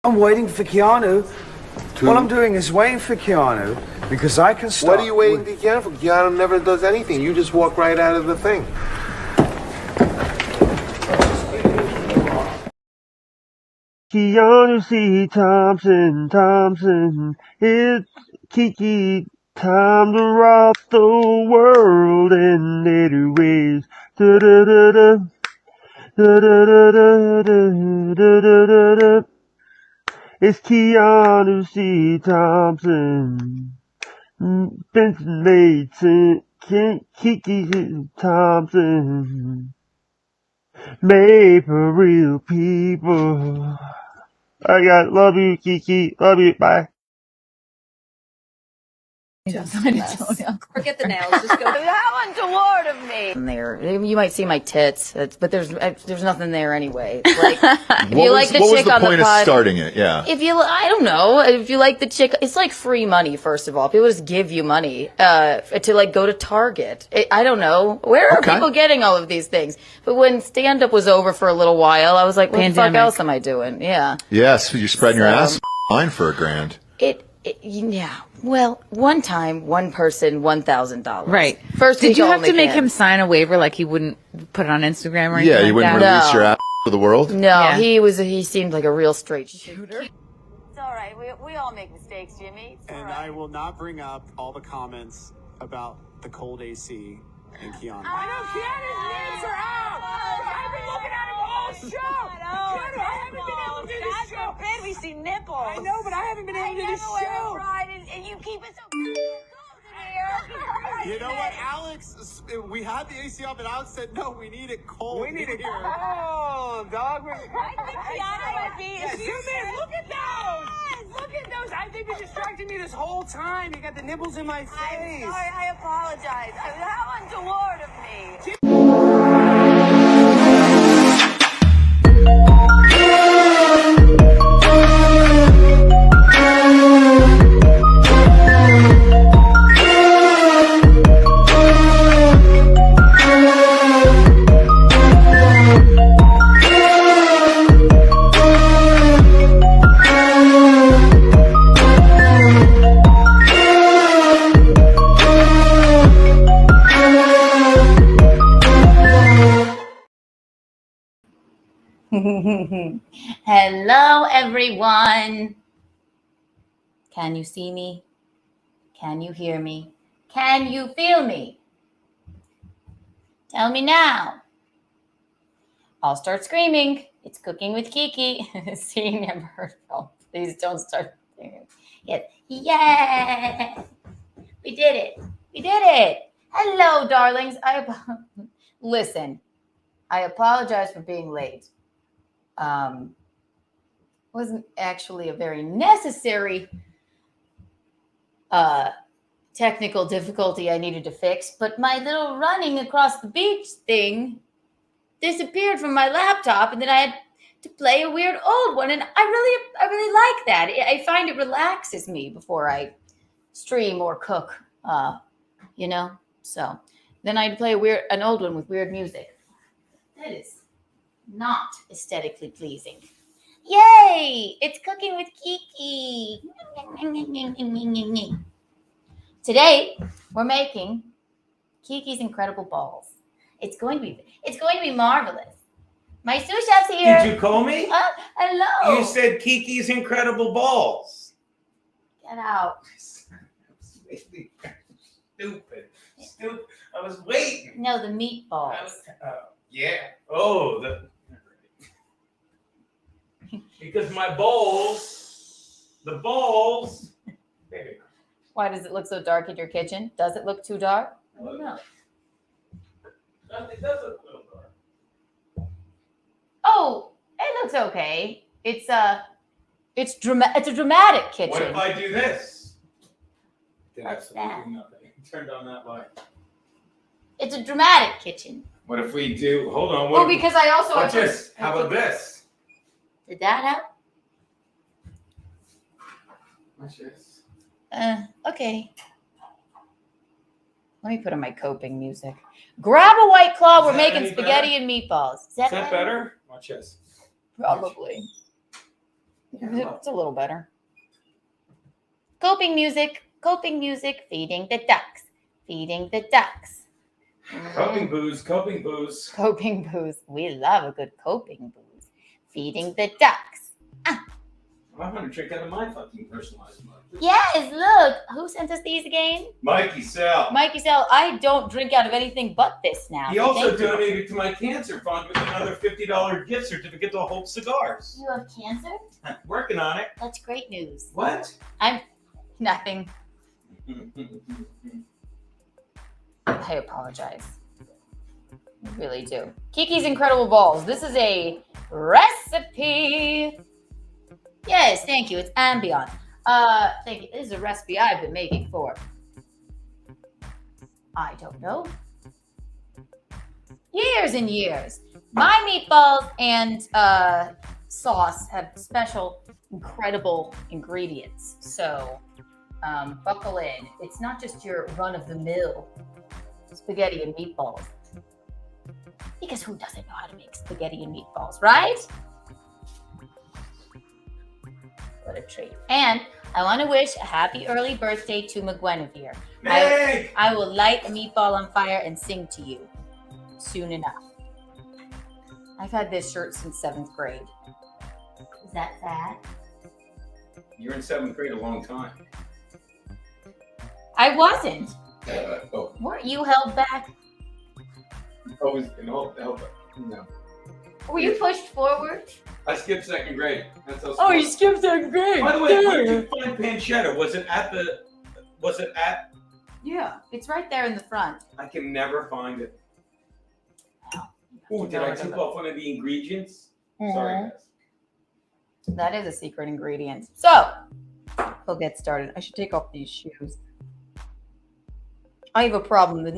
I'm waiting for Keanu. What I'm doing is waiting for Keanu because I can start. What are you waiting for Keanu for? Keanu never does anything. You just walk right out of the thing. Keanu C. Thompson, it's Kiki, time to rock the world in 80 ways. Da-da-da-da, da-da-da-da-da-da-da-da. It's Keanu C. Thompson, Benson Mason, Kiki Thompson, made for real people. I got love you, Kiki. Love you. Bye. Forget the nails. Just go. How untoward of me. There, you might see my tits, but there's nothing there anyway. Like, if you like the chick on the pod, what was the point of starting it? Yeah. If you, I don't know. If you like the chick, it's like free money. First of all, people just give you money to like go to Target. I don't know where are people getting all of these things. But when stand up was over for a little while, I was like, what the fuck else am I doing? Yeah. Yes, you're spreading your ass line for $1,000. Yeah. Well, one time, one person, $1,000. Right. First, did you have to make him sign a waiver like he wouldn't put it on Instagram or anything? Yeah, you wouldn't release your ass to the world? No, yeah. He seemed like a real straight shooter. It's all right. We all make mistakes, Jimmy. And I will not bring up all the comments about the cold AC and Keanu. I know Keanu's names are out. I've been looking at him all show. Keanu, I haven't been able to do this show. God forbid we see nipples. I know, but I haven't been able to do this show. And you keep it so cold in here. You know what, Alex? We had the AC up, and Alex said, "No, we need it cold. We need it here." cold, dog. I think Keanu might be. Zoom in. Look at those. Look at those. I think you distracted me this whole time. You got the nipples in my face. I'm sorry. I apologize. How untoward of me. Hello, everyone. Can you see me? Can you hear me? Can you feel me? Tell me now. I'll start screaming. It's Cooking with Kiki. See, never. Oh, please don't start singing. Yes. Yeah. We did it. We did it. Hello, darlings. Listen, I apologize for being late. Wasn't actually a very necessary technical difficulty I needed to fix, but my little running across the beach thing disappeared from my laptop, and then I had to play a weird old one, and I really like that. I find it relaxes me before I stream or cook, So then I'd play an old one with weird music. That is not aesthetically pleasing. Yay! It's Cooking with Kiki. Today we're making Kiki's incredible balls. It's going to be marvelous. My sous chef's here. Did you call me? Hello. You said Kiki's incredible balls. Get out. Stupid. I was waiting. No, the meatballs. Yeah. Oh, because my balls, the balls. There. Why does it look so dark in your kitchen? Does it look too dark? I don't know. It does look a little dark. Oh, it looks okay. It's a dramatic kitchen. What if I do this? Did What's that? Nothing. Turned on that light. It's a dramatic kitchen. What if we do? Hold on. Oh, because I also. Watch this. How about this? Did that help? Watch this. Okay. Let me put on my coping music. Grab a White Claw. We're making spaghetti and meatballs. Is that better? Watch this. Probably. It's a little better. Coping music, feeding the ducks, feeding the ducks. Coping booze, coping booze. Coping booze. We love a good coping booze. Feeding the ducks. I want to drink out of my fucking personalized mug. Yes, look. Who sent us these again? Mikey Sal. Mikey Sal, I don't drink out of anything but this now. He also donated to my cancer fund with another $50 gift certificate to Hope Cigars. You have cancer? Working on it. That's great news. What? Nothing. I apologize. I really do. Kiki's Incredible Balls. This is a recipe. Yes, thank you. It's ambient. Thank you. This is a recipe I've been making for, I don't know, years and years. My meatballs and sauce have special, incredible ingredients. So buckle in. It's not just your run-of-the-mill spaghetti and meatballs. Because who doesn't know how to make spaghetti and meatballs, right? What a treat. And I want to wish a happy early birthday to McGuinevere. I will light a meatball on fire and sing to you soon enough. I've had this shirt since 7th grade. Is that sad? You're in 7th grade a long time. I wasn't. Oh. Weren't you held back? Always been held back. No. Were you pushed forward? I skipped 2nd grade. That's how. Oh, you skipped 2nd grade. By the way, where did you find pancetta? Was it at? Yeah, it's right there in the front. I can never find it. Oh, did I tip off one of the ingredients? Sorry, guys. That is a secret ingredient. So, we'll get started. I should take off these shoes. I have a problem with,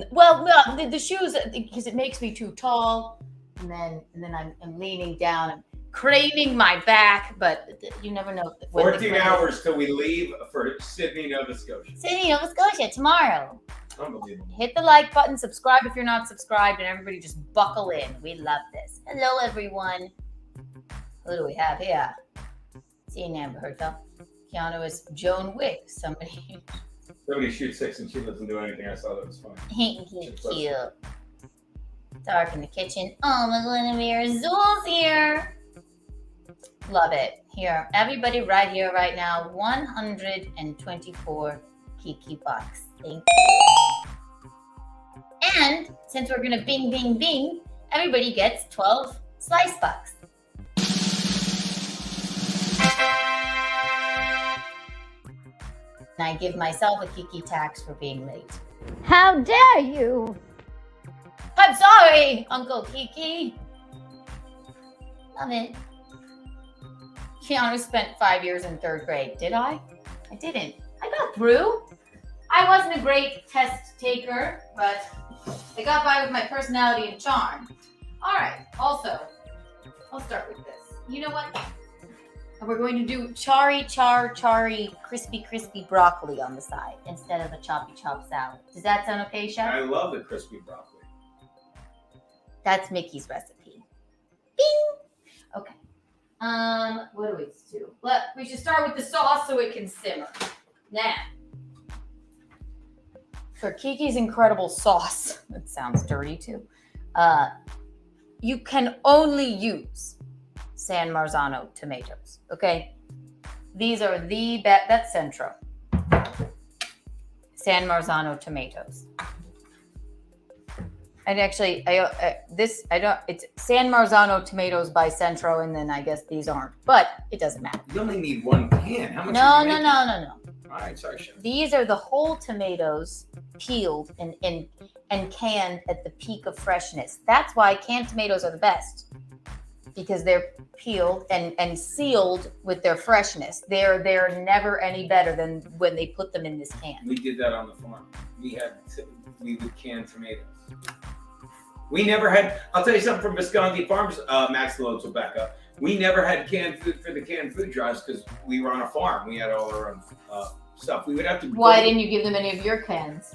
the shoes, because it makes me too tall. And then I'm leaning down. I'm craning my back, but you never know. 14 hours till we leave for Sydney, Nova Scotia. Sydney, Nova Scotia, tomorrow. Unbelievable. Hit the like button, subscribe if you're not subscribed, and everybody just buckle in. We love this. Hello, everyone. Who do we have here? Seeing Amber Heard. Keanu is Joan Wick. Somebody shoots 6 and she doesn't do anything. I saw that was funny. Cute. Dark in the kitchen. Oh, my Guinevere Zool's here. Love it. Here, everybody right here, right now, 124 Kiki bucks. Thank you. And since we're going to bing, bing, bing, everybody gets 12 slice bucks. And I give myself a Kiki tax for being late. How dare you? I'm sorry, Uncle Kiki. Love it. Keanu spent 5 years in 3rd grade. Did I? I didn't. I got through. I wasn't a great test taker, but I got by with my personality and charm. All right. Also, I'll start with this. You know what? We're going to do chari, crispy broccoli on the side instead of a choppy chop salad. Does that sound okay, Chef? I love the crispy broccoli. That's Mickey's recipe. Bing! Okay. What do we do? We should start with the sauce so it can simmer. Now, for Kiki's Incredible Sauce, that sounds dirty too, you can only use San Marzano tomatoes, okay? These are the best. That's Centro. San Marzano tomatoes. And actually, it's San Marzano tomatoes by Centro, and then I guess these aren't, but it doesn't matter. You only need 1 can. How much? No. All right, sorry, Chef. These are the whole tomatoes peeled and canned at the peak of freshness. That's why canned tomatoes are the best, because they're peeled and sealed with their freshness. They're never any better than when they put them in this can. We did that on the farm. We would can tomatoes. We never had, I'll tell you something from Visconti Farms, Max Loads will back up. We never had canned food for the canned food drives because we were on a farm. We had all our own stuff. We would have to. Why didn't you give them any of your cans?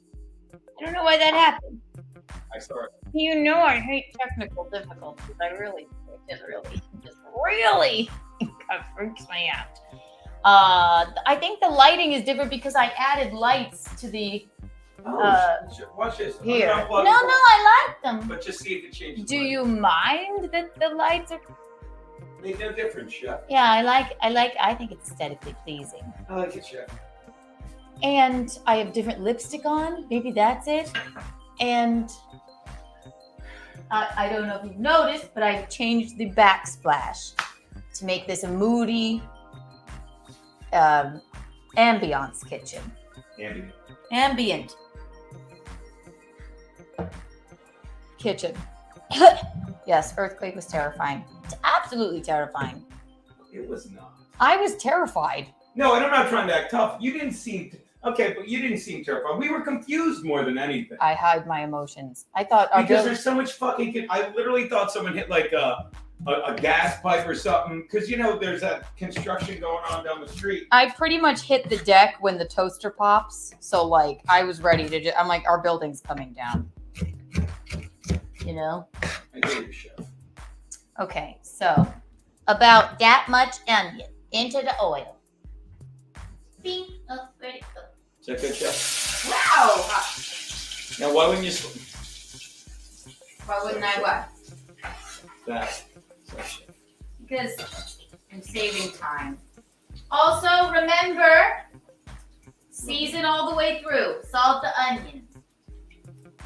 I don't know why that happened. I saw it. You know I hate technical difficulties. I really, it really kind of freaks me out. I think the lighting is different because I added lights to the. Watch this. Here. No, I like them. But just see if it changes. Do you mind that the lights are? Make no difference, Chef. Yeah, I think it's aesthetically pleasing. I like it, Chef. And I have different lipstick on. Maybe that's it. And I don't know if you've noticed, but I've changed the backsplash to make this a moody ambiance kitchen. Ambient kitchen. Yes, earthquake was terrifying. It's absolutely terrifying. It was not. I was terrified. No, and I'm not trying to act tough. You didn't seem okay, but you didn't seem terrified. We were confused more than anything. I hide my emotions. I thought because there's so much fucking. I literally thought someone hit like a gas pipe or something. Because you know there's that construction going on down the street. I pretty much hit the deck when the toaster pops. So like I was ready to. I'm like, our building's coming down. You know. I hear you, Chef. Okay, so about that much onion into the oil. Bing. Oh, where'd it go? Is that good, Chef? Wow. Now, why wouldn't you? Why wouldn't I what? That. Because I'm saving time. Also, remember, season all the way through. Salt the onions.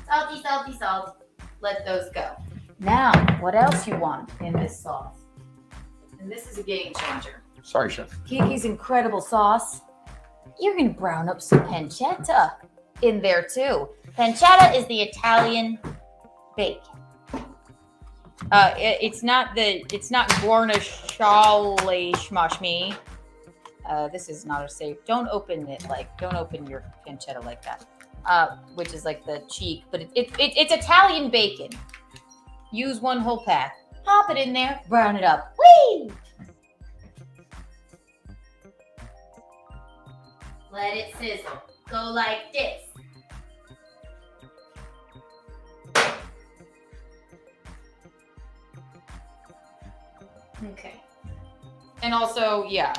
Salty, salty, salt. Let those go. Now, what else you want in this sauce? And this is a game changer. Sorry, Chef. Kiki's incredible sauce. You're going to brown up some pancetta in there too. Pancetta is the Italian bacon. It's not guarnischale schmashmi. This is not a safe. Don't open your pancetta like that. Which is like the cheek, but it's Italian bacon. Use one whole pack. Pop it in there, brown it up. Whee! Let it sizzle. Go like this. Okay. And also, yeah,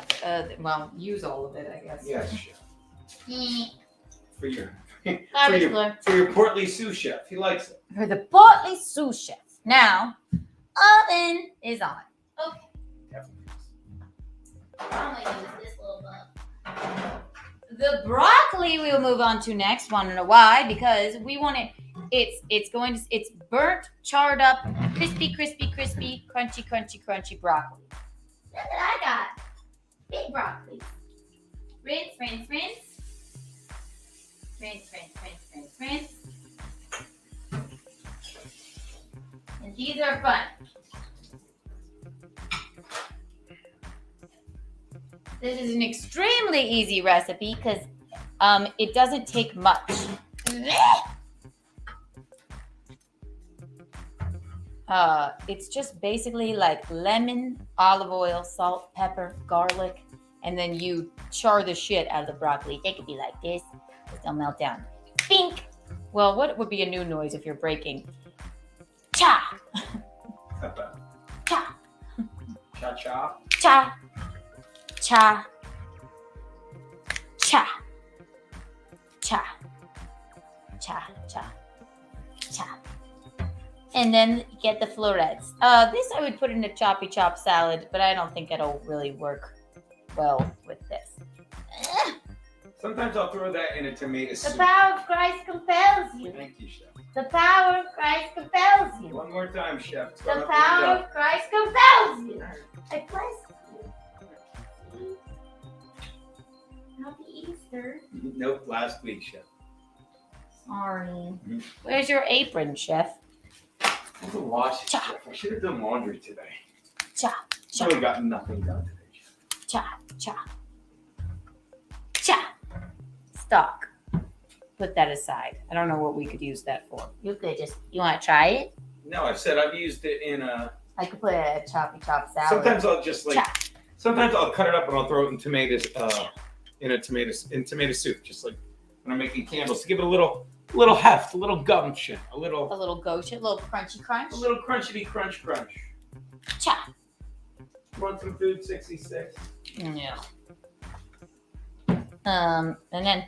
use all of it, I guess. Yes, Chef. For your portly sous chef. He likes it. For the portly sous chef. Now, oven is on. Okay. I'm gonna use this little bug. The broccoli we'll move on to next. Want to know why? Because we want it. It's burnt, charred up, crispy, crunchy broccoli. Look what I got. Big broccoli. Rinse. Rinse. And these are fun. This is an extremely easy recipe because it doesn't take much. It's just basically like lemon, olive oil, salt, pepper, garlic, and then you char the shit out of the broccoli. They could be like this. They'll melt down. Bink! Well, what would be a new noise if you're breaking? Cha! Cha! Cha-cha? Cha! Cha! Cha! Cha! Cha! Cha! Cha! And then get the florets. This I would put in a choppy chop salad, but I don't think it'll really work well with this. Sometimes I'll throw that in a tomato soup. The power of Christ compels you. Thank you, Chef. The power of Christ compels you. One more time, Chef. The power of Christ compels you. I bless you. Happy Easter. Nope, last week, Chef. Sorry. Where's your apron, Chef? I haven't washed it, Chef. I should have done laundry today. Cha. I really got nothing done today, Chef. Cha. Stock. Put that aside. I don't know what we could use that for. You want to try it? No, I've said I've used it in a... I could put it in a choppy chop salad. Sometimes I'll just sometimes I'll cut it up and I'll throw it in tomatoes, in tomato soup, just like when I'm making candles to give it a little little heft, a little gumption, a little gosha, a little crunchy crunch. A little crunchity crunch. Cha. Want some food, 66? Yeah. And then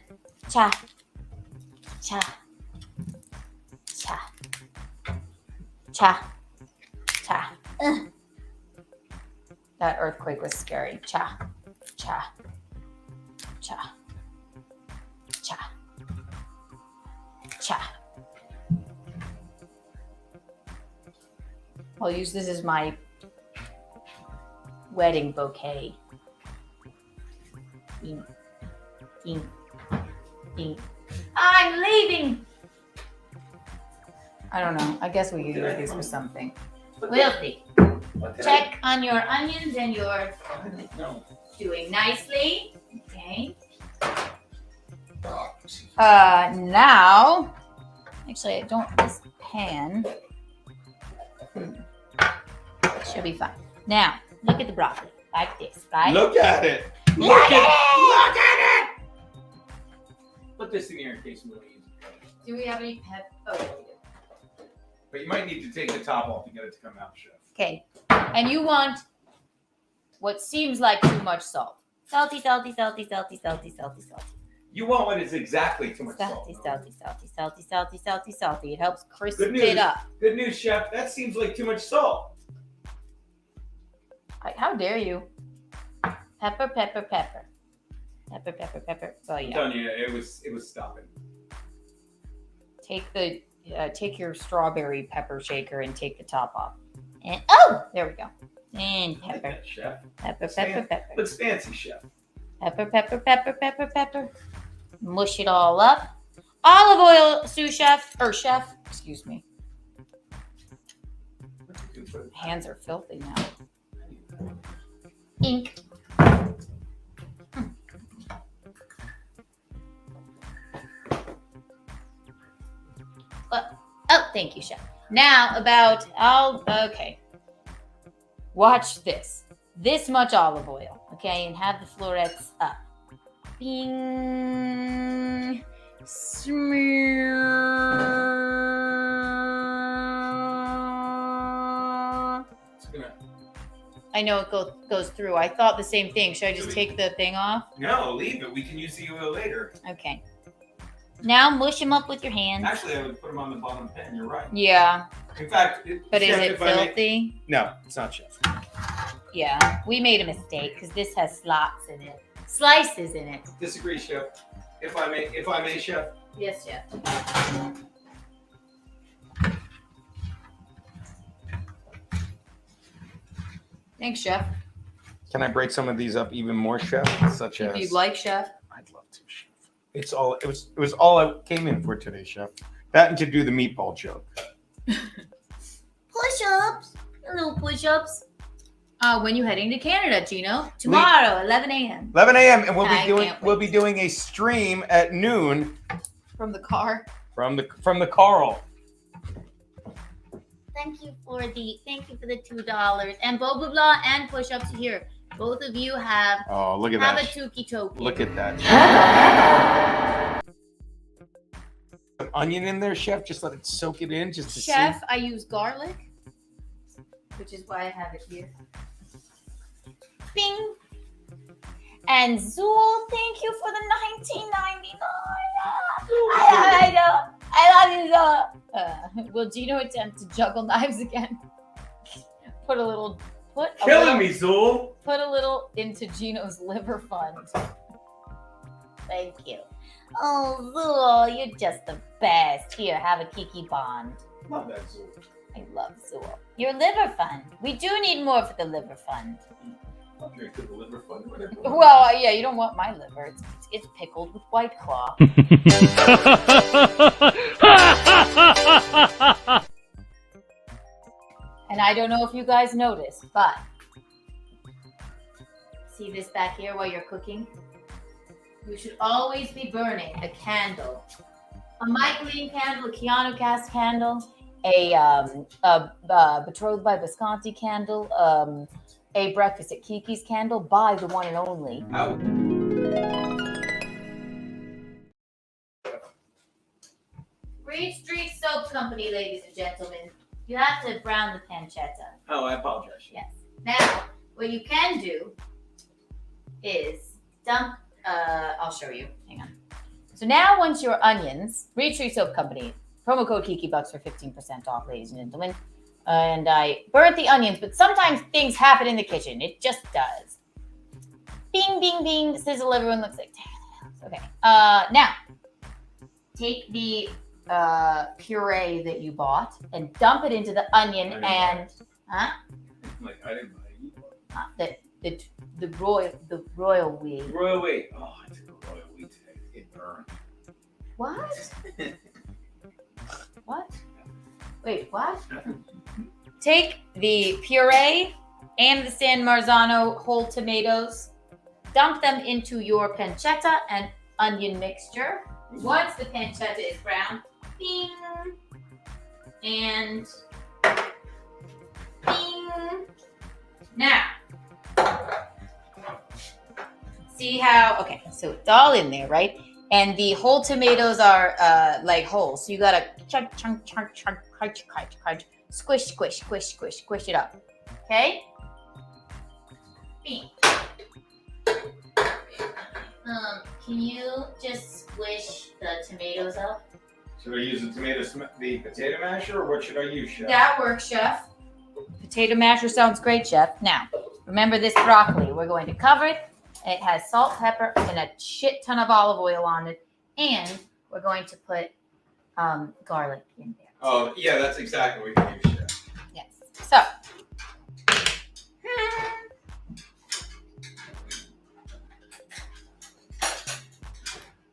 cha. That earthquake was scary. Cha. I'll use this as my wedding bouquet. Ding. I'm leaving. I don't know. I guess we could use these for something. We'll see. Check on your onions and you're doing nicely. Okay. Now, actually, I don't. This pan should be fine. Now, look at the broccoli like this, right? Look at it. Look at it. Put this in here in case we want to use it. Do we have any pep? Oh, yeah, we do. But you might need to take the top off to get it to come out, Chef. Okay. And you want what seems like too much salt. Salty. You want what is exactly too much Salty. salt. It helps crisp Good news. it up. Good news, Chef. That seems like too much salt. How dare you? Pepper. Oh, I'm yeah. telling you, it was stopping. Take your strawberry pepper shaker and take the top off. And there we go. And I like pepper. that, Chef. Pepper. Looks fancy, Chef. Pepper. Mush it all up. Olive oil, sous chef, or chef. Excuse me. Hands are filthy now. Ink. Oh, thank you, chef. Now okay. Watch this. This much olive oil, okay, and have the florets up. Bing. Smear. I know it goes through. I thought the same thing. Should I just take the thing off? No, leave it. We can use the oil later. Okay. Now mush them up with your hands. Actually, I would put them on the bottom pan. You're right. Yeah. In fact, But Chef, is it if I may- filthy? No, it's not, Chef. Yeah. We made a mistake because this has slots in it. Slices in it. Disagree, Chef. If I may, Chef. Yes, chef. Thanks, chef. Can I break some of these up even more, Chef? Such If you'd like, chef. I'd love to, Chef. It was all I came in for today, Chef. That and to do the meatball joke. Push-ups. Little push-ups. When you heading to Canada, Gino? Tomorrow, 11 a.m. 11 a.m. and I can't we'll wait. be doing a stream at noon From the car. from the Carl. Thank you for the $2 and blah blah blah and push-ups here. Both of you have Oh, look at a that. tookie token. Look at that. Some onion in there, Chef. Just let it soak it in, just to Chef, I use garlic, which is why I have it here. Bing. And Zool, thank you for the $19.99. I know. I love you, Zool. Will Gino attempt to juggle knives again? Put a little into Gino's liver fund. Thank you. Oh, Zool, you're just the best. Here, have a Kiki bond. Love that, Zool. I love Zool. Your liver fund. We do need more for the liver fund. I'll drink to the liver fund, whatever. Well, yeah, you don't want my liver. It's pickled with White Claw. And I don't know if you guys noticed, but see this back here while you're cooking? You should always be burning a candle. A Michaeline candle, a Keanu cast candle, a Betrothed by Visconti candle, a Breakfast at Kiki's candle by the one and only. company, ladies and gentlemen. You have to brown the pancetta. Oh, I apologize. Yes. Now, what you can do is dump. I'll show you. Hang on. So now, once your onions, Reed Tree Soap Company, promo code KikiBucks for 15% off, ladies and gentlemen. And I burnt the onions, but sometimes things happen in the kitchen. It just does. Bing, bing, bing. Sizzle. Everyone looks like. Okay. Now, take the puree that you bought and dump it into the onion and Like I didn't buy it. the royal we. Royal wheat. Oh, I took a royal wheat today. It burned. What? What? Wait, what? Take the puree and the San Marzano whole tomatoes, dump them into your pancetta and onion mixture. Once the pancetta is brown, bing, and bing. Now, see how, okay, so it's all in there, right? And the whole tomatoes are like whole. So you gotta chunk, squish it up. Okay? Bing. Can you just squish the tomatoes up? Should I use the potato masher, or what should I use, Chef? That works, Chef. Potato masher sounds great, Chef. Now, remember this broccoli. We're going to cover it. It has salt, pepper, and a shit ton of olive oil on it. And we're going to put garlic in there. Oh, yeah, that's exactly what you use, Chef. Yes. So.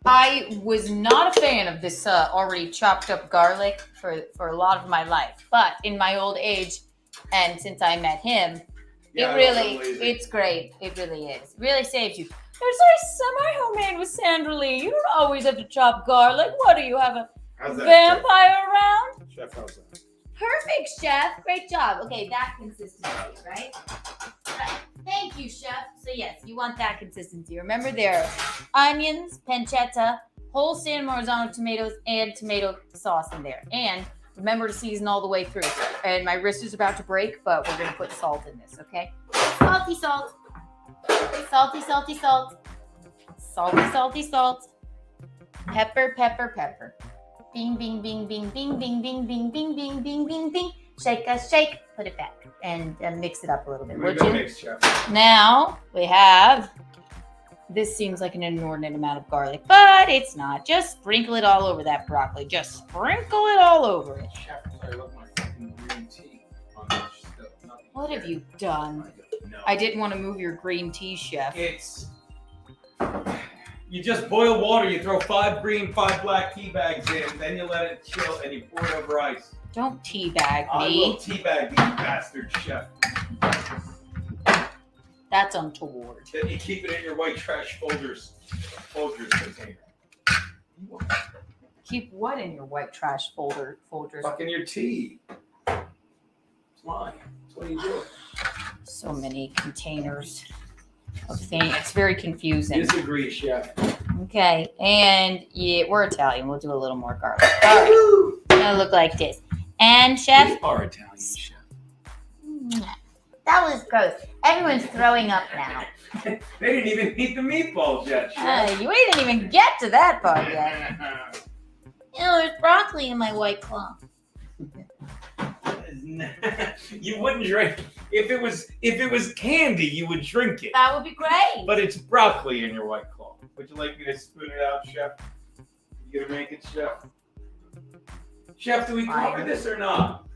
I was not a fan of this already chopped up garlic for a lot of my life. But in my old age, and since I met him, it's great. It really is. It really saves you. There's always semi-homemade with Sandra Lee. You don't always have to chop garlic. What do you have, a vampire around? Chef, how's that? Perfect, Chef. Great job. Okay, that consistency, right? Thank you, Chef. So yes, you want that consistency. Remember, there are onions, pancetta, whole San Marzano tomatoes, and tomato sauce in there. And remember to season all the way through. And my wrist is about to break, but we're going to put salt in this, okay? Salty salt. Salty, salty salt. Salty, salty salt. Pepper, pepper, pepper. Bing, bing, bing, bing, bing, bing, bing, bing, bing, bing, bing, bing, bing. Shake, shake. Put it back and mix it up a little bit, would you? Mix, Chef. Now we have. This seems like an inordinate amount of garlic, but it's not. Just sprinkle it all over that broccoli. Just sprinkle it all over it. Chef, I love my fucking green tea on this stuff. What have you done? No. I didn't want to move your green tea, Chef. You just boil water, you throw 5 green, 5 black tea bags in, then you let it chill, and you pour it over ice. Don't teabag I me. will teabag these bastards, Chef. That's untoward. Then you keep it in your white trash folders container. Keep what in your white trash folders? Fucking your tea. Why? That's what you do. So many containers of things. It's very confusing. Disagree, Chef. Okay, and yeah, we're Italian. We'll do a little more garlic. All right. It's gonna look like this. And Chef. We are Italian, Chef. That was gross. Everyone's throwing up now. They didn't even eat the meatballs yet, Chef. You didn't even get to that part yet. There's broccoli in my white claw. You wouldn't drink if it was candy. You would drink it. That would be great. But it's broccoli in your white claw. Would you like me to spoon it out, Chef? You gonna make it, Chef? Chef, do we cover this or not?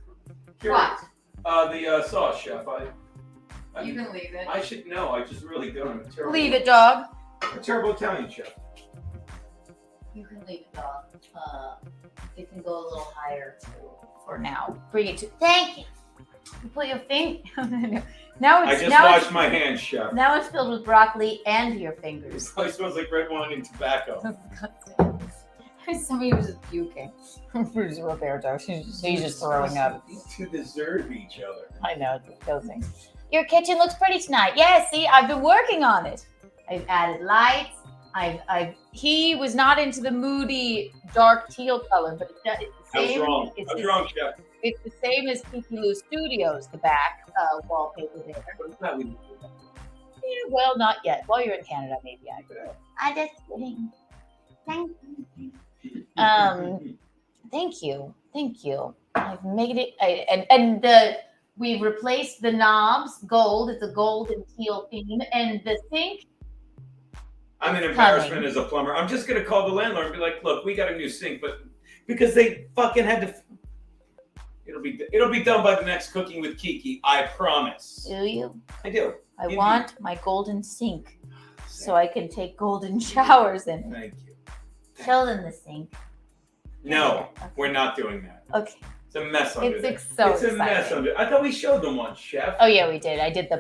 What? The sauce, Chef. You can leave it. I should know. I just really don't. I'm a terrible, Leave it, dog. I'm a terrible Italian chef. You can leave it, dog. It can go a little higher for now. Bring it to. Thank you. You put your finger. Now it's. I just washed my hands, Chef. Now it's filled with broccoli and your fingers. It probably smells like red wine and tobacco. Somebody was just puking. Who's Roberto? He's just throwing up. These two deserve each other. I know, it's disgusting. Your kitchen looks pretty tonight. Yeah, see, I've been working on it. I've added lights. He was not into the moody, dark teal color, but I was same. wrong. It's I was the- wrong, Chef. It's the same as Kiki Lou Studios, the back wallpaper there. But it's not legal. Yeah, well, not yet. While you're in Canada, maybe I could. I just kidding. Thank you. Thank you. Thank you. I've made it. We've replaced the knobs gold. It's a gold and teal theme, and the sink. I'm an embarrassment as a plumber. I'm just gonna call the landlord and be like, "Look, we got a new sink, but because they fucking had to." It'll be done by the next Cooking with Kiki. I promise. Do you? I do. I want my golden sink, so I can take golden showers in it. Thank you. Show them the sink. No, Okay. we're not doing that. Okay. It's a mess under there. It's so It's a mess exciting. under. I thought we showed them once, Chef. Oh yeah, we did. I did the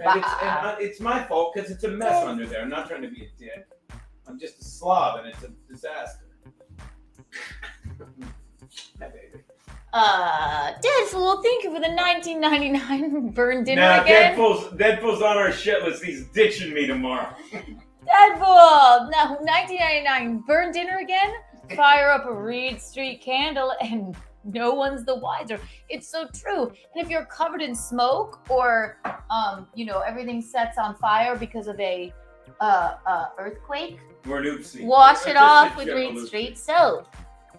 It's my fault because it's a mess under there. I'm not trying to be a dick. I'm just a slob, and it's a disaster. That baby. Deadpool, thank you for the 1999 burn dinner Nah, again. Deadpool's on our shit list. He's ditching me tomorrow. Deadpool, no, 1999 burn dinner again. Fire up a Reed Street candle and no one's the wiser. It's so true. And if you're covered in smoke or, everything sets on fire because of a earthquake, We're an oopsie. wash Just it a off with general Reed oopsie. Street soap.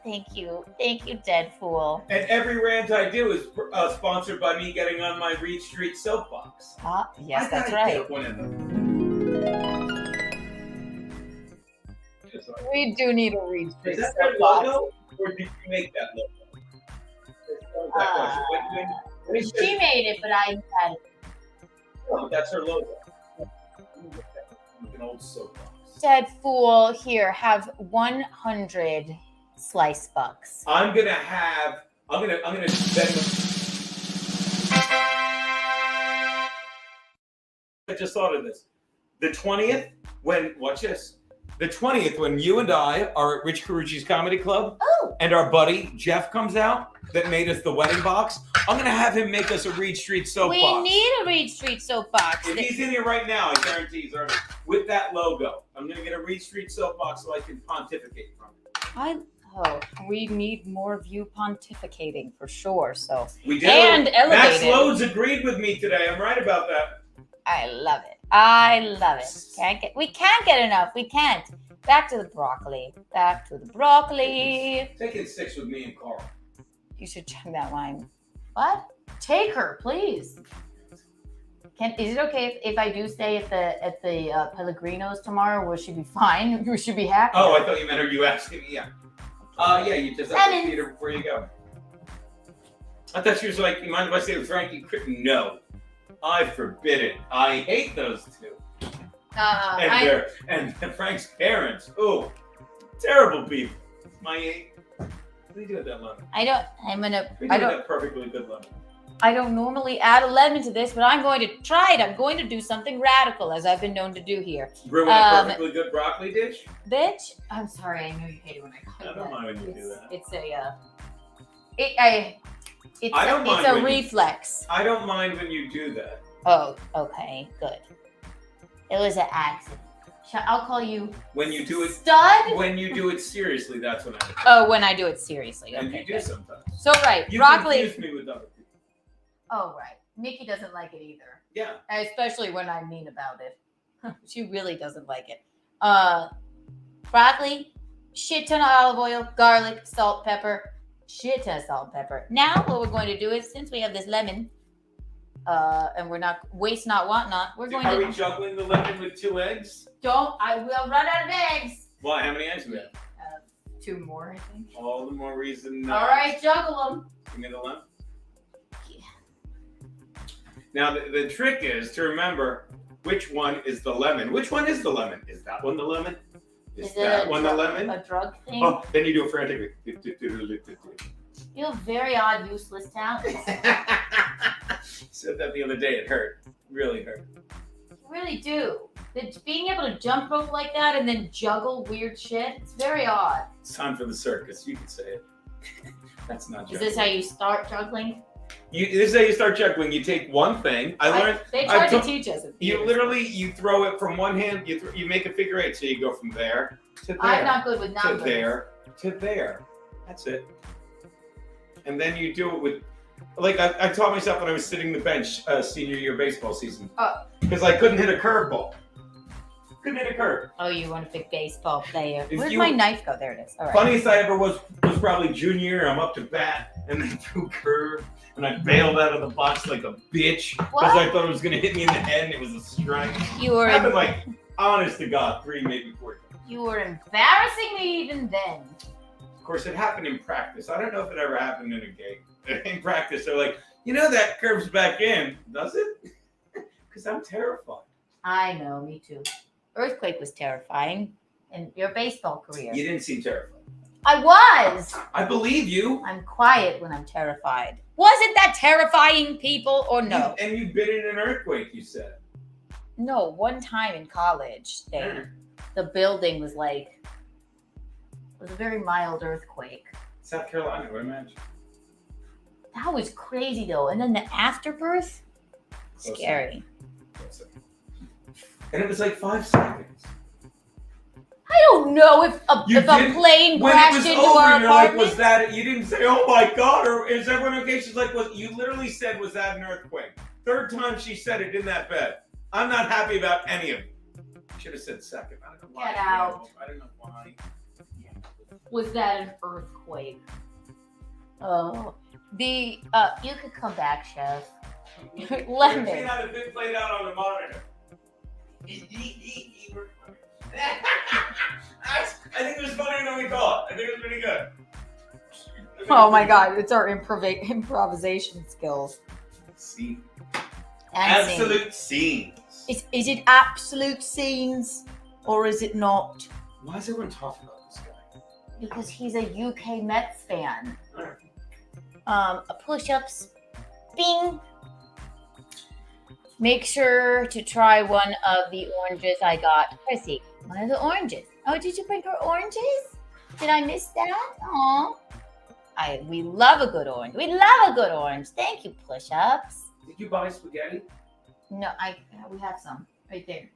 Thank you, Deadpool. And every rant I do is sponsored by me getting on my Reed Street soapbox. Yes, I that's gotta right. get one of them. We do need a Reed Street Is that their soapbox. logo, or did you make that logo? That question. When She made it, but I had it. Oh, that's her logo. An old soapbox. Deadpool, here, have 100 slice bucks. I'm gonna spend them. I just thought of this. The 20th, watch this. The 20th, when you and I are at Rich Carucci's Comedy Club, and our buddy Jeff comes out that made us the wedding box, I'm gonna have him make us a Reed Street soapbox. We need a Reed Street soapbox. If he's in here right now, I guarantee he's already with that logo. I'm gonna get a Reed Street soapbox so I can pontificate from it. We need more of you pontificating for sure. So We do. And Max elevated. Lodes agreed with me today. I'm right about that. I love it. We can't get enough. We can't. Back to the broccoli. Taking 6 with me and Carl. You should check that line. What? Take her, please. Is it okay if I do stay at the Pellegrinos tomorrow? Will she be fine? Will she be happy? Oh, I thought you meant her. You asking me? Yeah. Yeah. You just have to feed her before you go. I thought she was like, "You mind if I stay with Frankie?" No, I forbid it. I hate those two. And Frank's parents. Oh, terrible people. What do you do with that lemon? I don't That perfectly good lemon. I don't normally add a lemon to this, but I'm going to try it. I'm going to do something radical, as I've been known to do here. Ruin a perfectly good broccoli dish? Bitch, I'm sorry. I know you hate it when I call you I don't mind when you do that. It's a reflex. I don't mind when you do that. Oh, okay, good. It was an accident. I'll call you When you do it, stud. when you do it seriously, that's when I. Oh, when I do it seriously. And Okay, you do good. sometimes. So right, You broccoli. confuse me with other people. Oh right, Nikki doesn't like it either. Yeah. Especially when I'm mean about it. She really doesn't like it. Broccoli, shit ton of olive oil, garlic, salt, pepper, shit ton of salt and pepper. Now what we're going to do is, since we have this lemon, and we're not waste not, want not, we're going Are to we juggling the lemon with 2 eggs? I will run out of eggs. Why? How many eggs do we have? 2 more, I think. All the more reason. All right, juggle them. Give me the lemon. Now the trick is to remember which one is the lemon. Which one is the lemon? Is that one the lemon? Is that one the lemon? A drug thing? Oh, then you do it frantically. You have very odd, useless talents. Said that the other day. It hurt. Really hurt. You really do. Being able to jump rope like that and then juggle weird shit, it's very odd. It's time for the circus. You can say it. That's not juggling. Is this how you start juggling? This is how you start juggling. You take one thing. They tried to teach us. You throw it from one hand. You make a figure 8. So you go from there to there. I'm not good with numbers. To there to there. That's it. and then you do it with, like, I taught myself when I was sitting the bench senior year baseball season. Because I couldn't hit a curveball. Couldn't hit a curve. Oh, you want a big baseball player. If Where'd you- my knife go? There it is. All right. Funniest I ever was probably junior year. I'm up to bat, and they threw curve, and I bailed out of the box like a bitch because What? I thought it was going to hit me in the head, and it was a strike. You were Happened like, honest to God, 3, maybe 4 times. you were embarrassing me even then. Of course, it happened in practice. I don't know if it ever happened in a game. In practice, they're like, you know that curves back in, does it? Because I'm terrified. I know, me too. Earthquake was terrifying in your baseball career. You didn't seem terrified. I was. I believe you. I'm quiet when I'm terrified. Wasn't that terrifying, people, or no? And you've been in an earthquake, you said. No, one time in college, the building was like, it was a very mild earthquake. South Carolina, I would imagine. That was crazy though. And then the afterbirth, scary. And it was like 5 seconds. I don't know if a plane When it crashed was into over, our you're like, apartment. was that? You didn't say, oh my God, or is everyone okay? She's like, well, you literally said, was that an earthquake? 3rd time she said it in that bed. I'm not happy about any of it. Should have said second. I don't know why. Get out. I don't know why. Was that an earthquake? Oh, you could come back, Chef. Lemon. See how the bit played out on the monitor. I think it was funnier than we thought. I think it was pretty good. Oh my God, it's our improvisation skills. Scene. And Absolute scenes. Is it absolute scenes or is it not? Why is everyone talking about this guy? Because he's a UK Mets fan. Push-ups. Bing. Make sure to try one of the oranges I got. Chrissy, one of the oranges. Oh, did you bring her oranges? Did I miss that? Aw. We love a good orange. We love a good orange. Thank you, Push-ups. Did you buy spaghetti? No, we have some right there.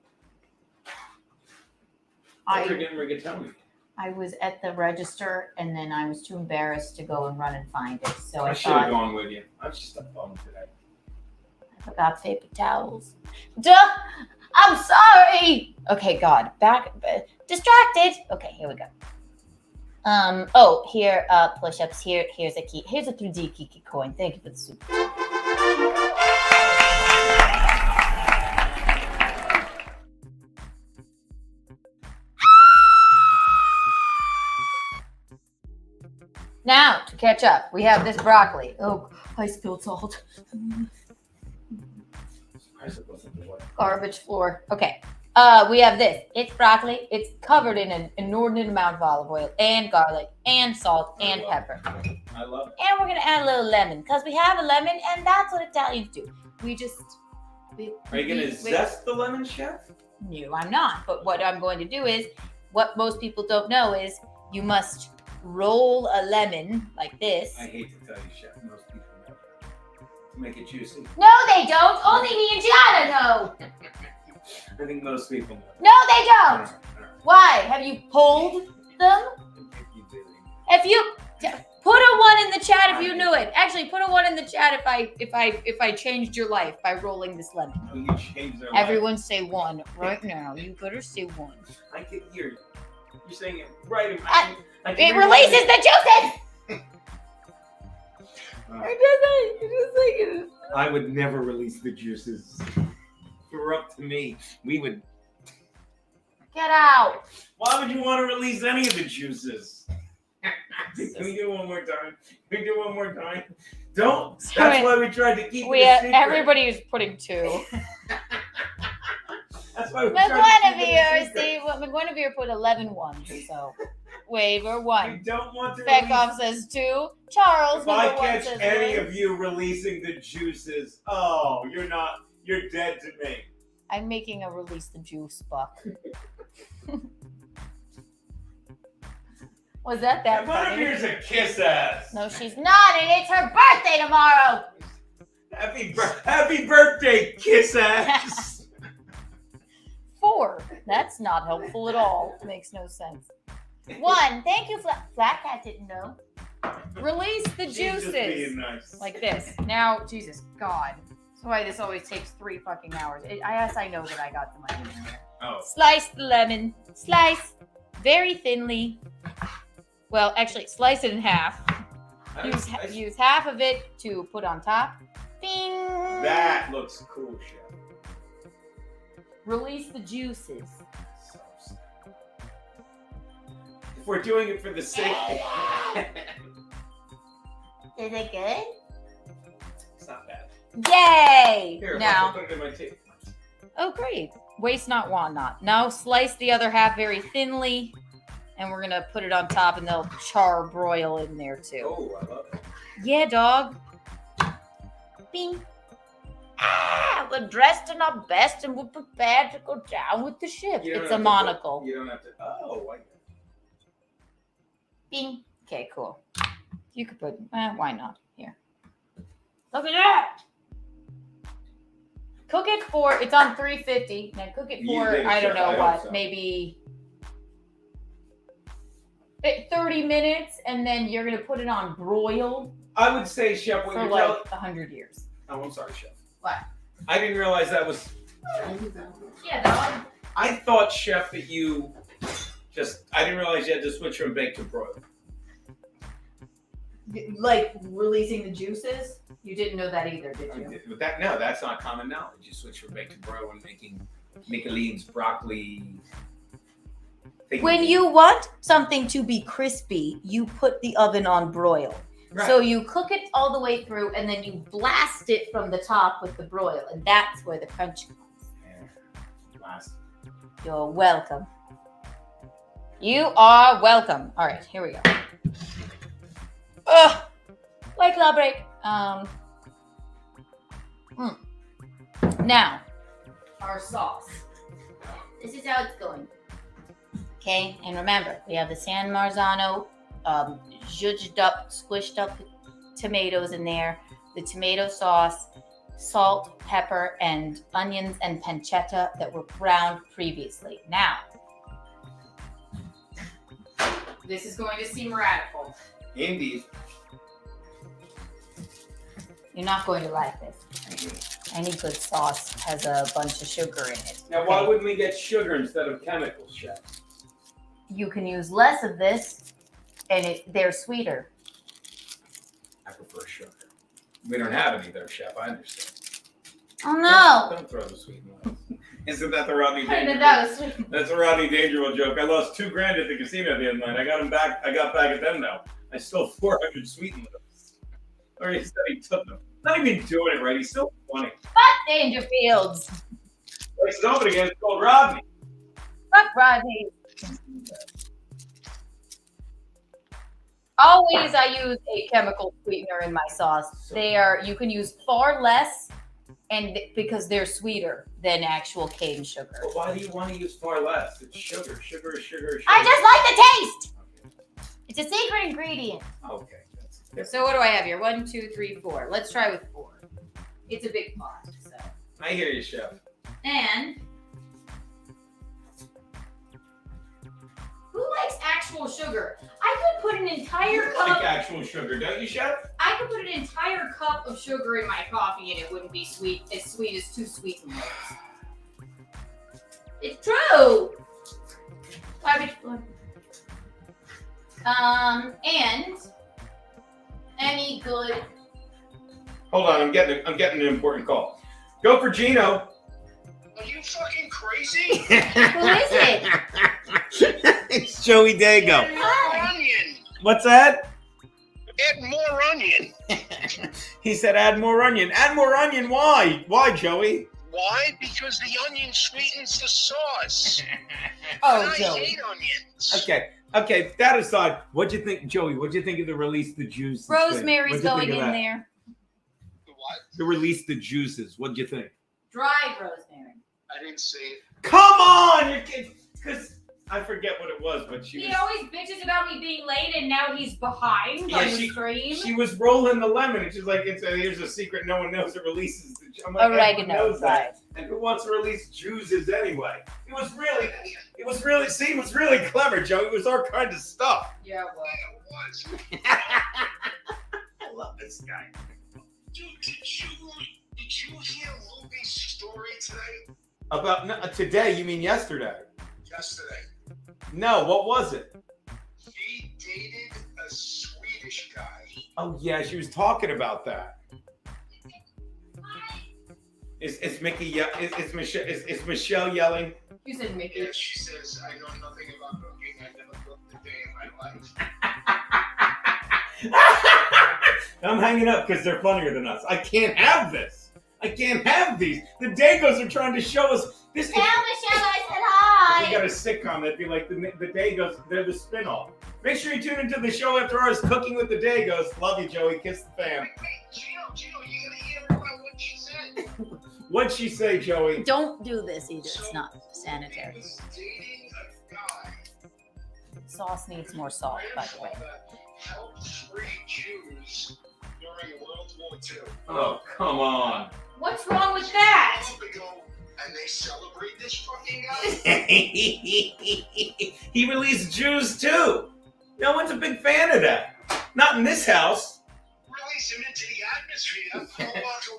I didn't rigatoni. I was at the register and then I was too embarrassed to go and run and find it. So I I should have thought gone with you. I was just a bum today. I forgot paper towels. Duh! I'm sorry. Okay, God, distracted. Okay, here we go. Here, push-ups. Here's a key. Here's a 3D Kiki coin. Thank you for the soup. Now, to catch up, we have this broccoli. Oh, I spilled salt. Garbage floor. Okay. We have this. It's broccoli. It's covered in an inordinate amount of olive oil and garlic and salt and pepper. I love it. And we're going to add a little lemon because we have a lemon and that's what Italians do. Are you going to zest the lemon, chef? No, I'm not. But what I'm going to do is, what most people don't know is you must roll a lemon like this. I hate to tell you, chef. Most people know to make it juicy. No, they don't. Only me and Gianna know. I think most people know. No, they don't. Why? Have you polled them? If you put a 1 in the chat if you knew it. Actually, put a 1 in the chat if I changed your life by rolling this lemon. Oh, you changed their Everyone life. say 1 right now. You better say 1. I can hear you. You're saying it right in I can it hear releases the juices. I would never release the juices. If it were up to me, we would. Get out. Why would you want to release any of the juices? Can we do one more time? Can we do one more time? Don't. That's why we tried to keep it a secret. Everybody is putting 2. That's why we tried to keep it a secret. McGuinevere put 11 ones, so waiver 1. We don't want to Beckoff says 2. Charles, If I number 1 catch says any 1. of you releasing the juices, oh, you're dead to me. I'm making a release the juice buck. Was that funny? McGuinevere's a kiss ass. No, she's not, and it's her birthday tomorrow. Happy birthday, kiss ass. 4. That's not helpful at all. Makes no sense. 1. Thank you, Flat Cat didn't know. Release the She's just being juices. nice. Like this. Now, Jesus, God. That's why this always takes 3 fucking hours. I know that I got the money in there. Oh. Slice the lemon. Slice very thinly. Well, actually, slice it in half. Use half of it to put on top. Bing! That looks cool, Chef. Release the juices. If we're doing it for the sake, Is it good? it's not bad. Yay! Here, Now. I'll put it in my tape. Oh, great. Waste not, want not. Now slice the other half very thinly, and we're going to put it on top, and they'll char broil in there, too. Oh, I love it. Yeah, dog. Bing. Ah, we're dressed in our best, and we're prepared to go down with the ship. You don't It's have a to monocle. You don't have to. Oh, I Bing. Okay, cool. You could put, why not? Here. Look at that. Cook it for, it's on 350. Now cook it You for, think, I don't Chef, know I what, hope so. maybe 30 minutes, and then you're going to put it on broil I would say, Chef, when for you're like telling. 100 years. Oh, I'm sorry, Chef. What? I didn't realize that was. Yeah, dog. I thought, Chef, that you just. I didn't realize you had to switch from baked to broiled. Like releasing the juices? You didn't know that either, did you? But that no, that's not common knowledge. You switch from baked to broiled when making Micheline's broccoli. When you want something to be crispy, you put the oven on broil. Right. So you cook it all the way through, and then you blast it from the top with the broil, and that's where the crunch comes. Last. You're welcome. You are welcome. All right, here we go. Ugh, like law break. Now, our sauce. This is how it's going. Okay, and remember, we have the San Marzano zhuzhed up, squished up tomatoes in there, the tomato sauce, salt, pepper, and onions and pancetta that were browned previously. Now, this is going to seem radical. Indeed. You're not going to like this. Any good sauce has a bunch of sugar in it. Now, why wouldn't we get sugar instead of chemicals, Chef? You can use less of this, and they're sweeter. I prefer sugar. We don't have any there, Chef. I understand. Oh no! Don't throw the sweet ones. Isn't that the Rodney That Dangerfield? was sweet. That's a Rodney Dangerfield joke. I lost $2,000 at the casino the other night. I got him back. I got back at them now. I stole 400 sweet ones. Or he said he took them. Not even doing it right. He's still funny. Fuck Dangerfields. Like somebody again. It's called Rodney. Fuck Rodney. Always I use a chemical sweetener in my sauce. You can use far less, and because they're sweeter than actual cane sugar. But why do you want to use far less? It's sugar. Sugar is sugar. I just like the taste. It's a secret ingredient. Okay. That's So what do I have here? 1, 2, 3, 4. Let's try with 4. It's a big pot, so. I hear you, Chef. And who likes actual sugar? I could put an entire You cup. like actual sugar, don't you, Chef? I could put an entire cup of sugar in my coffee, and it wouldn't be sweet as 2 sweetened ones. It's true. And any good. Hold on, I'm getting an important call. Go for Gino. Are you fucking crazy? Who is it? It's Joey Dago. Add more onion. What's that? Add more onion. He said add more onion. Add more onion, why? Why, Joey? Why? Because the onion sweetens the sauce. Oh, and I Joey. hate onions. Okay, that aside, what'd you think, Joey? What'd you think of the release the juices? Rosemary's thing? What'd going you think of in that? there. What? The release the juices. What'd you think? Dried rosemary. I didn't see it. Come on, you kids. Because I forget what it was, but she He was, always bitches about me being late, and now he's behind Yeah, on the stream. she was rolling the lemon, and she's like, here's a secret no one knows. It releases the I'm like, Oregano, everyone knows right. that. And who wants to release juices anyway? It was really clever, Joe. It was our kind of stuff. Yeah, well. was. I love this guy. Dude, did you hear Ruby's story today? About today? You mean yesterday? Yesterday. No, what was it? She dated a Swedish guy. Oh yeah, she was talking about that. Is Mickey? Is Michelle yelling? You said Mickey. Yeah, she says, I know nothing about cooking. I never cooked a day in my life. I'm hanging up because they're funnier than us. I can't have this. I can't have these. The Dagos are trying to show us this. Tell Michelle I said If hi. we got a sitcom, that'd be like the Dagos. They're the spinoff. Make sure you tune into the show after ours, Cooking with the Dagos. Love you, Joey. Kiss the fam. Wait, Gino, you gotta hear about what she said. What'd she say, Joey? Don't do this either. It's not sanitary. He was dating a guy. Sauce needs more salt, by the way. Helped free Jews during World War II. Oh, come on. What's wrong with that? And they celebrate this fucking guy? He released Jews too. No one's a big fan of that. Not in this house. Release him into the atmosphere. Waka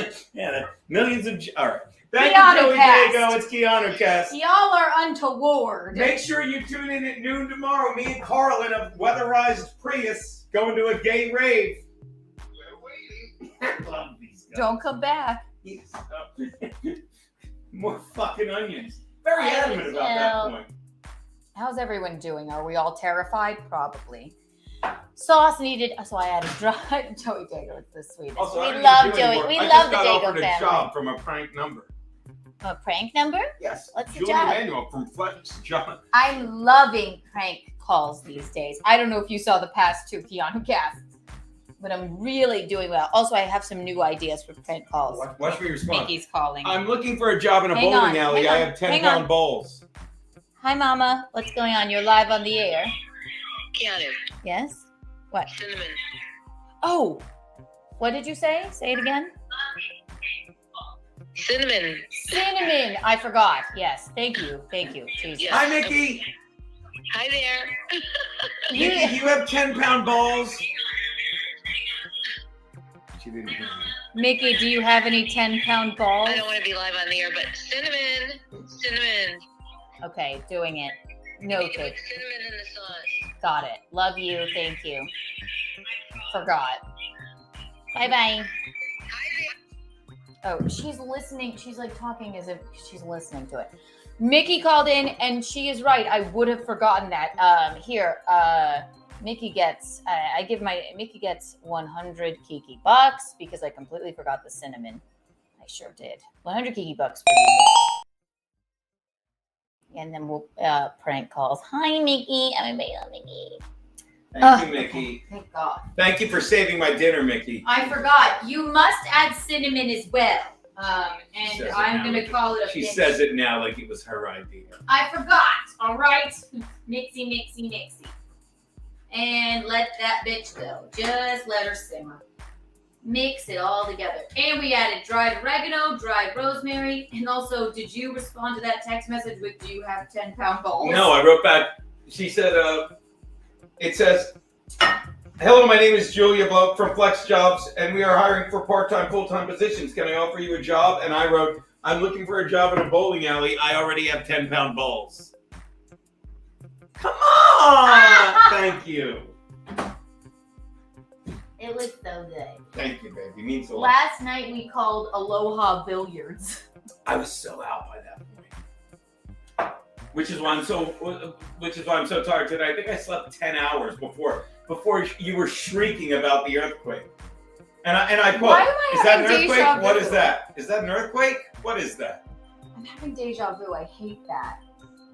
waka. Yeah, millions of. All right. Thank Keanu you, Joey cast. Dago. It's Keanu Cast. Y'all are untoward. Make sure you tune in at noon tomorrow. Me and Carl in a weatherized Prius going to a gay rave. We're waiting. I love these guys. Don't come back. More fucking onions. Very adamant about that point. How's everyone doing? Are we all terrified? Probably. Sauce needed, so I added dry Joey Dago. It's the sweetest. Also, I We don't love need to do Joey. anymore. We I love just the got Dago offered a family. job from a prank number. A prank number? Yes. What's the Julie job? Manuel from Flex John. I'm loving prank calls these days. I don't know if you saw the past two Keanu casts, but I'm really doing well. Also, I have some new ideas for prank calls. Watch me respond. Mickey's calling. I'm looking for a job in a Hang bowling on, alley. hang I on, have hang 10-pound on. balls. Hi, Mama. What's going on? You're live on the air. Keanu. Yes? What? Cinnamon. Oh! What did you say? Say it again. Cinnamon. Cinnamon. I forgot. Yes. Thank you. Thank you. Jesus. Yes. Hi, Mickey. Hi there. Mickey, do you have 10-pound balls? She didn't hear me. Mickey, do you have any 10-pound balls? I don't want to be live on the air, but cinnamon. Cinnamon. Okay, doing it. You Noted. can put cinnamon in the sauce. Got it. Love you. Thank you. Forgot. Bye-bye. Oh, she's listening. She's like talking as if she's listening to it. Mickey called in, and she is right. I would have forgotten that. Mickey gets. Mickey gets 100 Kiki bucks because I completely forgot the cinnamon. I sure did. 100 Kiki bucks for you, Mickey. And then we'll prank calls. Hi, Mickey. Everybody love Mickey. Thank you, Mickey. Thank God. Thank you for saving my dinner, Mickey. I forgot. You must add cinnamon as well. She says And it I'm now going to like- call it a She mix. says it now like it was her idea. I forgot. All right. Mixy, mixy, mixy. And let that bitch go. Just let her simmer. Mix it all together. And we added dried oregano, dried rosemary. And also, did you respond to that text message with, do you have 10-pound balls? No, I wrote back. She said, it says, hello, my name is Julia Bloke from Flex Jobs, and we are hiring for part-time, full-time positions. Can I offer you a job? And I wrote, I'm looking for a job in a bowling alley. I already have 10-pound balls. Come on! Thank you. It was so good. Thank you, baby. Means a lot. Last night we called Aloha Billiards. I was so out by that point. Which is why I'm so tired today. I think I slept 10 hours before you were shrieking about the earthquake. And I quote, Why am I is that an having deja earthquake? What vu? is that? Is that an earthquake? What is that? I'm having deja vu. I hate that.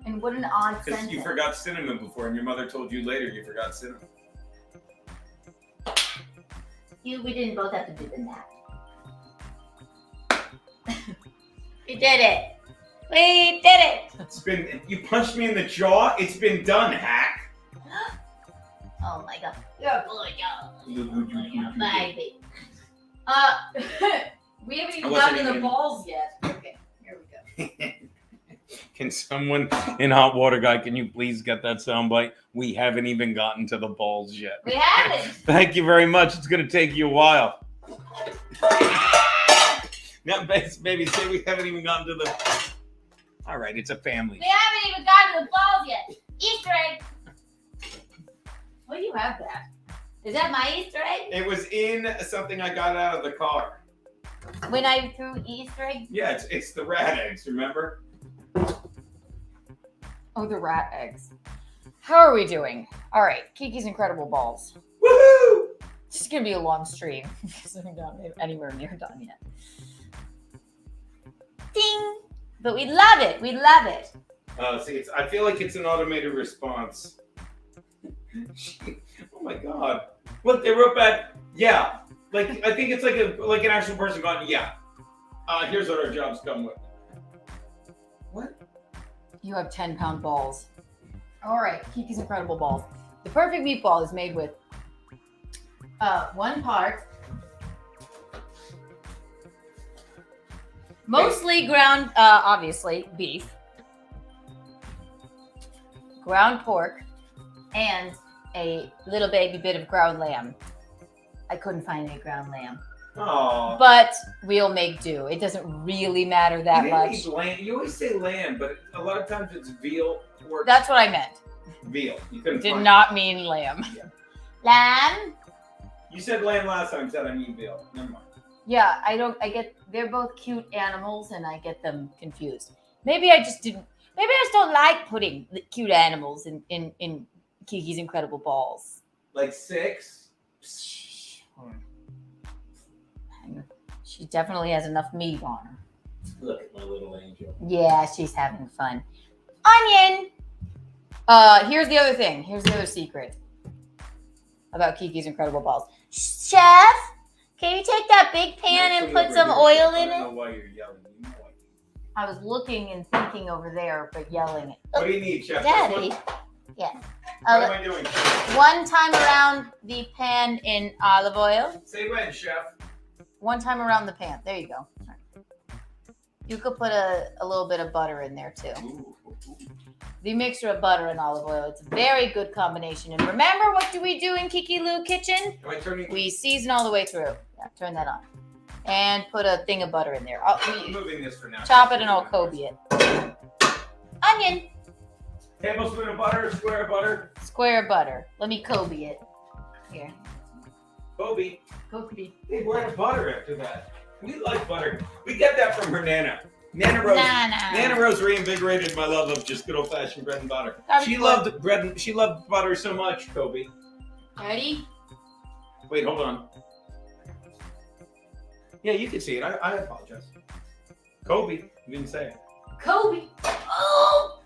And what an odd Because sentence. you forgot cinnamon before, and your mother told you later you forgot cinnamon. We didn't both have to do the math. We did it. We did it. It's been, you punched me in the jaw. It's been done, hack. Oh my God. You're a boy, y'all. Baby. We haven't even I wasn't gotten to the even- balls yet. Okay, here we go. Can someone in Hot Water Guy, can you please get that soundbite? We haven't even gotten to the balls yet. We haven't. Thank you very much. It's going to take you a while. Now, baby, say we haven't even gotten to the... All right, it's a family. We haven't even gotten to the balls yet. Easter egg. What do you have that? Is that my Easter egg? It was in something I got out of the car. When I threw Easter egg? Yeah, it's the rat eggs, remember? Oh, the rat eggs. How are we doing? All right, Kiki's Incredible Balls. Woohoo! This is going to be a long stream because we're not anywhere near done yet. Ding! But we love it. We love it. See, I feel like it's an automated response. Oh my God! Look, they wrote back. Yeah, like I think it's like an actual person going. Yeah. Here's what our jobs come with. What? You have 10-pound balls. All right, Kiki's Incredible Balls. The perfect meatball is made with 1 part mostly ground, obviously, beef, ground pork, and a little baby bit of ground lamb. I couldn't find any ground lamb. Oh. But we'll make do. It doesn't really matter that much. Lamb. You always say lamb, but a lot of times it's veal, pork. That's what I meant. Veal. You couldn't Did find not mean lamb. Yeah. Lamb? You said lamb last time, said I mean veal. Never mind. Yeah, they're both cute animals and I get them confused. Maybe I just don't like putting the cute animals in Kiki's Incredible Balls. Like 6? She definitely has enough meat on her. Look at my little angel. Yeah, she's having fun. Onion! Here's the other thing. Here's the other secret about Kiki's Incredible Balls. Chef, can you take that big pan and put some oil in I don't know it? why you're yelling. You know why. I was looking and thinking over there, but yelling. What do you need, Chef? Daddy. Yeah. What am I doing? 1 time around the pan in olive oil. Say when, Chef. 1 time around the pan. There you go. You could put a little bit of butter in there too. Ooh. The mixture of butter and olive oil. It's a very good combination. And remember, what do we do in Kiki Lou Kitchen? Am I turning? We season all the way through. Yeah, turn that on. And put a thing of butter in there. I'm moving this for now. Chop it and I'll Kobe it. Onion. Tablespoon of butter, square of butter. Square butter. Let me Kobe it. Here. Kobe. Kobe. Hey, we're out of butter after that. We like butter. We get that from her Nana. Nana Rose reinvigorated my love of just good old fashioned bread and butter. She loved bread. She loved butter so much, Kobe. Ready? Wait, hold on. Yeah, you can see it. I apologize. Kobe, you didn't say it. Kobe. Oh!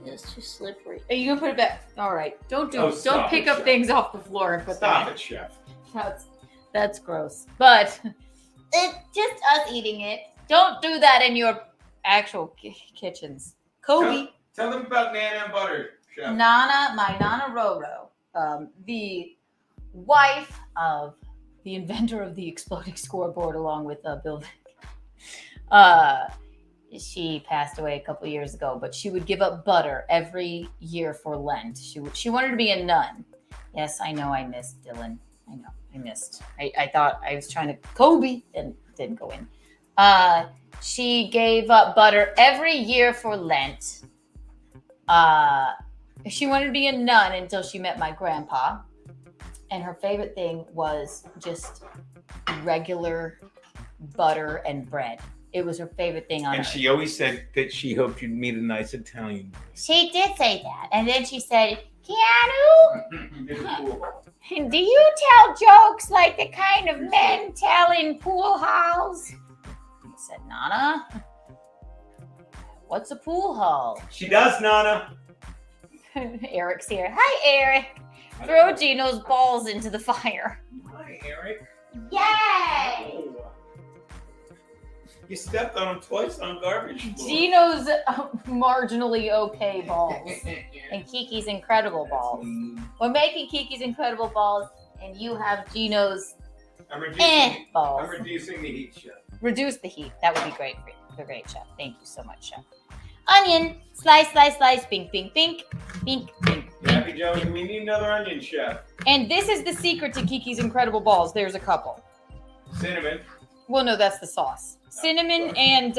It's too slippery. Are you gonna put it back? All right. Don't pick up things off the floor and put Stop them it, Chef. That's gross. But it's just us eating it. Don't do that in your actual kitchens. Kobe. Tell them about Nana and butter, Chef. My Nana Roro, the wife of the inventor of the exploding scoreboard, along with Bill. She passed away a couple years ago, but she would give up butter every year for Lent. She wanted to be a nun. Yes, I know I missed Dylan. I know I missed. I thought I was trying to Kobe and didn't go in. She gave up butter every year for Lent. She wanted to be a nun until she met my grandpa. And her favorite thing was just regular butter and bread. It was her favorite thing on earth. And she always said that she hoped you'd meet a nice Italian. She did say that. And then she said, Keanu, do you tell jokes like the kind of men tell in pool halls? I said, Nana, what's a pool hall? She does, Nana. Eric's here. Hi, Eric. Throw Gino's balls into the fire. Hi, Eric. Yay! Oh. You stepped on him twice on garbage floor. Gino's marginally okay balls. And Kiki's Incredible Balls. We're making Kiki's Incredible Balls, and you have Gino's I'm reducing balls. I'm reducing the heat, Chef. Reduce the heat. That would be great for the great chef. Thank you so much, chef. Onion, slice, slice, slice, pink, pink, pink, pink, pink. Happy Jones, we need another onion, chef. And this is the secret to Kiki's incredible balls. There's a couple. Cinnamon. Well, no, that's the sauce. Cinnamon and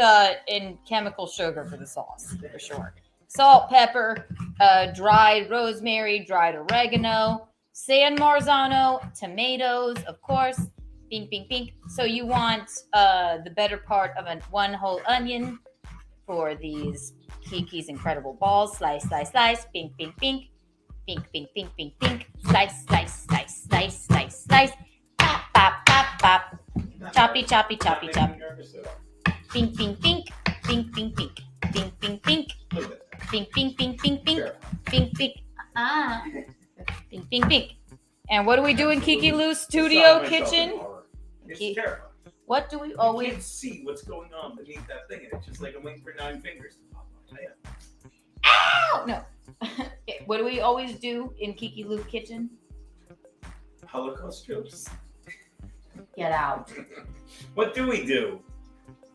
chemical sugar for the sauce, for sure. Salt, pepper, dried rosemary, dried oregano, San Marzano, tomatoes, of course. Pink, pink, pink. So you want the better part of one whole onion for these Kiki's incredible balls. Slice, slice, slice. Pink, pink, pink. Pink, pink, pink, pink, pink. Slice, slice, slice, slice, slice, slice. Pop, pop, pop, pop. Choppy, choppy, choppy, chop. Pink, pink, pink. Pink, pink, pink. Pink, pink, pink. Pink, pink, pink, pink, pink. Pink, pink. Ah. Pink, pink, pink. And what do we do in Kiki Lou's studio kitchen? It's terrifying. What do we You always can't see what's going on beneath that thing, and it's just like I'm waiting for 9 fingers to pop up. Ow! No. What do we always do in Kiki Lou kitchen? Holocaust jokes. Get out. What do we do?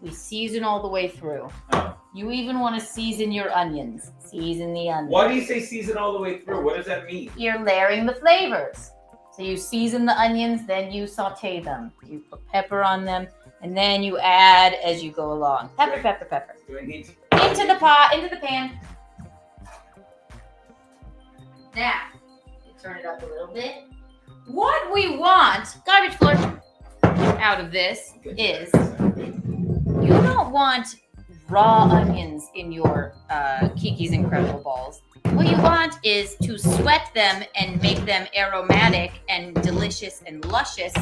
We season all the way through. Oh. You even want to season your onions. Season the onions. Why do you say season all the way through? What does that mean? You're layering the flavors. So you season the onions, then you saute them. You put pepper on them, and then you add as you go along. Pepper, pepper, pepper. Do I need to? Into the pot, into the pan. Now, you turn it up a little bit. What we want, garbage floor, out of this is you don't want raw onions in your Kiki's Incredible Balls. What you want is to sweat them and make them aromatic and delicious and luscious,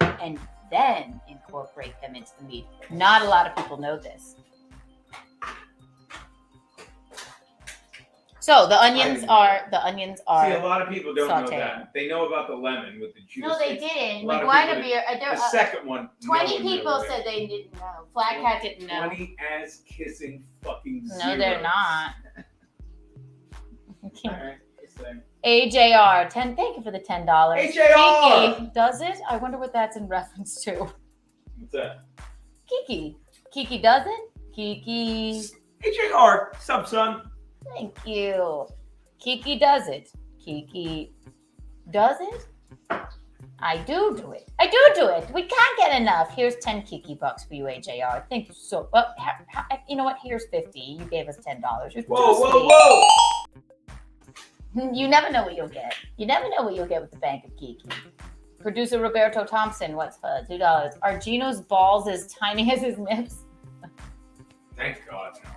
and then incorporate them into the meat. Not a lot of people know this. So the onions are See, a lot of people don't know sauteing. that. They know about the lemon with the juice. No, they didn't. A lot of Guinevere, the second one. 20 no one people knew said they didn't know. Flat Cat didn't know. 20 ass kissing fucking zeros. No, they're not. Alright, just saying. AJR, 10. Thank you for the $10. AJR! Kiki, does it? I wonder what that's in reference to. What's that? Kiki. Kiki does it? Kiki. AJR, sub son. Thank you. Kiki does it. Kiki does it? I do it. I do it. We can't get enough. Here's 10 Kiki bucks for you, AJR. Thank you so much. You know what? Here's 50. You gave us $10. You're Whoa. You never know what you'll get. You never know what you'll get with the Bank of Kiki. Producer Roberto Thompson, what's for $2? Are Gino's balls as tiny as his nips? Thank God, no.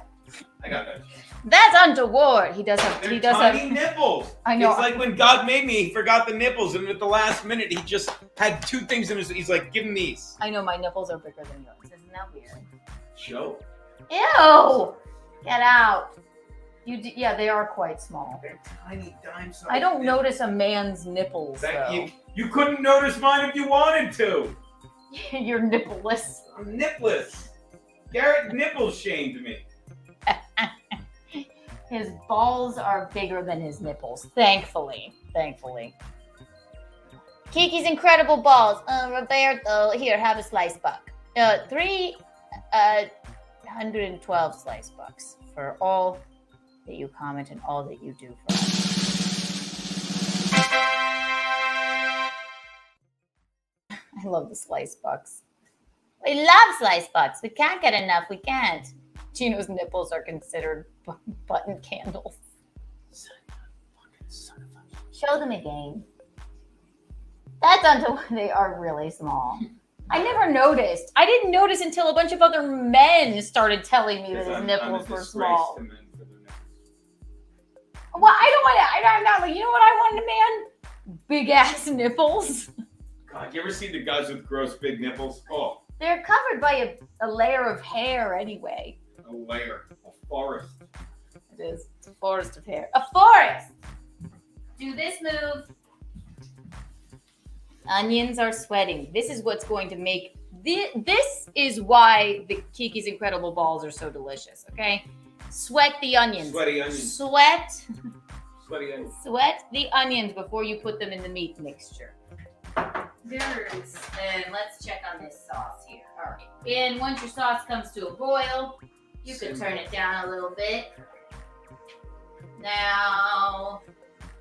I got that. That's untoward. He does have. They're He does tiny have. nipples. I know. It's like when God made me, he forgot the nipples, and at the last minute, he just had 2 things in his. He's like, give him these. I know my nipples are bigger than yours. Isn't that weird? Show. Ew! Get out. Yeah, they are quite small. They're tiny dime-sized. I don't notice a man's nipples though. You couldn't notice mine if you wanted to. You're nippleless. I'm nipless. Garrett nipples shamed me. His balls are bigger than his nipples. Thankfully. Kiki's Incredible Balls. Roberto, here, have a slice buck. 312 slice bucks for all that you comment and all that you do for us. I love the slice bucks. We love slice bucks. We can't get enough. We can't. Gino's nipples are considered button candles. Show them again. That's until they are really small. I never noticed. I didn't notice until a bunch of other men started telling me that his nipples were small. Well, I'm not like, you know what I want in a man? Big ass nipples. God, you ever see the guys with gross big nipples? Oh. They're covered by a layer of hair anyway. A layer. A forest. It is. It's a forest of hair. A forest! Do this move. Onions are sweating. This is what's going to make... This is why the Kiki's Incredible Balls are so delicious, okay? Sweat the onions. Sweaty onions. Sweat the onions before you put them in the meat mixture. burgers. And let's check on this sauce here. All right. And once your sauce comes to a boil, you can turn it down a little bit. Now,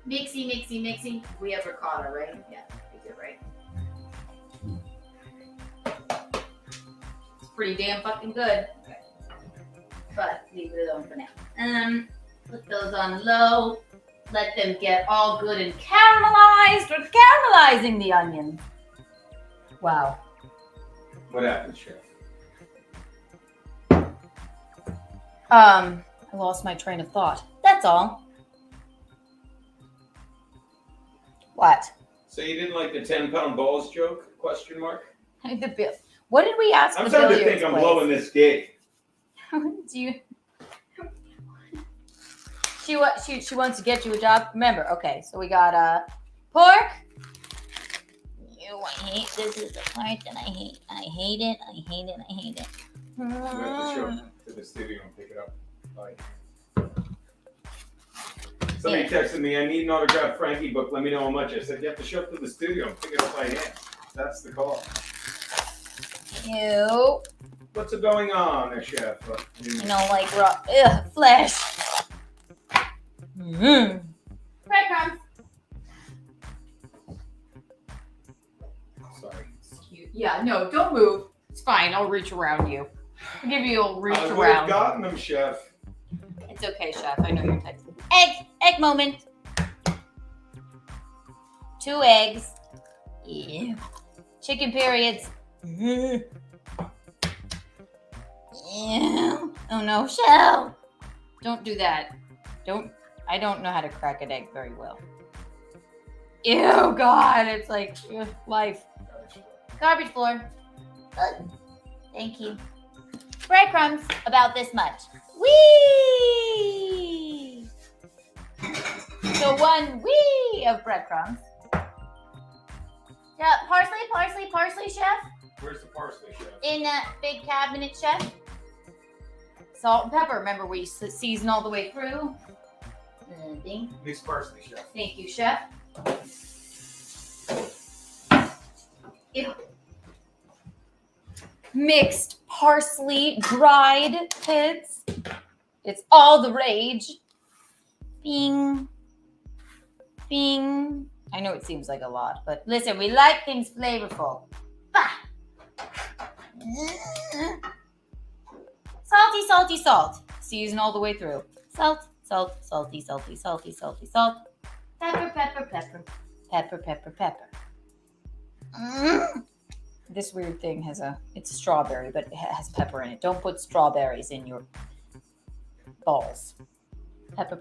mixy. We have ricotta, right? Yeah, we did, right? It's pretty damn fucking good. Okay. But leave it alone for now. Put those on low. Let them get all good and caramelized. We're caramelizing the onion. Wow. What happened, Chef? I lost my train of thought. That's all. What? So you didn't like the 10-pound balls joke? Question mark. The bill. What did we ask? I'm the starting to billiards think I'm place? blowing this gig. Do you? She wants to get you a job. Remember, okay. So we got pork. I hate this. Is the part that I hate. I hate it. You have to show up to the studio and pick it up. Bye. Somebody texted me, I need an autographed Frankie book. Let me know how much. I said, you have to show up to the studio and pick it up by hand. That's the call. Ew. What's going on there, Chef? You know, like raw flesh. Breadcrumbs. Sorry. Yeah, no, don't move. It's fine. I'll reach around you. I'll give you a reach I would around. have gotten them, Chef. It's okay, Chef. I know you're texting. Egg moment. 2 eggs. Yeah. Chicken periods. Yeah. Oh no, Shell. Don't do that. I don't know how to crack an egg very well. Ew, God, it's like life. Garbage floor. Good. Thank you. Breadcrumbs, about this much. Whee! So 1 whee of breadcrumbs. Yeah, parsley, Chef. Where's the parsley, Chef? In that big cabinet, Chef. Salt and pepper. Remember, we season all the way through. Mixed parsley, Chef. Thank you, Chef. Ew. Mixed parsley, dried kids. It's all the rage. Bing. Bing. I know it seems like a lot, but listen, we like things flavorful. Bah. Salt. Season all the way through. Salty. Pepper. This weird thing it's a strawberry, but it has pepper in it. Don't put strawberries in your balls. Pepper.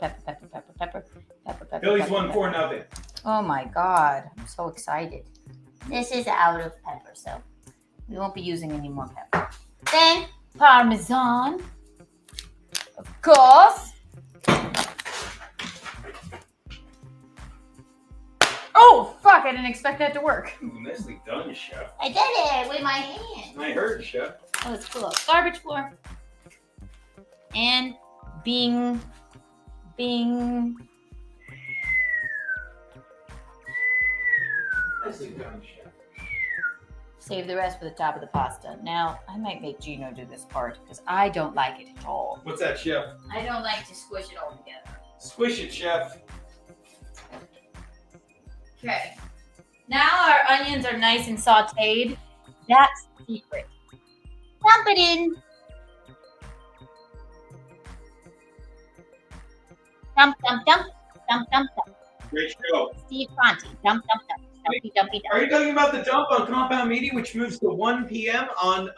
Billy's won 4-0. Oh my God, I'm so excited. This is out of pepper, so we won't be using any more pepper. Then Parmesan, of course. Oh, fuck, I didn't expect that to work. Ooh, nicely done, Chef. I did it with my hand. I heard, Chef. Oh, it's cool. Garbage floor. And bing. Nicely done, Chef. Save the rest for the top of the pasta. Now, I might make Gino do this part because I don't like it at all. What's that, Chef? I don't like to squish it all together. Squish it, Chef. Okay. Now our onions are nice and sauteed. That's the secret. Dump it in. Dump. Great show. Steve Conti. Dump. Dumpy. Are you talking about the dump on Compound Media, which moves to 1 p.m. on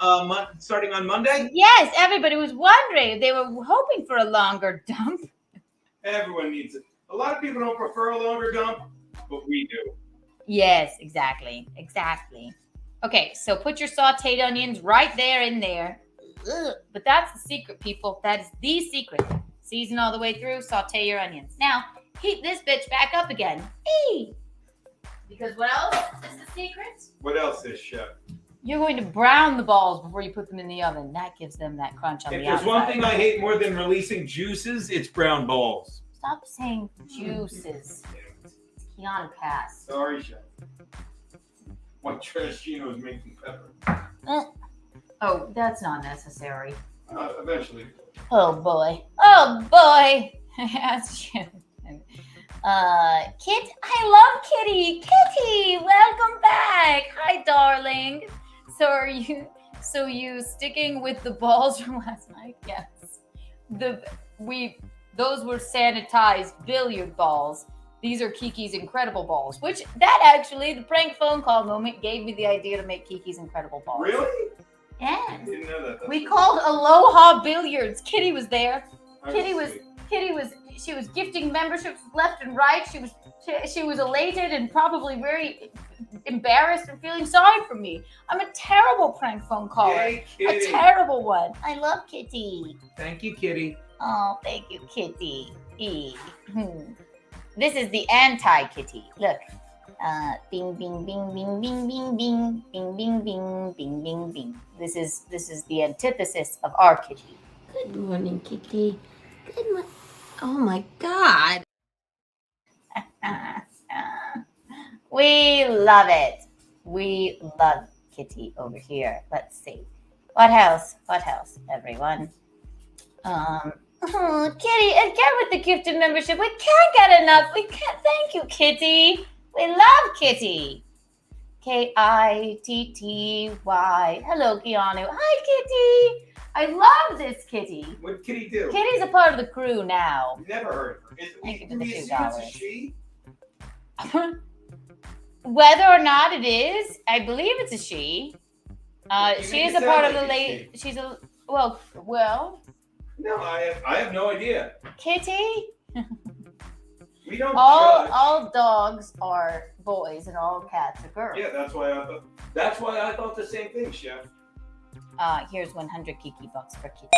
starting on Monday? Yes, everybody was wondering. They were hoping for a longer dump. Everyone needs it. A lot of people don't prefer a longer dump, but we do. Yes, exactly. Okay, so put your sauteed onions right there in there. Ugh, but that's the secret, people. That is the secret. Season all the way through, saute your onions. Now, heat this bitch back up again. Eee! Because what else is the secret? What else is, Chef? You're going to brown the balls before you put them in the oven. That gives them that crunch on the outside. If there's one thing I hate more than releasing juices, it's brown balls. Stop saying juices. It's Keanu Pass. Sorry, Chef. White trash chinos making pepper. Oh, that's not necessary. Eventually. Oh boy. Oh boy. Kit, I love Kitty. Kitty, welcome back. Hi, darling. So you sticking with the balls from last night? Yes. Those were sanitized billiard balls. These are Kiki's Incredible Balls, which that actually, the prank phone call moment gave me the idea to make Kiki's Incredible Balls. Really? Yes. I didn't know that. We called Aloha Billiards. Kitty was there. Sweet. She was gifting memberships left and right. She was elated and probably very embarrassed and feeling sorry for me. I'm a terrible prank phone caller. Yay, Kitty. A terrible one. I love Kitty. Thank you, Kitty. Oh, thank you, Kitty. This is the anti-Kitty. Look. Bing, bing, bing, bing, bing, bing, bing, bing, bing, bing, bing, bing, bing. This is the antithesis of our Kitty. Good morning, Kitty. Good morning. Oh my God. We love it. We love Kitty over here. Let's see. What else? What else, everyone? Kitty, again with the gifted membership. We can't get enough. We can't. Thank you, Kitty. We love Kitty. Kitty. Hello, Keanu. Hi, Kitty. I love this Kitty. What did Kitty do? Kitty's a part of the crew now. Never heard of her. Thank you for the It's $2. a she? Whether or not it is, I believe it's a she. She is a part of the late. She's a well. No, I have no idea. Kitty. We don't all judge. all dogs are boys and all cats are girls. Yeah, that's why I thought the same thing, Chef. Here's 100 Kiki bucks for Kitty.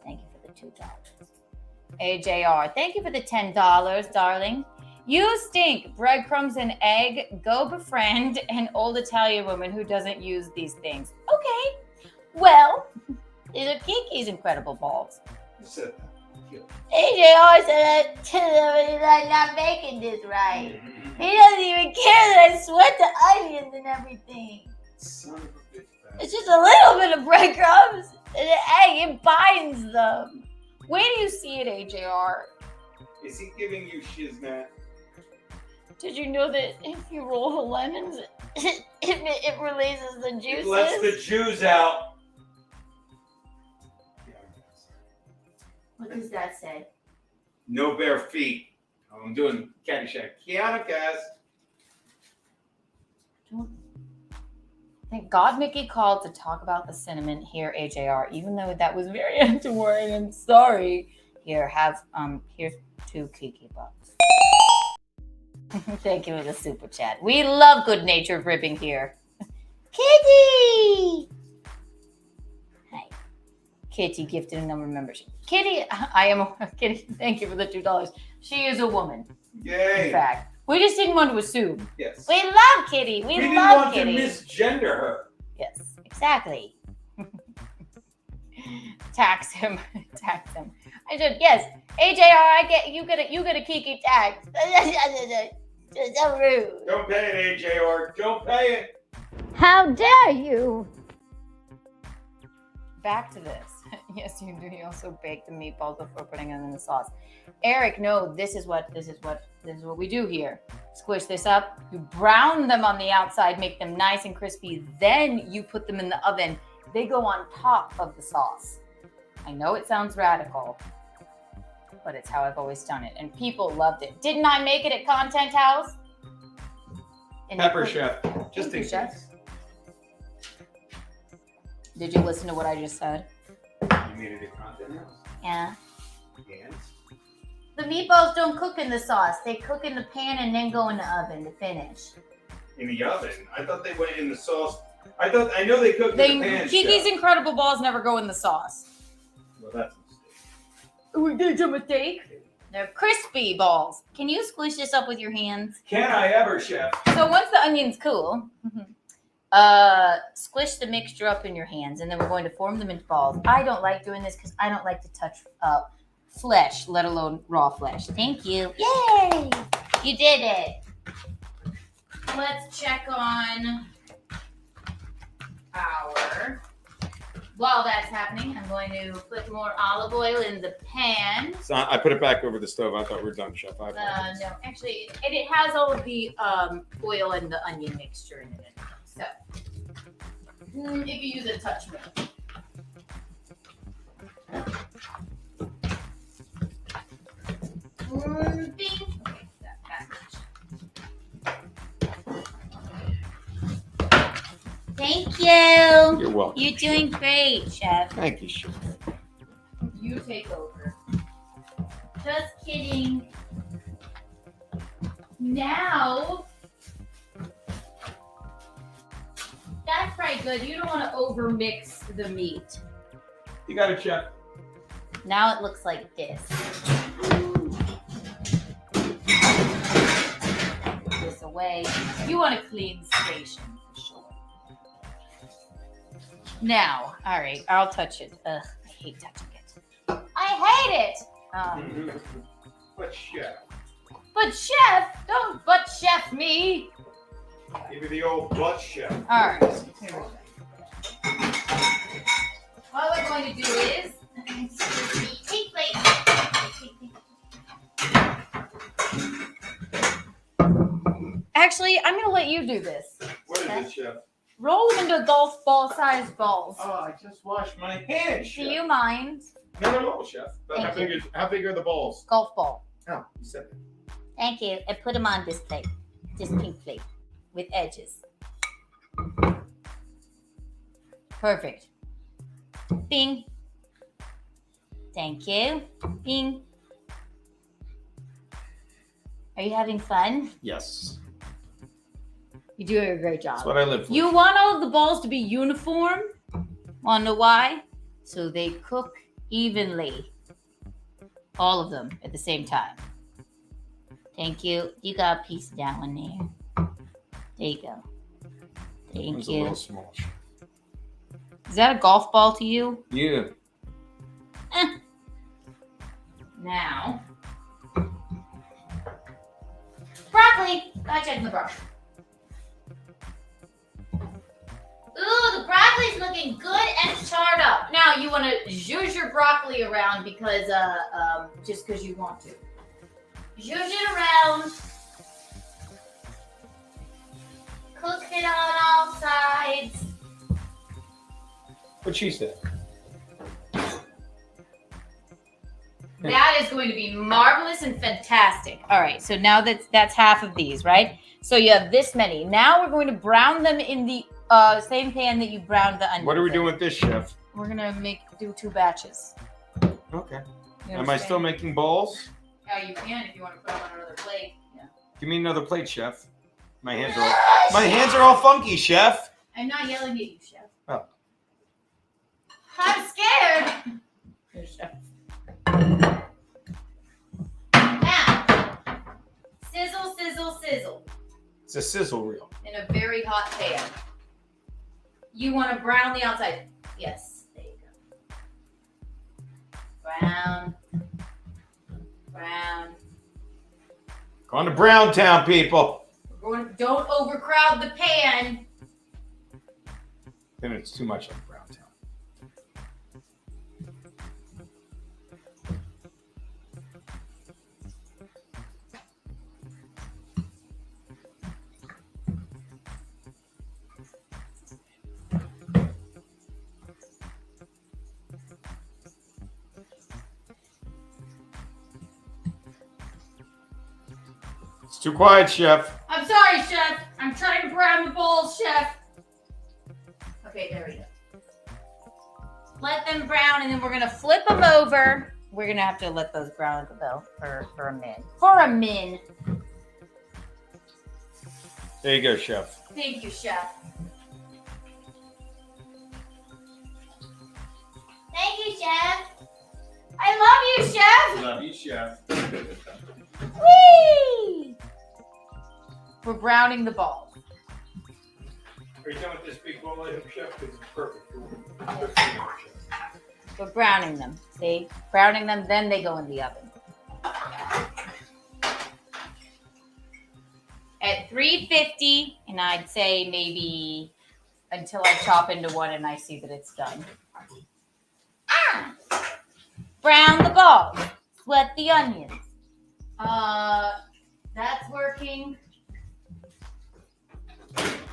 Thank you for the $2. AJR, thank you for the $10, darling. You stink. Breadcrumbs and egg. Go befriend an old Italian woman who doesn't use these things. Okay. Well, these are Kiki's Incredible Balls. Who said that? AJR said that I'm not making this right. He doesn't even care that I sweat the onions and everything. Son of a bitch. It's just a little bit of breadcrumbs and an egg. It binds them. Where do you see it, AJR? Is he giving you shiznat? Did you know that if you roll the lemons, it releases the juices? It lets the Jews out. What does that say? No bare feet. Oh, I'm doing Caddyshack. Keanu cast. Thank God Mickey called to talk about the cinnamon here, AJR, even though that was very untoward. I'm sorry. Here, here's 2 Kiki bucks. Thank you for the super chat. We love good-natured ribbing here. Kitty! Hi. Kitty gifted a number of membership. Kitty, Kitty, thank you for the $2. She is a woman. Yay. In fact. We just didn't want to assume. Yes. We love Kitty. We didn't love want Kitty. to misgender her. Yes, exactly. Tax him. Tax him. I said, yes, AJR, you get a Kiki tax. So rude. Don't pay it, AJR. Don't pay it. How dare you? Back to this. Yes, you do. You also bake the meatballs before putting them in the sauce. Eric, no, this is what we do here. Squish this up. You brown them on the outside, make them nice and crispy. Then you put them in the oven. They go on top of the sauce. I know it sounds radical, but it's how I've always done it. And people loved it. Didn't I make it at Content House? Pepper Chef. Just in Chef. case. Did you listen to what I just said? You made it at Content House? Yeah. Yes. The meatballs don't cook in the sauce. They cook in the pan and then go in the oven to finish. In the oven? I thought they went in the sauce. I know they cooked in the pan. Kiki's Incredible Balls never go in the sauce. Well, that's a mistake. We did a mistake. They're crispy balls. Can you squish this up with your hands? Can I ever, Chef? So once the onion's cool, squish the mixture up in your hands, and then we're going to form them into balls. I don't like doing this because I don't like to touch flesh, let alone raw flesh. Thank you. Yay! You did it. let's check on our. While that's happening, I'm going to put more olive oil in the pan. So I put it back over the stove. I thought we were done, Chef. No, actually, it has all of the oil and the onion mixture in it. So, if you use a touch more. Bing. Okay, that much. Thank you. You're welcome. You're doing great, Chef. Thank you, Chef. You take over. Just kidding. Now, that's right, good. You don't want to over mix the meat. You got it, Chef. Now it looks like this. Put this away. You want a clean station for sure. Now, all right, I'll touch it. Ugh, I hate touching it. I hate it. But Chef. But Chef, don't butt Chef me. Give me the old butt, Chef. All right, here we go. What we're going to do is, take plate. Actually, I'm going to let you do this. What is it, Chef? Roll them into golf ball sized balls. Oh, I just washed my hands, Chef. Do you mind? No, Chef. But how big are the balls? Golf ball. Oh, you said that. Thank you. And put them on this plate, this pink plate with edges. Perfect. Bing. Thank you. Bing. Are you having fun? Yes. You're doing a great job. That's what I live for. You want all the balls to be uniform? Want to know why? So they cook evenly. All of them at the same time. Thank you. You got a piece of that one there. There you go. Thank It's you. a little small. Is that a golf ball to you? Yeah. Now. Broccoli. Gotta check the broccoli. Ooh, the broccoli's looking good and charred up. Now you want to zhuzh your broccoli around because, just because you want to. Zhuzh it around. Cook it on all sides. What she said. That is going to be marvelous and fantastic. All right, so now that's half of these, right? So you have this many. Now we're going to brown them in the same pan that you browned the onions. What are we in. doing with this, Chef? We're gonna do 2 batches. Okay. You Am I still understand? making balls? Oh, you can if you want to put them on another plate. Yeah. Give me another plate, Chef. My hands are all funky, Chef. I'm not yelling at you, Chef. Oh. I'm scared. Here, Chef. Now, sizzle, sizzle, sizzle. It's a sizzle reel. In a very hot pan. You want to brown the outside. Yes, there you go. Brown. Brown. Going to Brown Town, people. Don't overcrowd the pan. Then it's too much like Brown Town. It's too quiet, Chef. I'm sorry, Chef. I'm trying to brown the balls, Chef. Okay, there we go. Let them brown, and then we're gonna flip them over. We're gonna have to let those brown though for a min. For a min. There you go, Chef. Thank you, Chef. Thank you, Chef. I love you, Chef. Love you, Chef. Whee! We're browning the balls. Are you done with this big bowl item, Chef? Because it's perfect. We're browning them. See? Browning them, then they go in the oven. At 350, and I'd say maybe until I chop into one and I see that it's done. Brown the balls. Sweat the onions. That's working.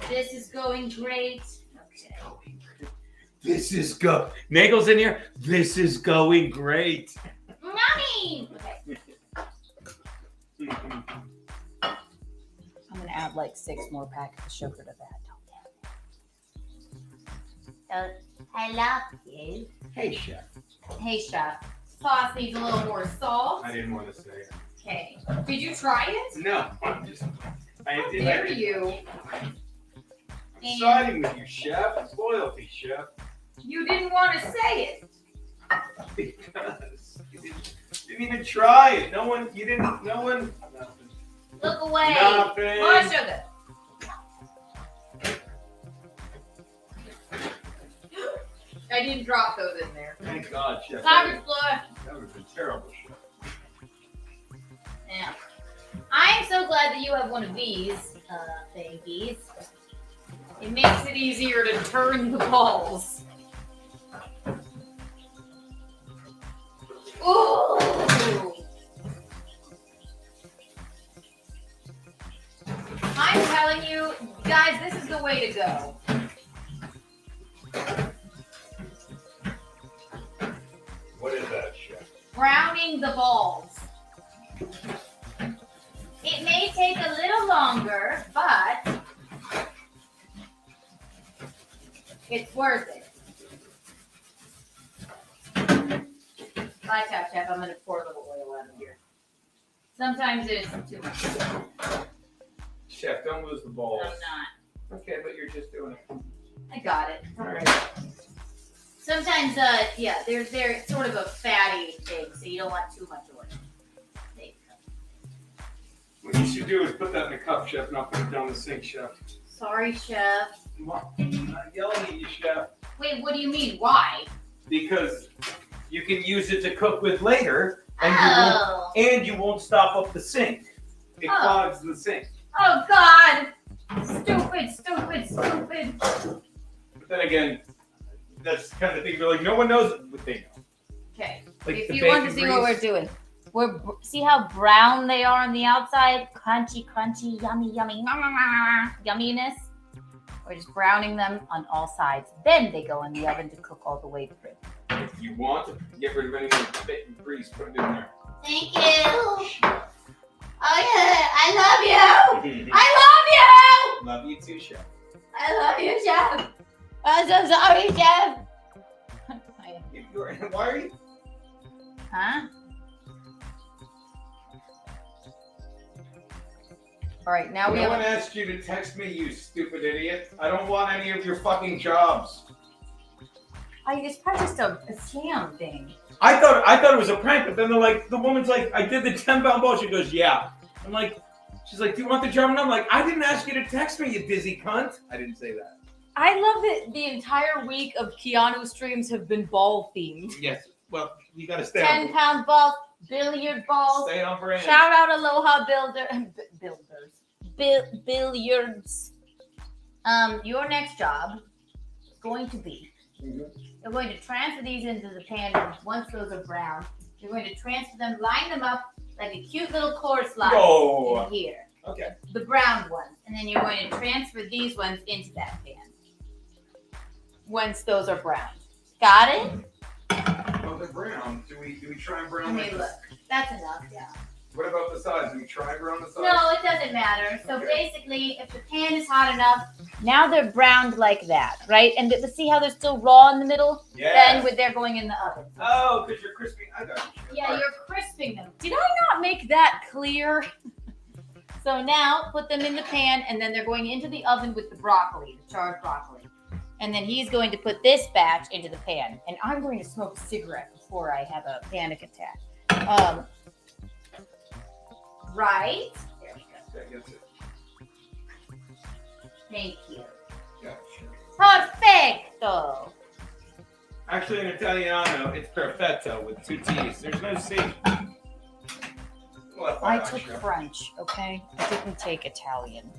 This is going great. Okay. This is go. Nagel's in here. This is going great. Mommy! Okay. I'm gonna add like 6 more packets of sugar to that. I love you. Hey, chef. Hey, chef. Sauce needs a little more salt. I didn't want to say it. Okay. Did you try it? No, I'm just. How dare you? I'm siding with you, chef. It's loyalty, chef. You didn't want to say it. Because you didn't even try it. No one. You didn't. No one. Nothing. Look away. Nothing. More sugar. I didn't drop those in there. Thank God, chef. Fabric floor. That would have been terrible, chef. Yeah. I am so glad that you have one of these thingies. It makes it easier to turn the balls. Ooh! I'm telling you, guys, this is the way to go. What is that, chef? Browning the balls. It may take a little longer, but it's worth it. Bye, Chef. I'm going to pour a little oil out of here. Sometimes it's too much. Chef, don't lose the balls. I'm not. Okay, but you're just doing it. I got it. All right. Sometimes, yeah, they're sort of a fatty thing, so you don't want too much oil. There you go. What you should do is put that in a cup, chef, not put it down the sink, chef. Sorry, Chef. I'm not yelling at you, chef. Wait, what do you mean? Why? Because you can use it to cook with later, and you won't stop up the sink. It clogs the sink. Oh, God. Stupid. But then again, that's the kind of thing where like no one knows what they know. Okay. Like if the you want to bacon see what grease. we're doing, see how brown they are on the outside? Crunchy, yummy, yumminess. We're just browning them on all sides. Then they go in the oven to cook all the way through. If you want to get rid of any of the bacon grease, put it in there. Thank you. Oh yeah, I love you. Love you too, chef. I love you, Chef. I'm so sorry, Chef. Why are you? Huh? All right, now we No have. one asked you to text me, you stupid idiot. I don't want any of your fucking jobs. It's probably just a scam thing. I thought it was a prank, but then the woman's like, I did the 10-pound ball. She goes, yeah. I'm like, she's like, do you want the job? And I'm like, I didn't ask you to text me, you busy cunt. I didn't say that. I love that the entire week of Keanu streams have been ball themed. Yes. Well, you got to stay on 10-pound balls, billiard balls. Stay on brand. Shout out Aloha Billiards. Your next job is going to be you're going to transfer these into the pan once those are brown. You're going to transfer them, line them up like a cute little course line in here. Okay. The brown ones. And then you're going to transfer these ones into that pan once those are brown. Got it? Oh, they're brown. Do we try and brown Let me look. That's enough, yeah. What about the sides? Do we try and brown the sides? No, it doesn't matter. So basically, if the pan is hot enough, now they're browned like that, right? And see how they're still raw in the middle? Yeah. Then they're going in the oven. Oh, because you're crispy. I got you. Yeah, you're crisping them. Did I not make that clear? So now, put them in the pan, and then they're going into the oven with the broccoli, the charred broccoli. And then he's going to put this batch into the pan. And I'm going to smoke a cigarette before I have a panic attack. Right? There we go. That's it. Thank you. Yeah, sure. Perfecto. Actually, in Italiano, it's perfetto with 2 T's. There's no C. Well, I took French, okay? I didn't take Italian.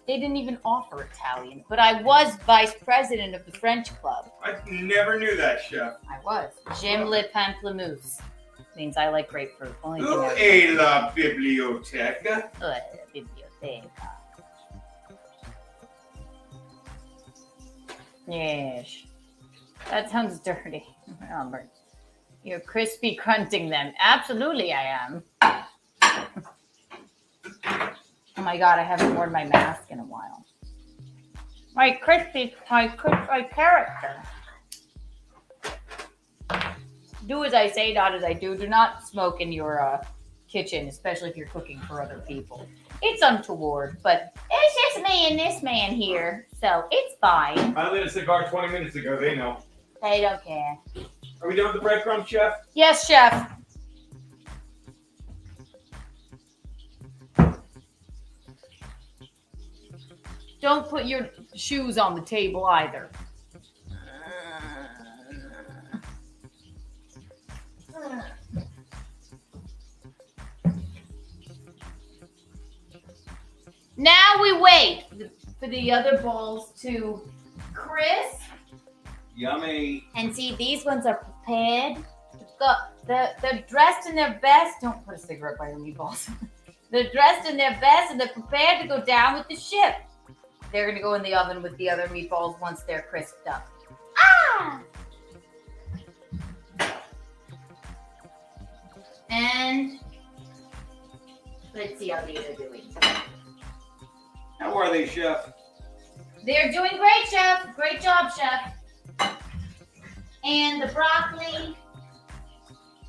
They didn't even offer Italian, but I was vice president of the French club. I never knew that, chef. I was. J'aime le pamplemousse. Means I like grapefruit. Only thing Où I est la bibliothèque? Biblioteca. Yes. That sounds dirty. Albert. You're crispy crunting them. Absolutely I am. Oh my god, I haven't worn my mask in a while. My character. Do as I say, not as I do. Do not smoke in your kitchen, especially if you're cooking for other people. It's untoward, but it's just me and this man here, so it's fine. I lit a cigar 20 minutes ago. They know. They don't care. Are we done with the breadcrumb, chef? Yes, chef. Don't put your shoes on the table either. Now we wait for the other balls to crisp. Yummy. And see, these ones are prepared. They're dressed in their best. Don't put a cigarette by your meatballs. They're dressed in their best and they're prepared to go down with the ship. They're going to go in the oven with the other meatballs once they're crisped up. Ah! And let's see how these are doing. How are they, chef? They're doing great, chef. Great job, chef. And the broccoli.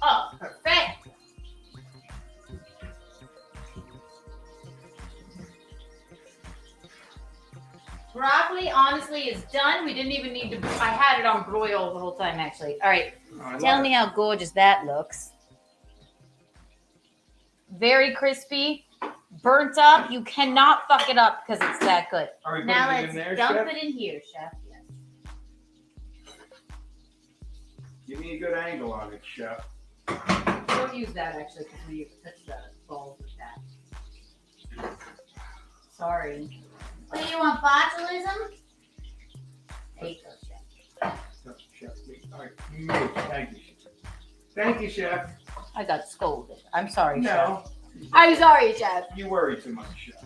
Oh, perfect. Broccoli, honestly, is done. We didn't even need to. I had it on broil the whole time, actually. All right. Tell me how gorgeous that looks. Very crispy. Burnt up. You cannot fuck it up because it's that good. Are we Now putting it let's in there, dump chef? it in here, chef. Yes. Give me a good angle on it, chef. Don't use that actually because we touch the balls with that. Sorry. What do you want, botulism? There you go, chef. No, chef, all right. Thank you, chef. Thank you, chef. I got scolded. I'm sorry, No. chef. I'm sorry, chef. You worry too much, chef.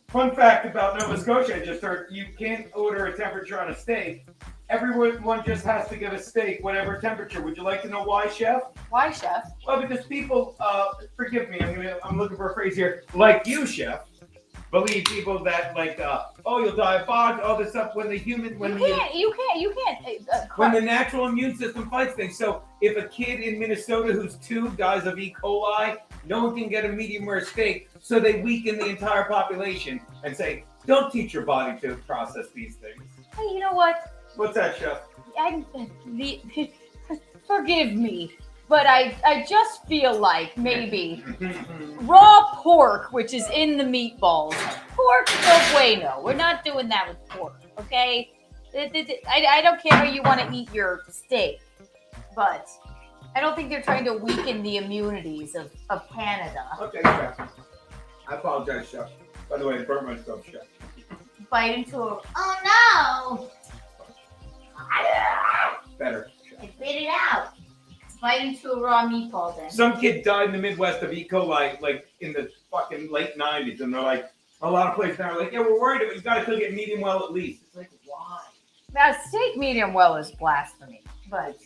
Fun fact about Nova Scotia, I just heard you can't order a temperature on a steak. Everyone just has to get a steak, whatever temperature. Would you like to know why, chef? Why, chef? Well, because people, forgive me, I'm looking for a phrase here, like you, chef, believe people that oh, you'll die of fog, all this stuff when the human, when the natural immune system fights things. So if a kid in Minnesota who's 2 dies of E. coli, no one can get a medium rare steak, so they weaken the entire population and say, don't teach your body to process these things. Hey, you know what? What's that, chef? Forgive me, but I just feel like maybe raw pork, which is in the meatballs. Pork, no bueno. We're not doing that with pork, okay? I don't care how you want to eat your steak, but I don't think they're trying to weaken the immunities of Canada. Okay, chef. I apologize, chef. By the way, I burnt myself, chef. Bite into a... Oh, no! Better. I spit it out. Bite into a raw meatball then. Some kid died in the Midwest of E. coli, like in the fucking late 90s, and they're like, a lot of places now are like, yeah, we're worried, but you got to cook it medium well at least. It's like, why? Now, steak medium well is blasphemy, but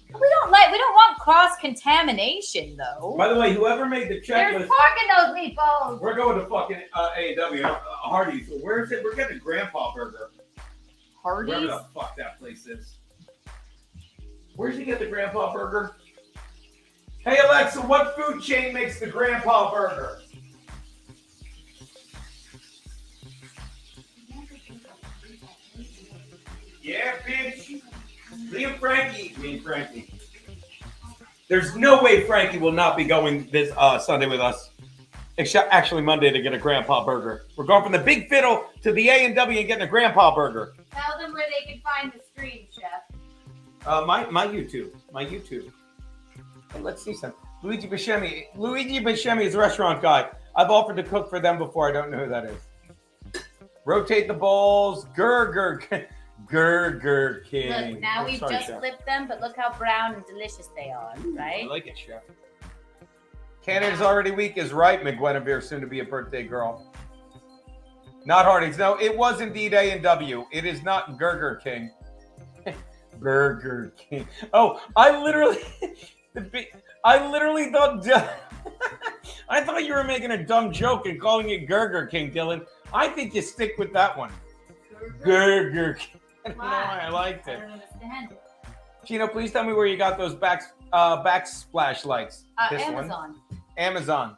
we don't want cross contamination though. By the way, whoever made the checklist, There's pork in those meatballs. we're going to fucking A&W, Hardee's. So where's it? We're getting a Grandpa Burger. Hardee's? Wherever the fuck that place is. Where'd you get the Grandpa Burger? Hey Alexa, what food chain makes the Grandpa Burger? Yeah, bitch. Leave Frankie. Me and Frankie. There's no way Frankie will not be going this Sunday with us. Except actually Monday to get a Grandpa Burger. We're going from the Big Fiddle to the A&W and getting a Grandpa Burger. Tell them where they can find the stream, chef. My YouTube. My YouTube. Let's see some. Luigi Buscemi is a restaurant guy. I've offered to cook for them before. I don't know who that is. Rotate the bowls. Burger King. Look, now Oh, we've sorry, just Chef. flipped them, but look how brown and delicious they are, I right? like it, Chef. Canada's already weak is right, McGuinevere, soon to be a birthday girl. Not Hardee's. No, it was indeed A&W. It is not Burger King. Burger King. Oh, I literally thought I thought you were making a dumb joke and calling it Burger King, Dylan. I think you stick with that one. Burger King. I don't know why I liked I it. don't understand it. Gino, please tell me where you got those backsplash lights. This Amazon. one? Amazon.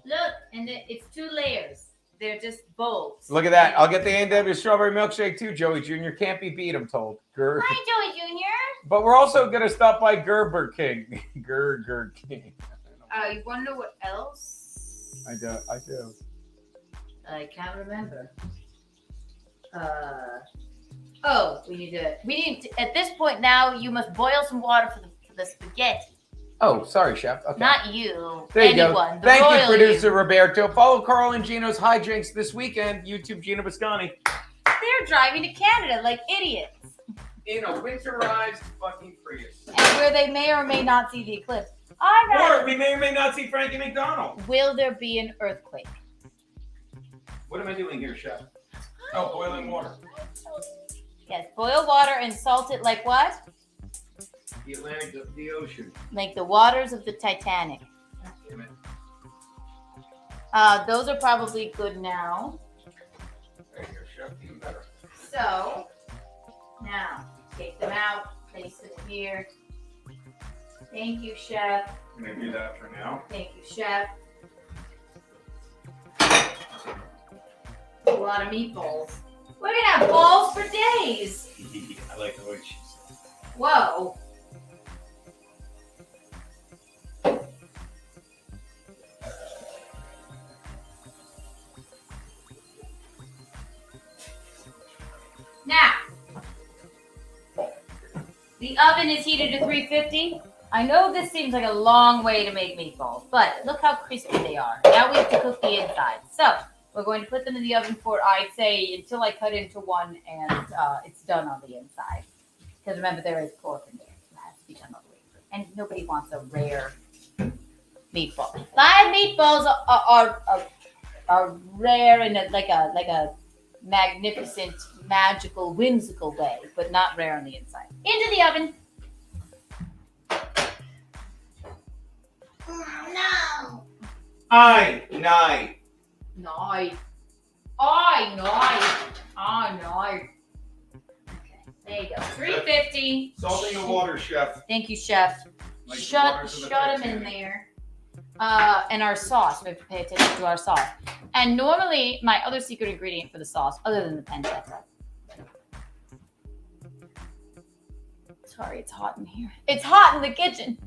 Look, and it's 2 layers. They're just bulbs. Look at that. I'll get the A&W strawberry milkshake too, Joey Jr. Can't be beat, I'm told. Hi, Joey Jr. But we're also going to stop by Gerber King. Burger King. You wonder what else? I do. I can't remember. We need to, at this point now, you must boil some water for the spaghetti. Oh, sorry, Chef. Okay. Not you. There you Anyone. go. The Thank you, royal producer Roberto. Follow Carl and Gino's hijinks this weekend. YouTube Gino Biscani. They're driving to Canada like idiots. In a winterized fucking Prius. And where they may or may not see the eclipse. All right. Or we may or may not see Frankie McDonald. Will there be an earthquake? What am I doing here, Chef? Oh, boiling water. Yes, boil water and salt it like what? The Atlantic of the ocean. Like the waters of the Titanic. Damn it. Those are probably good now. There you go, Chef. Even better. So, now, take them out, place them here. Thank you, Chef. I'm going to do that for now. Thank you, Chef. A lot of meatballs. We're going to have balls for days. I like the way she said. Whoa. Now, the oven is heated to 350. I know this seems like a long way to make meatballs, but look how crispy they are. Now we have to cook the inside. So we're going to put them in the oven for, I'd say, until I cut into one and it's done on the inside. Because remember, there is pork in there. So it has to be done all the way through. And nobody wants a rare meatball. Live meatballs are rare in like a magnificent, magical, whimsical way, but not rare on the inside. Into the oven. No. Night. Nice. Okay, there you go. 350. Salting the water, Chef. Thank you, Chef. Like the Shut waters of the them in Titanic. there. And our sauce. We have to pay attention to our sauce. And normally, my other secret ingredient for the sauce, other than the pancetta. Sorry, it's hot in here. It's hot in the kitchen.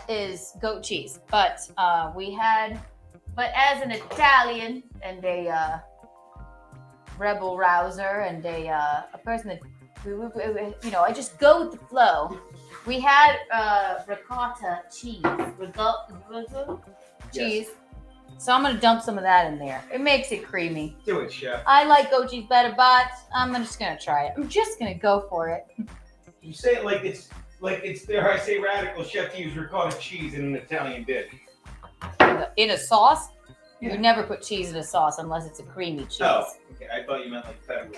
Is goat cheese. But as an Italian and a rebel rouser and a person that, I just go with the flow. We had ricotta cheese. Cheese. So I'm going to dump some of that in there. It makes it creamy. Do it, Chef. I like goat cheese better, but I'm just going to try it. I'm just going to go for it. You say it like it's dare I say radical, Chef, to use ricotta cheese in an Italian dish. In a sauce? Yeah. You never put cheese in a sauce unless it's a creamy cheese. Oh, okay. I thought you meant like peppers.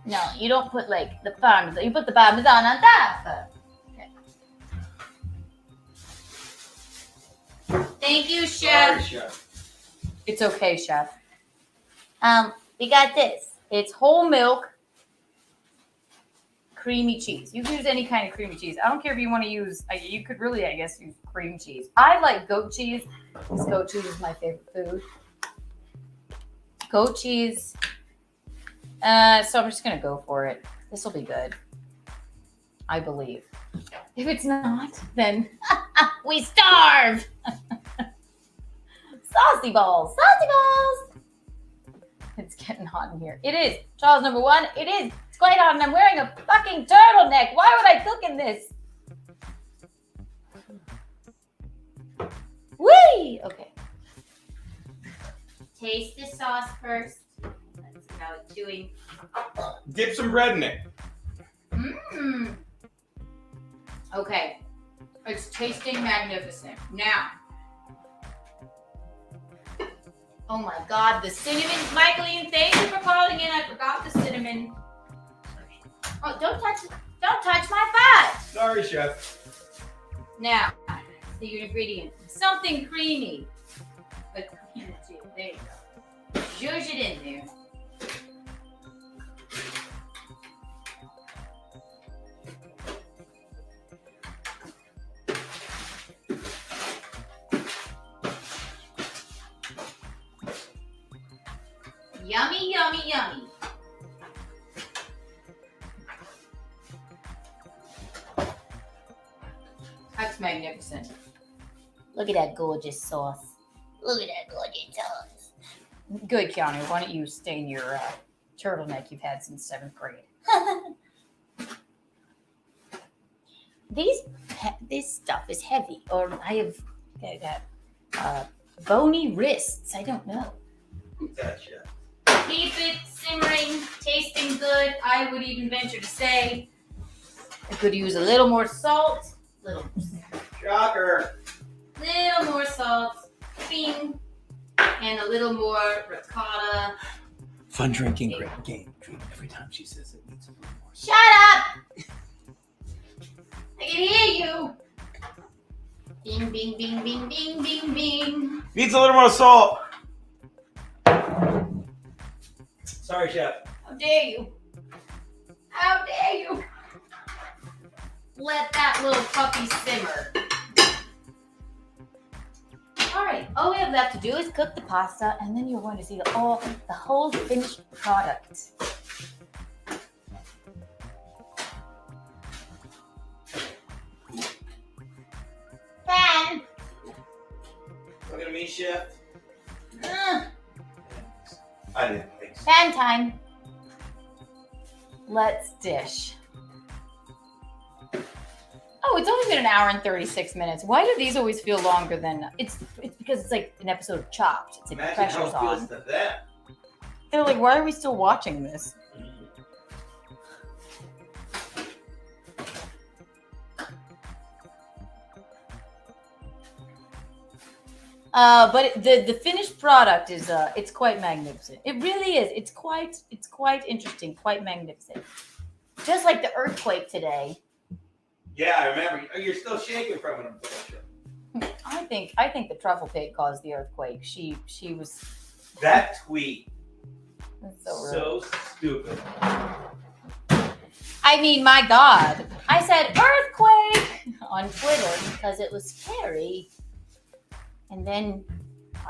No, you don't put like the parmesan. You put the parmesan on top. Okay. Thank you, Chef. Sorry, Chef. It's okay, Chef. We got this. It's whole milk, creamy cheese. You can use any kind of creamy cheese. I don't care if you want to use, you could really, I guess, use cream cheese. I like goat cheese because goat cheese is my favorite food. Goat cheese. So I'm just going to go for it. This will be good. I believe. If it's not, then we starve. Saucy balls. Saucy balls. It's getting hot in here. It is. Charles number 1. It is. It's quite hot and I'm wearing a fucking turtleneck. Why would I cook in this? Whee! Okay. Taste the sauce first. Let's see how it's doing. Dip some bread in it. Mmm. Okay. It's tasting magnificent. Now. Oh my God, the cinnamon. Michaeline, thank you for calling in. I forgot the cinnamon. Oh, don't touch my fat. Sorry, chef. Now, the ingredient. Something creamy. But creamy too. There you go. Zhuzh it in there. Yummy, yummy, yummy. That's magnificent. Look at that gorgeous sauce. Look at that gorgeous sauce. Good, Keanu. Why don't you stain your turtleneck you've had since 7th grade? This stuff is heavy, or I got bony wrists. I don't know. Gotcha. Keep it simmering, tasting good. I would even venture to say I could use a little more salt. Shocker. Little more salt. Bing. And a little more ricotta. Fun drinking, great game. Every time she says it needs a little more. Shut up! I can hear you. Bing, bing, bing, bing, bing, bing, bing. Needs a little more salt. Sorry, chef. How dare you? How dare you? Let that little puppy simmer. All right, all we have left to do is cook the pasta, and then you're going to see the whole finished product. Pan. Look at me, chef. I didn't think so. Pan time. Let's dish. Oh, it's only been an hour and 36 minutes. Why do these always feel longer than... It's because it's like an episode of Chopped. It's like Imagine pressure's how it feels on. to them. They're like, why are we still watching this? But the finished product is it's quite magnificent. It really is. It's quite interesting, quite magnificent. Just like the earthquake today. Yeah, I remember. Oh, you're still shaking from it, I'm pretty sure. I think the truffle pig caused the earthquake. She was That tweet. so stupid. I mean, my God. I said earthquake on Twitter because it was scary. And then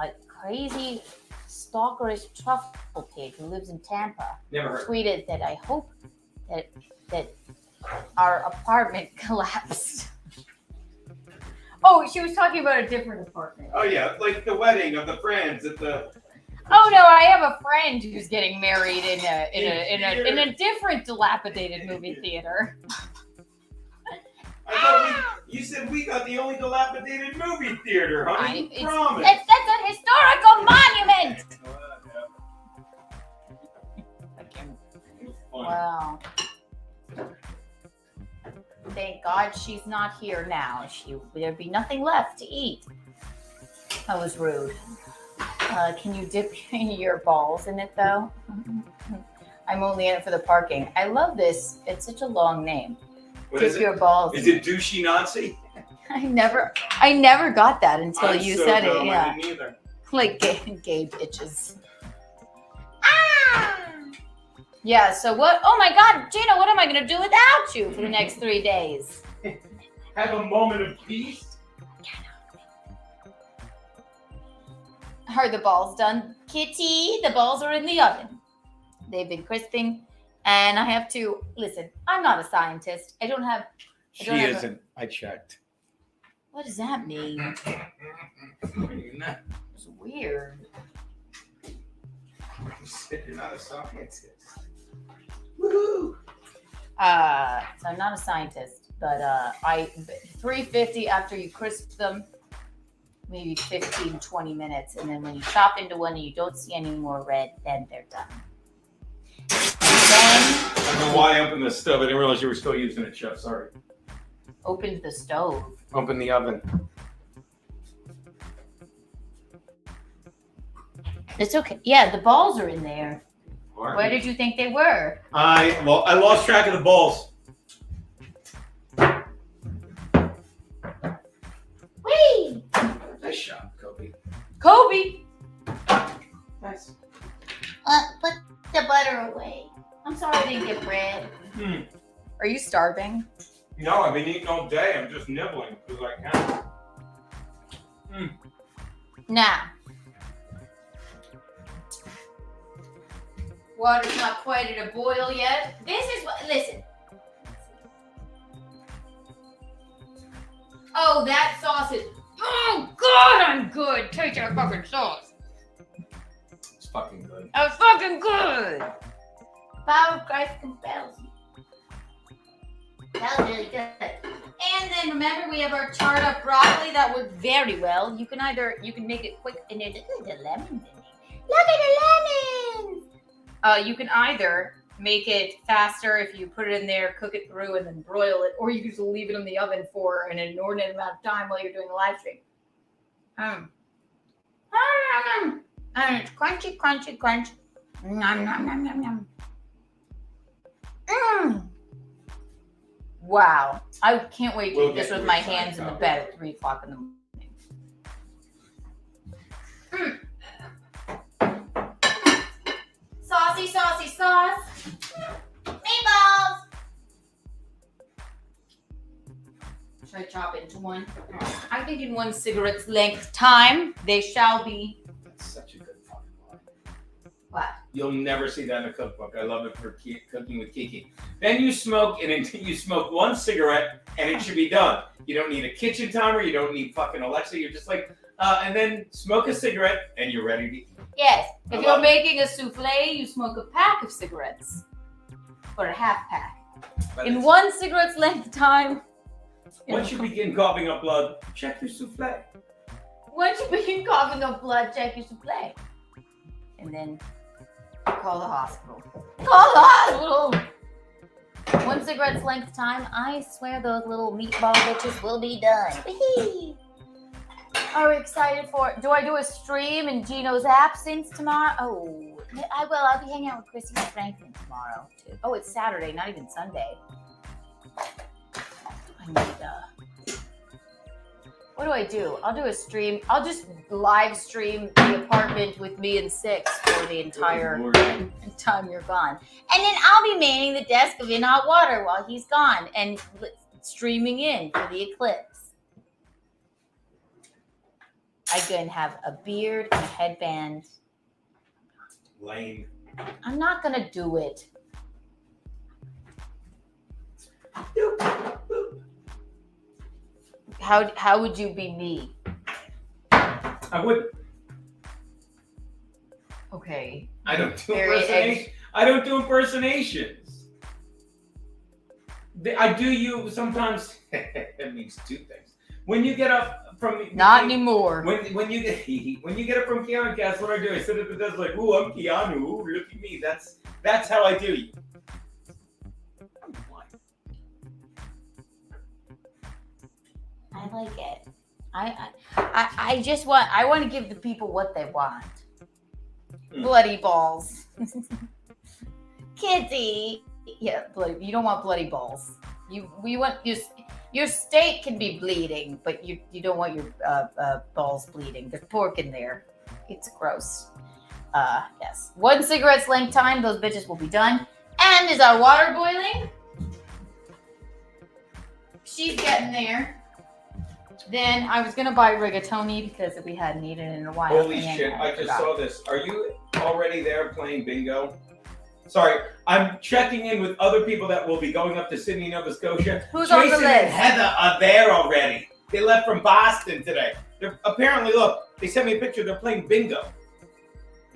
a crazy stalkerish truffle pig who lives in Tampa Never heard. tweeted that I hope that our apartment collapsed. Oh, she was talking about a different apartment. Oh yeah, like the wedding of the friends at the. Oh no, I have a friend who's getting married in a different dilapidated movie theater. I thought you said we got the only dilapidated movie theater, honey. You promised. That's a historical monument. Wow. Thank God she's not here now. There'd be nothing left to eat. That was rude. Can you dip your balls in it though? I'm only in it for the parking. I love this. It's such a long name. What dip is it? your balls. Is it douchey Nazi? I never got that until you said dumb, it. Yeah. I didn't either. Like gay bitches. Ah! Yeah, so what? Oh my God, Gina, what am I going to do without you for the next 3 days? Have a moment of peace. Are the balls done? Kitty, the balls are in the oven. They've been crisping. And I have to, listen, I'm not a scientist. I don't have. She isn't. I checked. What does that mean? It's weird. You're not a scientist. Woohoo! So I'm not a scientist, but 350 after you crisp them maybe 15, 20 minutes. And then when you chop into one and you don't see any more red, then they're done. And then I don't know why I opened the stove. I didn't realize you were still using it, Chef. Sorry. open the stove. Open the oven. It's okay. Yeah, the balls are in there. Right. Where did you think they were? I lost track of the balls. Whee! Nice shot, Kobe. Kobe! Nice. Put the butter away. I'm sorry I didn't get bread. Are you starving? No, I've been eating all day. I'm just nibbling because I can. Now, water's not quite at a boil yet. This is what, listen. Oh, that sauce is, oh God, I'm good. Taste that fucking sauce. It's fucking good. Oh, fucking good. Power of Christ compels you. That was really good. And then remember, we have our charred up broccoli that worked very well. You can make it quick, and there's the lemons in it. Look at the lemons! You can either make it faster if you put it in there, cook it through, and then broil it, or you can just leave it in the oven for an inordinate amount of time while you're doing a live stream. And it's crunchy, crunchy, crunch. Nom, nom, nom, nom, nom. Wow. I can't wait to eat this with my hands in the bed at 3 o'clock in the morning. Saucy, saucy sauce. Meatballs. Should I chop into one? I think in 1 cigarette's length time, they shall be. That's such a good fucking line. What? You'll never see that in a cookbook. I love it for cooking with Kiki. Then you smoke, and you smoke 1 cigarette, and it should be done. You don't need a kitchen timer. You don't need fucking Alexa. You're just like, and then smoke a cigarette, and you're ready to eat. Yes. If you're making a souffle, you smoke a pack of cigarettes. Or a half pack. In 1 cigarette's length time. Once you begin coughing up blood, check your souffle. Once you begin coughing up blood, check your souffle. And then call the hospital. Call the hospital! 1 cigarette's length time, I swear those little meatball bitches will be done. Whee! Are we excited for it? Do I do a stream in Gino's absence tomorrow? Oh, I will. I'll be hanging out with Chrissy and Franklin tomorrow, too. Oh, it's Saturday, not even Sunday. I need, what do I do? I'll do a stream. I'll just live stream the apartment with me and Six for the entire time you're gone. And then I'll be manning the desk of In Hot Water while he's gone and streaming in for the eclipse. I can have a beard and a headband. Lame. I'm not going to do it. How would you be me? I would. Okay. I don't do impersonations. I don't do impersonations. I do you sometimes. That means 2 things. When you get up from not anymore. When you get up from Keanu Cast, what I do? I sit at the desk like, "Ooh, I'm Keanu. Ooh, look at me." That's how I do you. I like it. I just want to give the people what they want. Bloody balls. Kitty. Yeah, bloody. You don't want bloody balls. We want your steak can be bleeding, but you don't want your balls bleeding. There's pork in there. It's gross. Yes. 1 cigarette's length time, those bitches will be done. And is our water boiling? She's getting there. Then I was gonna buy rigatoni because we hadn't eaten it in a while. Holy shit! I just saw this. Are you already there playing bingo? Sorry, I'm checking in with other people that will be going up to Sydney, Nova Scotia. Who's on the Jason list? and Heather are there already. They left from Boston today. They're apparently, look, they sent me a picture. They're playing bingo.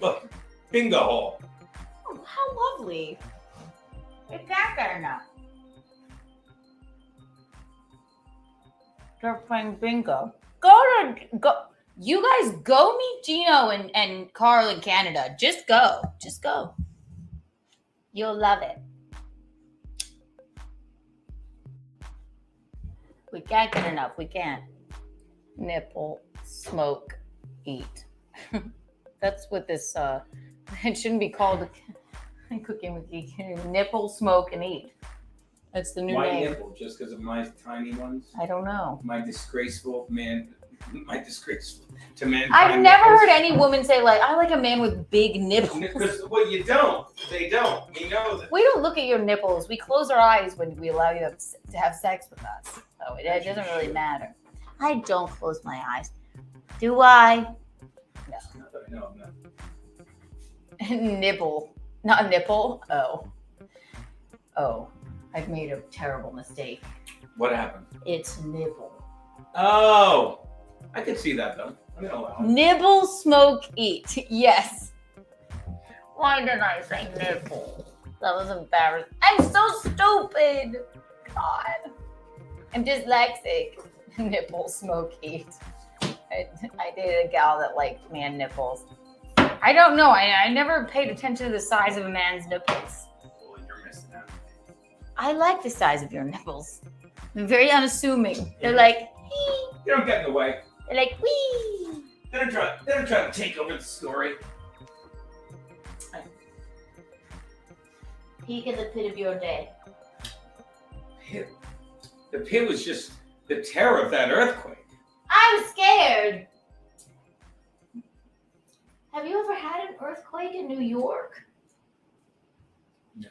Look, bingo hall. Oh, how lovely! It's that better now. They're playing bingo. Go. You guys go meet Gino and Carl in Canada. Just go. Just go. You'll love it. We can't get enough. We can't. Nipple, smoke, eat. That's what this, it shouldn't be called Cooking with Kiki. Nipple, smoke, and eat. That's the new My name. nipple, just because of my tiny ones. I don't know. My disgraceful to mankind. I've never nipples. heard any woman say, like, I like a man with big nipples. Because, well, you don't. They don't. We know that. We don't look at your nipples. We close our eyes when we allow you to have sex with us. So it doesn't really matter. I don't close my eyes. Do I? No. Not that I know of, no. Nibble. Not nipple. Oh. I've made a terrible mistake. What happened? It's nibble. Oh. I could see that, though. I'm going to allow it. Nibble, smoke, eat. Yes. Why did I say nibble? That was embarrassing. I'm so stupid. God. I'm dyslexic. Nipple, smoke, eat. I dated a gal that liked man nipples. I don't know. I never paid attention to the size of a man's nipples. Well, you're missing out. I like the size of your nipples. They're very unassuming. They're like, wee. You don't get in the way. They're like, wee. They don't try to take over the story. Peek at the pit of your day. Pit. The pit was just the terror of that earthquake. I'm scared. Have you ever had an earthquake in New York? No.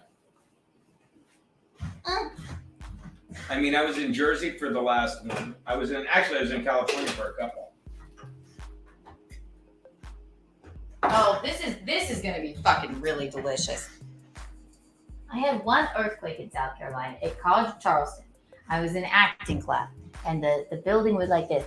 I mean, I was in Jersey for the last one. I was in California for a couple. Oh, this is gonna be fucking really delicious. I had one earthquake in South Carolina at College of Charleston. I was in acting class, and the building was like this.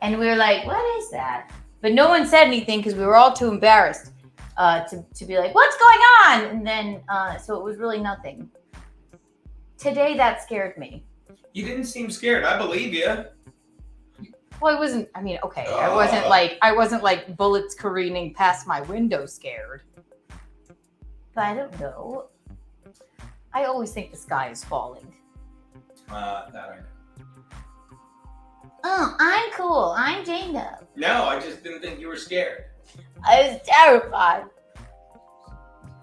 And we were like, what is that? But no one said anything because we were all too embarrassed to be like, what's going on? And then, so it was really nothing. Today, that scared me. You didn't seem scared. I believe you. Well, I wasn't, I mean, okay. I wasn't like bullets careening past my window scared. But I don't know. I always think the sky is falling. That I know. Oh, I'm cool. I'm Dana. No, I just didn't think you were scared. I was terrified.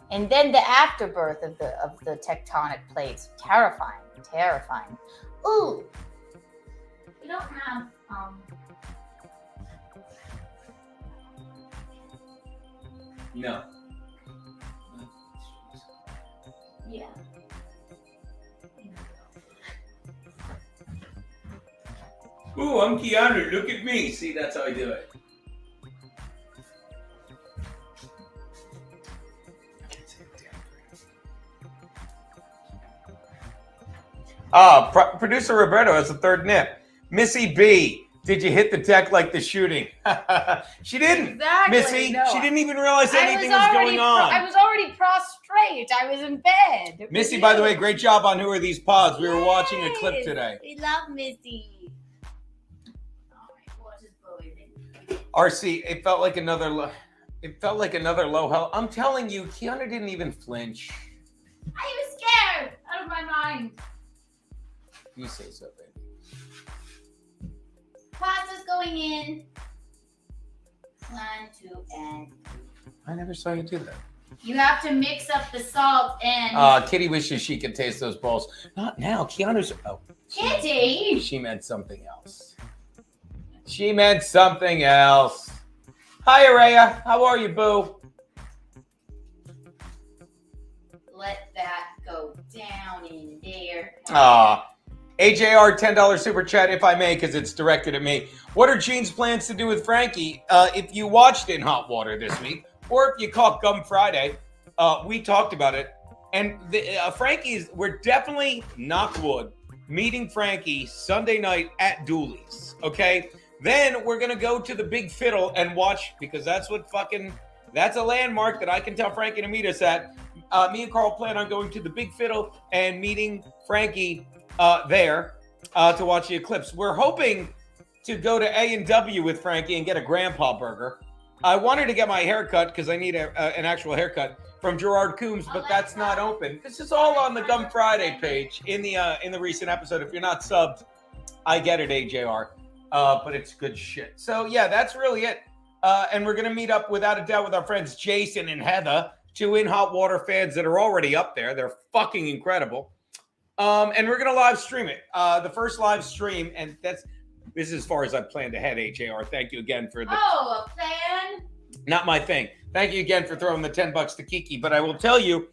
And then the afterbirth of the tectonic plates. Terrifying. Ooh. We don't have No. Yeah. Ooh, I'm Keanu. Look at me. See, that's how I do it. Producer Roberto has a third nip. Missy B, did you hit the deck like the shooting? She didn't. Exactly. Missy, No. she didn't even realize anything was going on. I was already prostrate. I was in bed. Missy, by the way, great job on Who Are These Pods. We were watching a clip today. We love Missy. RC, it felt like another low hell. I'm telling you, Keanu didn't even flinch. I was scared out of my mind. You say so, baby. Pasta's going in. 1, 2, and 3. I never saw you do that. You have to mix up the salt and... Kitty wishes she could taste those balls. Not now. Keanu's... Oh. Kitty! She meant something else. Hi, Araya. How are you, boo? Let that go down in there. AJR $10 super chat, if I may, because it's directed at me. What are Gene's plans to do with Frankie? If you watched In Hot Water this week, or if you caught Gum Friday, we talked about it. And we're definitely, knock wood, meeting Frankie Sunday night at Dooley's, okay? Then we're going to go to the Big Fiddle and watch, because that's a landmark that I can tell Frankie to meet us at. Me and Carl plan on going to the Big Fiddle and meeting Frankie there to watch the eclipse. We're hoping to go to A&W with Frankie and get a grandpa burger. I wanted to get my haircut because I need an actual haircut from Gerard Coombs, but that's not open. This is all on the Gum Friday page in the recent episode. If you're not subbed, I get it, AJR. But it's good shit. So yeah, that's really it. And we're gonna meet up without a doubt with our friends Jason and Heather, 2 In Hot Water fans that are already up there. They're fucking incredible. And we're gonna live stream it. The first live stream, and this is as far as I planned ahead, AJR. Thank you again for the a plan. Not my thing. Thank you again for throwing the $10 to Kiki. But I will tell you,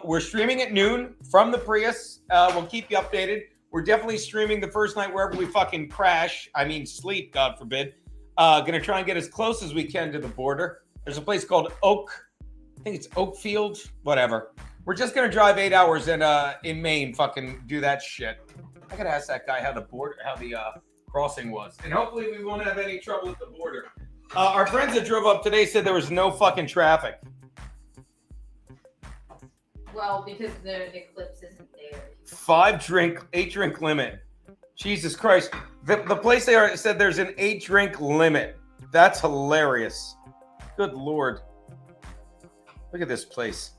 we're streaming at noon from the Prius. We'll keep you updated. We're definitely streaming the first night wherever we fucking crash. I mean, sleep, God forbid. Gonna try and get as close as we can to the border. There's a place called Oak. I think it's Oakfield. Whatever. We're just gonna drive 8 hours and in Maine, fucking do that shit. I gotta ask that guy how the crossing was, and hopefully we won't have any trouble at the border. Our friends that drove up today said there was no fucking traffic. Well, because the eclipse isn't there. 8-drink limit. Jesus Christ. The place they are said there's an 8-drink limit. That's hilarious. Good Lord. Look at this place.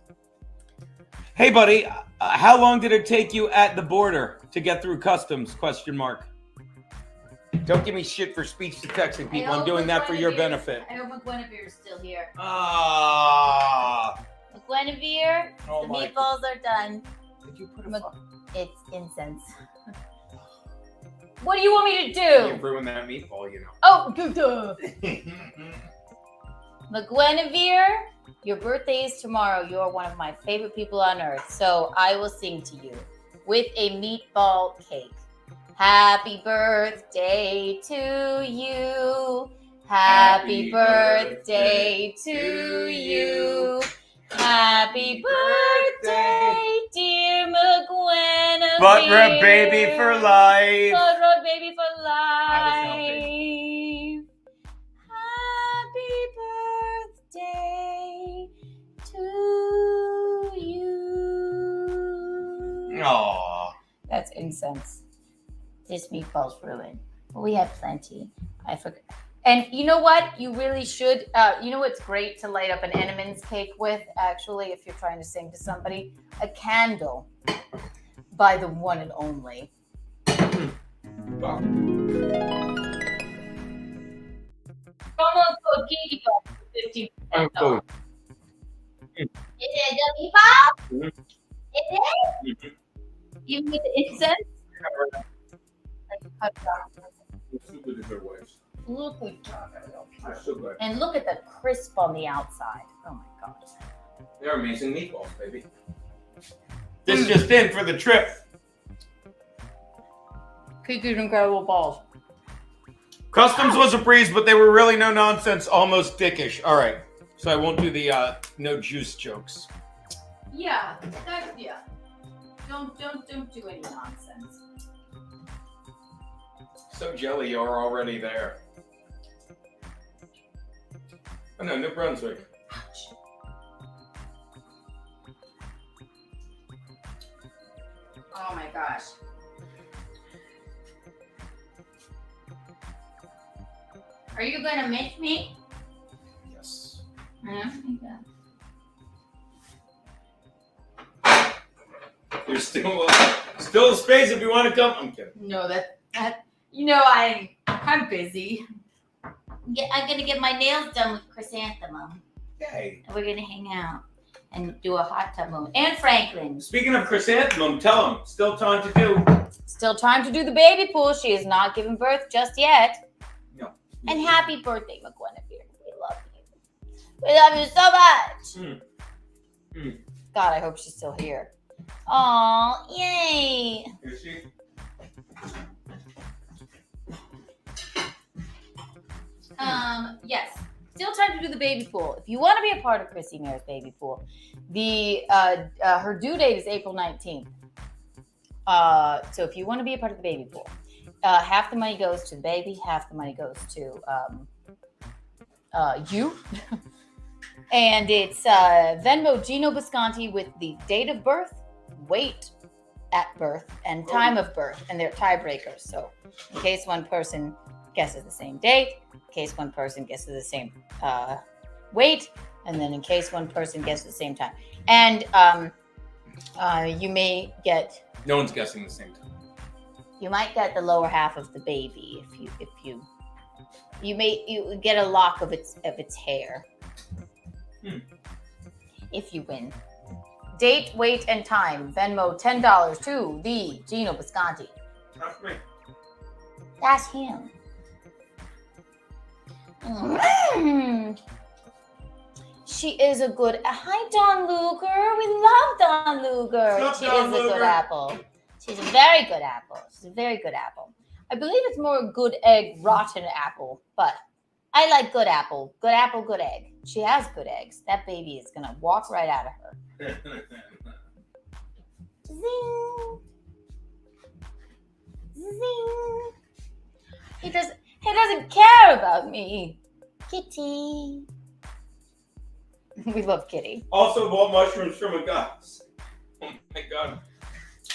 Hey, buddy, how long did it take you at the border to get through customs? ? Don't give me shit for speech to texting people. I'm doing that for your benefit. I hope McGuinevere is still here. Ah. McGuinevere, Oh the my- meatballs are done. Did you put It's incense. What do you want me to You do? ruined that meatball, you know. Oh, duh. McGuinevere, your birthday is tomorrow. You are one of my favorite people on earth. So I will sing to you with a meatball cake. Happy birthday to you. Happy birthday to you. Happy birthday, dear McGuinevere. Butt rub baby for life. Butt rub baby for was life. Happy birthday to you. Aww. That's incense. This meatball's ruined. But we have plenty. I forgot. And you know what? You really should. You know what's great to light up an Entenmann's cake with, actually, if you're trying to sing to somebody? A candle by the one and only. Almost code Kiki for 15% off. Is it the meatball? Is it? Even with the incense? Like cut down. Super different ways. Look at They're so good. and look at the crisp on the outside. Oh my gosh. They're amazing meatballs, baby. This just in for the trip. Kiki's incredible balls. Customs was a breeze, but they were really no nonsense, almost dickish. All right, so I won't do the no juice jokes. Yeah, yeah. Don't do any nonsense. So jelly, you're already there. Oh no, New Brunswick. Oh my gosh. Are you gonna miss me? Yes. There's still space if you want to come. I'm kidding. No, that I'm busy. I'm gonna get my nails done with Chrysanthemum. Yay. And we're gonna hang out and do a hot tub moment. And Franklin. Speaking of Chrysanthemum, tell him. Still time to do. Still time to do the baby pool. She has not given birth just yet. No. And happy birthday, McGuinevere. We love you. We love you so much. God, I hope she's still here. Aw, yay. Is she? Yes. Still time to do the baby pool. If you want to be a part of Chrissy Mare's baby pool, the her due date is April 19th. So if you want to be a part of the baby pool, half the money goes to the baby, half the money goes to you. And it's Venmo Gino Bisconti with the date of birth, weight at birth, and time of birth, and they're tiebreakers. So in case one person guesses the same date, in case one person guesses the same weight, and then in case one person guesses the same time. And you may get. No one's guessing the same time. You might get the lower half of the baby if you get a lock of its hair. If you win. Date, weight, and time. Venmo $10 to the Gino Bisconti. That's me. That's him. She is a good. Hi, Don Luger. We love Don Luger. What's She up, is Don a good Luger? apple. She's a very good apple. She's a very good apple. I believe it's more a good egg, rotten apple, but I like good apple. Good apple, good egg. She has good eggs. That baby is gonna walk right out of her. Zing. Zing. He doesn't care about me. Kitty. We love Kitty. Also bought mushrooms from a guy. Oh my god.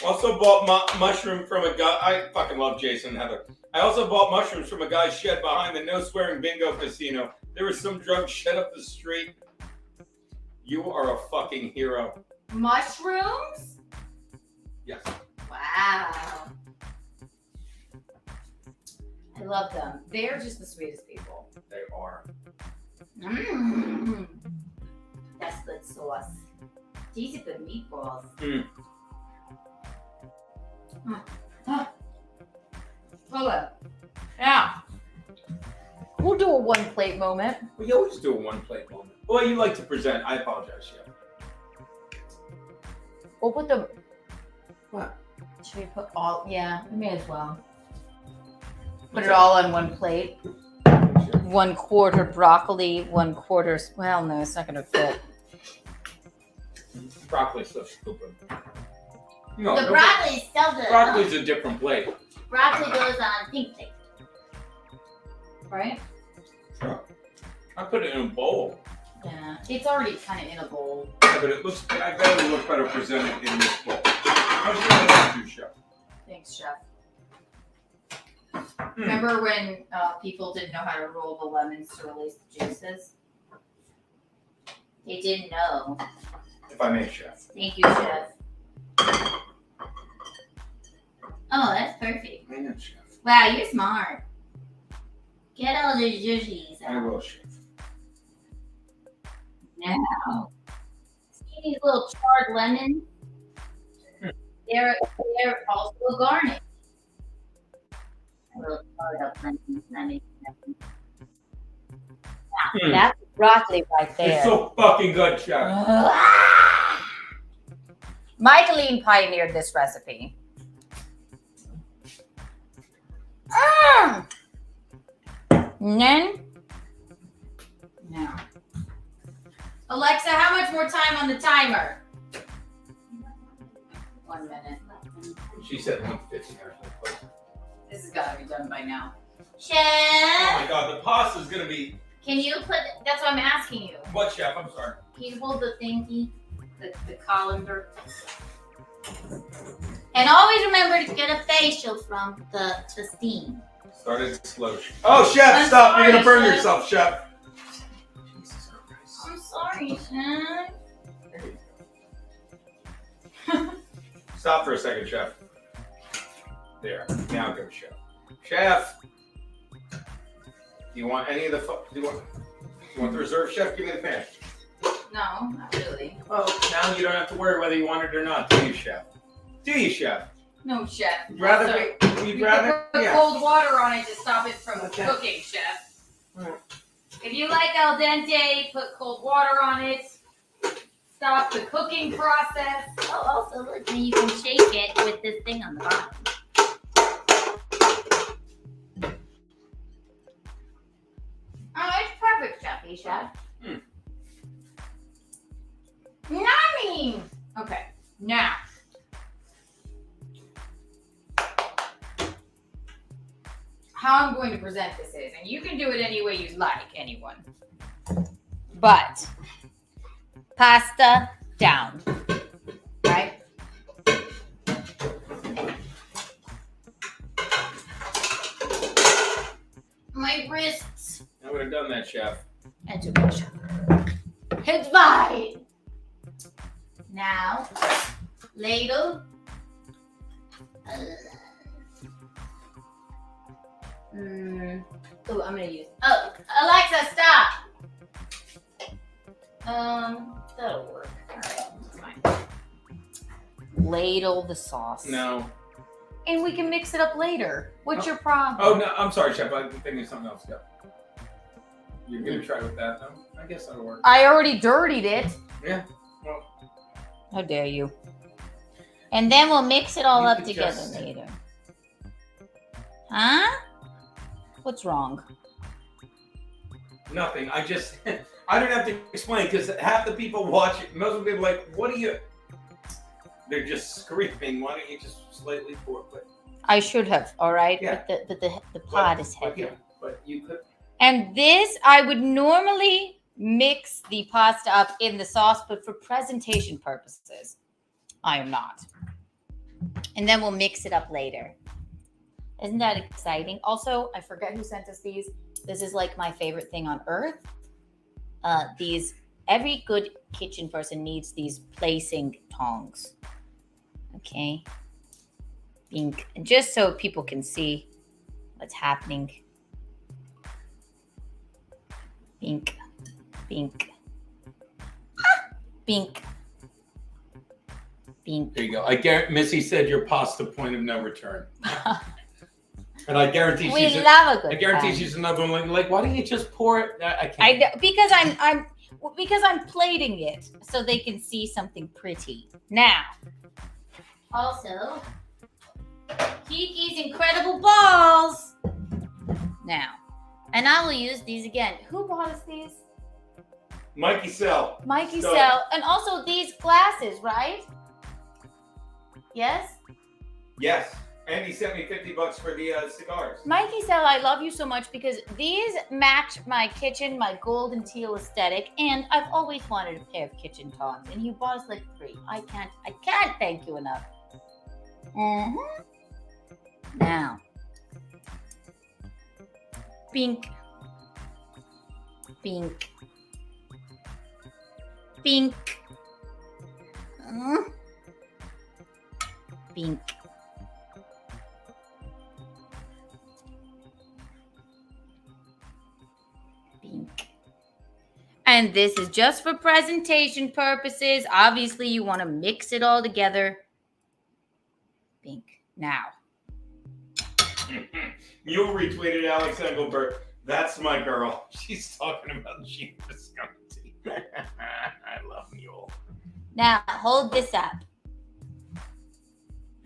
Also bought mushroom from a guy. I fucking love Jason and Heather. I also bought mushrooms from a guy's shed behind the no swearing bingo casino. There was some drug shed up the street. You are a fucking hero. Mushrooms? Yes. Wow. I love them. They're just the sweetest people. They are. That's good sauce. These are good meatballs. Hold on. Now, we'll do a one plate moment. We always do a one plate moment. Well, you like to present. I apologize, Chef. We'll put the. What? Should we put all? Yeah, we may as well. Put it all on one plate. 1/4 broccoli, 1/4. Well, no, it's not going to fit. Broccoli's so stupid. No, The broccoli is so good. Broccoli's a different plate. Broccoli goes on pink plate. Right? Sure. I put it in a bowl. Yeah. It's already kind of in a bowl. Yeah, but it looks. I bet it look better presented in this bowl. How's your do, Chef? Thanks, Chef. Remember when people didn't know how to roll the lemons to release the juices? They didn't know. If I may, Chef. Thank you, Chef. Oh, that's perfect. I am, Chef. Wow, you're smart. Get all the juices I out. will, Chef. Now, see these little charred lemons? They're also a garnish. A little charred up lemons. Now, that's broccoli right there. It's so fucking good, Chef. Michaeline pioneered this recipe. And then, now. Alexa, how much more time on the timer? 1 minute. She said 150. This has got to be done by now. Oh Chef, my god, the pasta's gonna be. can you put? That's what I'm asking you. What, Chef? I'm sorry. Can you hold the thingy, the colander? And always remember to get a facial from the steam. Started slow. Oh, Chef, I'm stop! You're sorry, gonna burn Chef. yourself, Chef. Jesus Christ. I'm sorry, Chef. Stop for a second, Chef. There. Now go, Chef. Chef. Do you want any of the? Do you want the reserve, Chef? Give me the pan. No, not really. Well, now you don't have to worry whether you want it or not, do you, Chef? Do you, Chef? No, Chef. You'd rather? Sorry. You'd You rather? put Yeah. cold water on it to stop it from Okay. cooking, Chef. Alright. If you like al dente, put cold water on it. Stop the cooking process. Oh, also look, you can shake it with this thing on the bottom. Oh, it's perfect, Chefy Chef. Yummy! Okay, now. How I'm going to present this is, and you can do it any way you like, anyone. But, pasta down, right? my wrists. I would have done that, chef. It's okay, chef. It's fine. Now, ladle. Oh, I'm gonna use. Oh, Alexa, stop. That'll work. All right, fine. Ladle the sauce. No. And we can mix it up later. What's your problem? Oh no, I'm sorry, chef. I'm thinking of something else. Go. You're gonna try with that, though? I guess that'll work. I already dirtied it. Yeah. Well. How dare you? And then we'll mix it all You up could together just- later. Huh? What's wrong? Nothing. I just, I don't have to explain because half the people watch it. Most of the people are like, what are you? They're just screaming. Why don't you just slightly pour it? But I should have, all right? Yeah. But the pot is heavy. yeah, but you could. And this, I would normally mix the pasta up in the sauce, but for presentation purposes, I am not. And then we'll mix it up later. Isn't that exciting? Also, I forget who sent us these. This is like my favorite thing on earth. Every good kitchen person needs these placing tongs. Okay. And just so people can see what's happening. Bink, bink, bink, bink. There you go. I guarantee Missy said your pasta point of no return. And I guarantee We love a good I guarantee pan. she's another one like, why don't you just pour it? I can't. Because I'm plating it so they can see something pretty. Now, also, Kiki's Incredible Balls. Now, and I will use these again. Who bought us these? Mikey Sell. Mikey So- Sell. And also these glasses, right? Yes? Yes. And he sent me $50 for the cigars. Mikey Sell, I love you so much because these match my kitchen, my gold and teal aesthetic, and I've always wanted a pair of kitchen tongs, and you bought us like 3. I can't thank you enough. Now, pink, pink, pink, pink. And this is just for presentation purposes. Obviously, you want to mix it all together. Pink. Now. You retweeted Alex Engelbert. That's my girl. She's talking about Gene Visconti. I love Mule. Now, hold this up.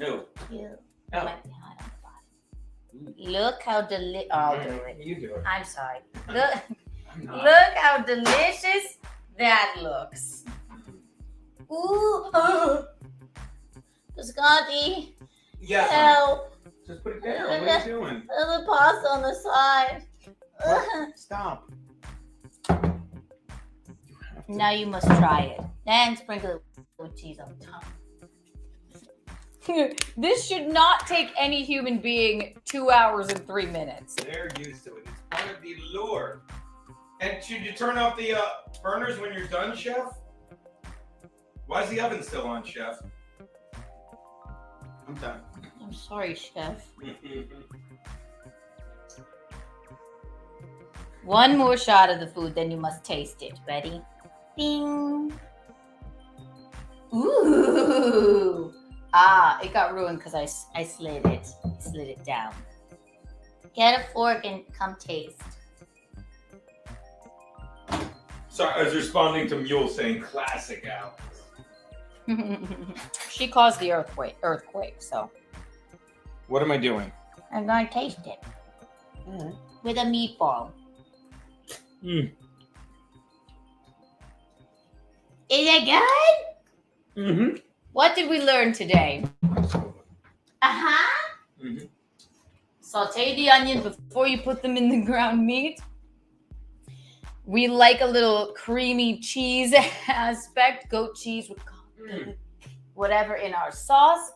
Who? You. Oh. Might be hot on the bottom. Look how delicious. Oh, I'll do it. You do it. I'm sorry. Look how delicious that looks. Ooh. Visconti. Yeah. Help. Just put it down. What are you doing? There's a pasta on the side. Stop. Now you must try it. Then sprinkle it with cheese on top. This should not take any human being 2 hours and 3 minutes. They're used to it. It's part of the lure. And should you turn off the burners when you're done, Chef? Why is the oven still on, Chef? I'm done. I'm sorry, Chef. One more shot of the food, then you must taste it. Ready? Bing. Ooh. Ah, it got ruined because I slid it. I slid it down. Get a fork and come taste. Sorry, I was responding to Mule saying classic Alex. She caused the earthquake, so. What am I doing? I'm going to taste it. With a meatball. Mm. Is it good? Mm-hmm. What did we learn today? Mm-hmm. Saute the onions before you put them in the ground meat. We like a little creamy cheese aspect, goat cheese with whatever in our sauce.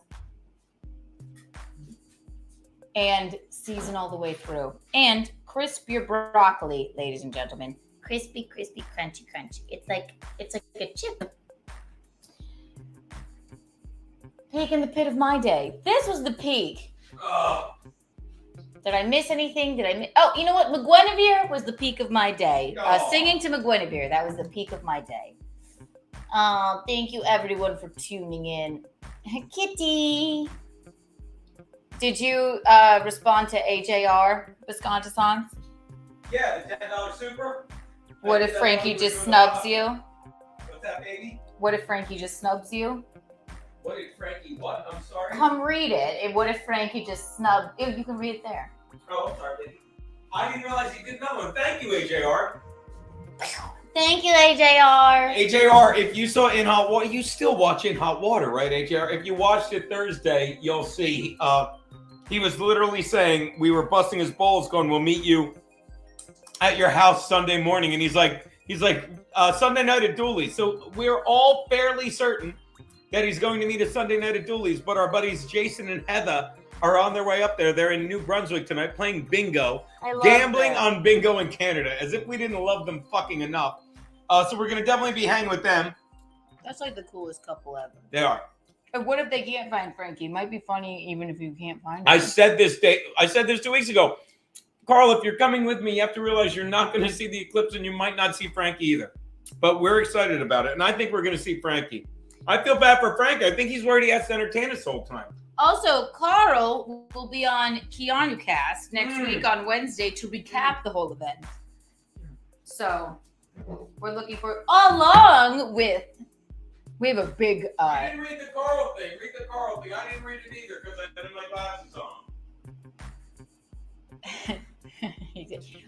And season all the way through. And crispier broccoli, ladies and gentlemen. Crispy, crispy, crunchy, crunchy. It's like a chip. Peak in the pit of my day. This was the peak. Did I miss anything? Oh, you know what? McGuinevere was the peak of my day. Singing to McGuinevere. That was the peak of my day. Thank you, everyone, for tuning in. Kitty. Did you respond to AJR Visconti songs? Yeah, the $10 super. What if Frankie just snubs you? What's that, baby? What if Frankie just snubs you? What did Frankie what? I'm sorry. Come read it. What if Frankie just snubbed? You can read it there. Oh, I'm sorry, baby. I didn't realize you did know one. Thank you, AJR. Thank you, AJR. AJR, if you saw In Hot Water, you still watch In Hot Water, right, AJR? If you watched it Thursday, you'll see he was literally saying, we were busting his balls going, we'll meet you at your house Sunday morning. And he's like, Sunday night at Dooley's. So we're all fairly certain that he's going to meet us Sunday night at Dooley's. But our buddies Jason and Heather are on their way up there. They're in New Brunswick tonight playing bingo. Gambling on bingo in Canada. As if we didn't love them fucking enough. So we're going to definitely be hanging with them. That's like the coolest couple ever. They are. But what if they can't find Frankie? It might be funny even if you can't find him. I said this 2 weeks ago. Carl, if you're coming with me, you have to realize you're not going to see the eclipse and you might not see Frankie either. But we're excited about it. And I think we're going to see Frankie. I feel bad for Frankie. I think he's worried he has to entertain us the whole time. Also, Carl will be on Keanu Cast next week on Wednesday to recap the whole event. So we're looking for, along with, we have a big. I didn't read the Carl thing. Read the Carl thing. I didn't read it either because I had my glasses on.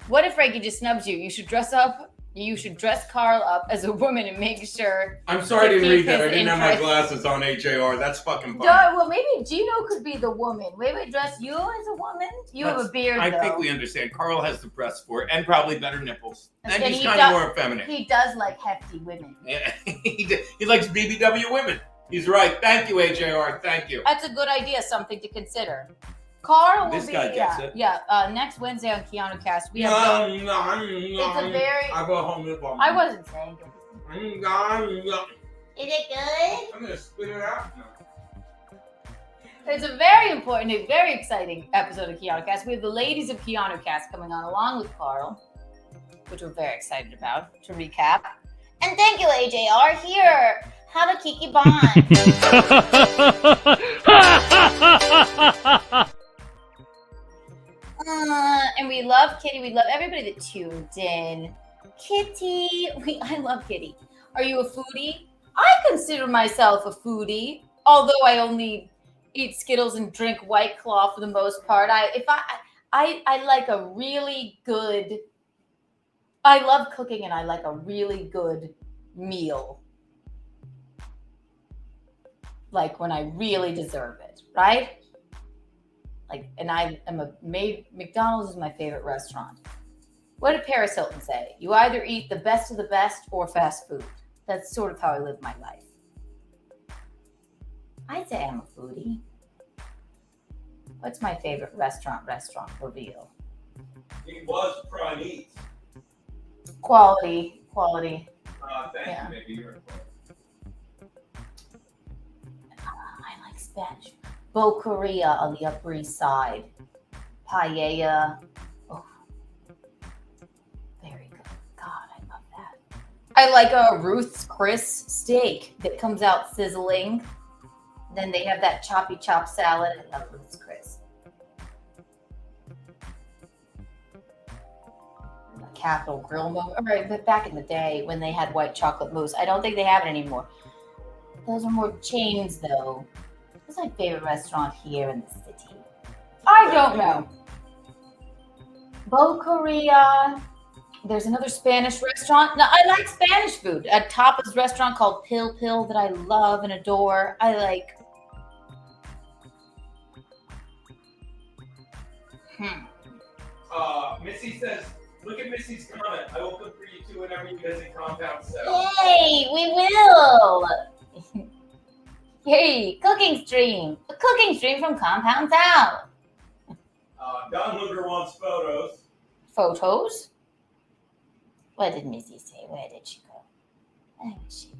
What if Frankie just snubs you? You should dress up. You should dress Carl up as a woman and make sure. I'm sorry I didn't read that. I didn't have my glasses on, HAR. That's fucking fun. Well, maybe Gino could be the woman. Maybe dress you as a woman. You have a beard, I though. think we understand. Carl has the breasts for it and probably better nipples. And he's he kind of more effeminate. He does like hefty women. Yeah, he likes BBW women. He's right. Thank you, HAR. Thank you. That's a good idea. Something to consider. Carl will This guy gets it. Yeah. Next Wednesday on Keanu Cast, we have. It's a very. I go home with one. I wasn't saying it. Is it good? I'm gonna spit it out now. It's a very important, a very exciting episode of Keanu Cast. We have the ladies of Keanu Cast coming on along with Carl, which we're very excited about to recap. And thank you, AJR. Here, have a Kiki Bond. And we love Kitty. We love everybody that tuned in. Kitty, I love Kitty. Are you a foodie? I consider myself a foodie, although I only eat Skittles and drink White Claw for the most part. I like a really good. I love cooking, and I like a really good meal. Like when I really deserve it, right? Like, and I am McDonald's is my favorite restaurant. What did Paris Hilton say? You either eat the best of the best or fast food. That's sort of how I live my life. I'd say I'm a foodie. What's my favorite restaurant reveal? He was Prime Eats. Quality. Thank Yeah. you, maybe you're I like Spanish. Boqueria on the Upper East Side. Paella. Oh, very good. God, I love that. I like a Ruth's Chris steak that comes out sizzling. Then they have that choppy chop salad. I love Ruth's Chris. Capital Grill moment. All right, but back in the day when they had white chocolate mousse, I don't think they have it anymore. Those are more chains, though. What's my favorite restaurant here in the city? I don't know. Boqueria. There's another Spanish restaurant. No, I like Spanish food. A tapas restaurant called Pil Pil that I love and adore. I like. Missy says, look at Missy's comment. I will cook for you too whenever you visit Compound South. Yay, we will. Hey, cooking stream. A cooking stream from Compound South. Don Luger wants photos. photos. What did Missy say? Where did she go? Where is she?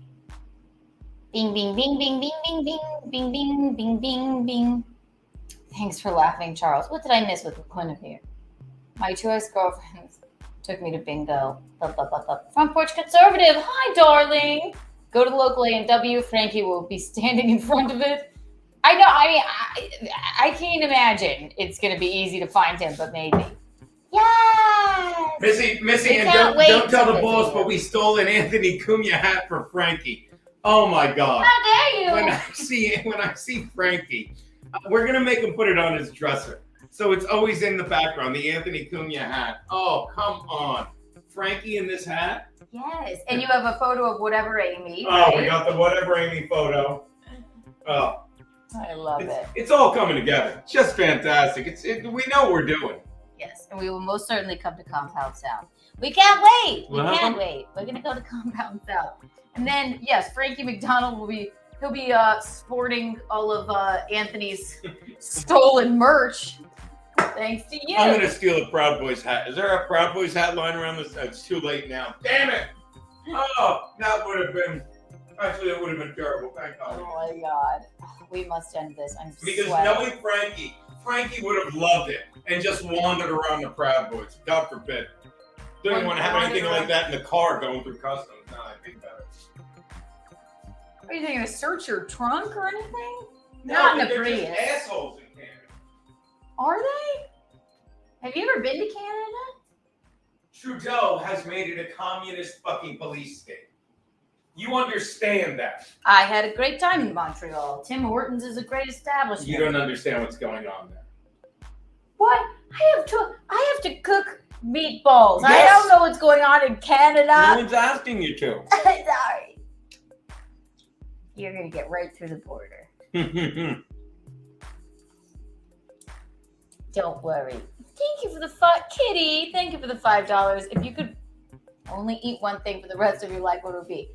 Bing, bing, bing, bing, bing, bing, bing, bing, bing, bing, bing, bing. Thanks for laughing, Charles. What did I miss with Guinevere? My two ex-girlfriends took me to bingo. Front porch conservative. Hi, darling. Go to the local A&W. Frankie will be standing in front of it. I know. I mean, I can't imagine it's going to be easy to find him, but maybe. Yes. Missy, and don't tell the boss, but we stole an Anthony Cumia hat for Frankie. Oh my God! How dare you? When I see Frankie, we're gonna make him put it on his dresser, so it's always in the background. The Anthony Cumia hat. Oh, come on, Frankie in this hat. Yes, and you have a photo of whatever Amy. Oh, right? we got the whatever Amy photo. Oh, I love it. It's all coming together. It's just fantastic. We know what we're doing. Yes, and we will most certainly come to Compound South. We can't wait. We can't wait. We're gonna go to Compound South, and then yes, Frankie McDonald he'll be sporting all of Anthony's stolen merch. Thanks to you. I'm gonna steal a Proud Boys hat. Is there a Proud Boys hat lying around this? It's too late now. Damn it! Oh, that would have been. Actually, it would have been terrible. Thank God. Oh my God, we must end this. I'm because sweating. knowing Frankie would have loved it and just wandered around the Proud Boys. God forbid. Don't even want to have anything like that in the car going through customs. No, I think better. Are you going to search your trunk or anything? No, Not in a they're Prius. just assholes in Canada. Are they? Have you ever been to Canada? Trudeau has made it a communist fucking police state. You understand that. I had a great time in Montreal. Tim Hortons is a great establishment. You don't understand what's going on there. What? I have to cook meatballs. Yes. I don't know what's going on in Canada. No one's asking you to. Sorry. You're gonna get right through the border. Don't worry. Thank you for the Kitty. Thank you for the $5. If you could only eat one thing for the rest of your life, what would it be?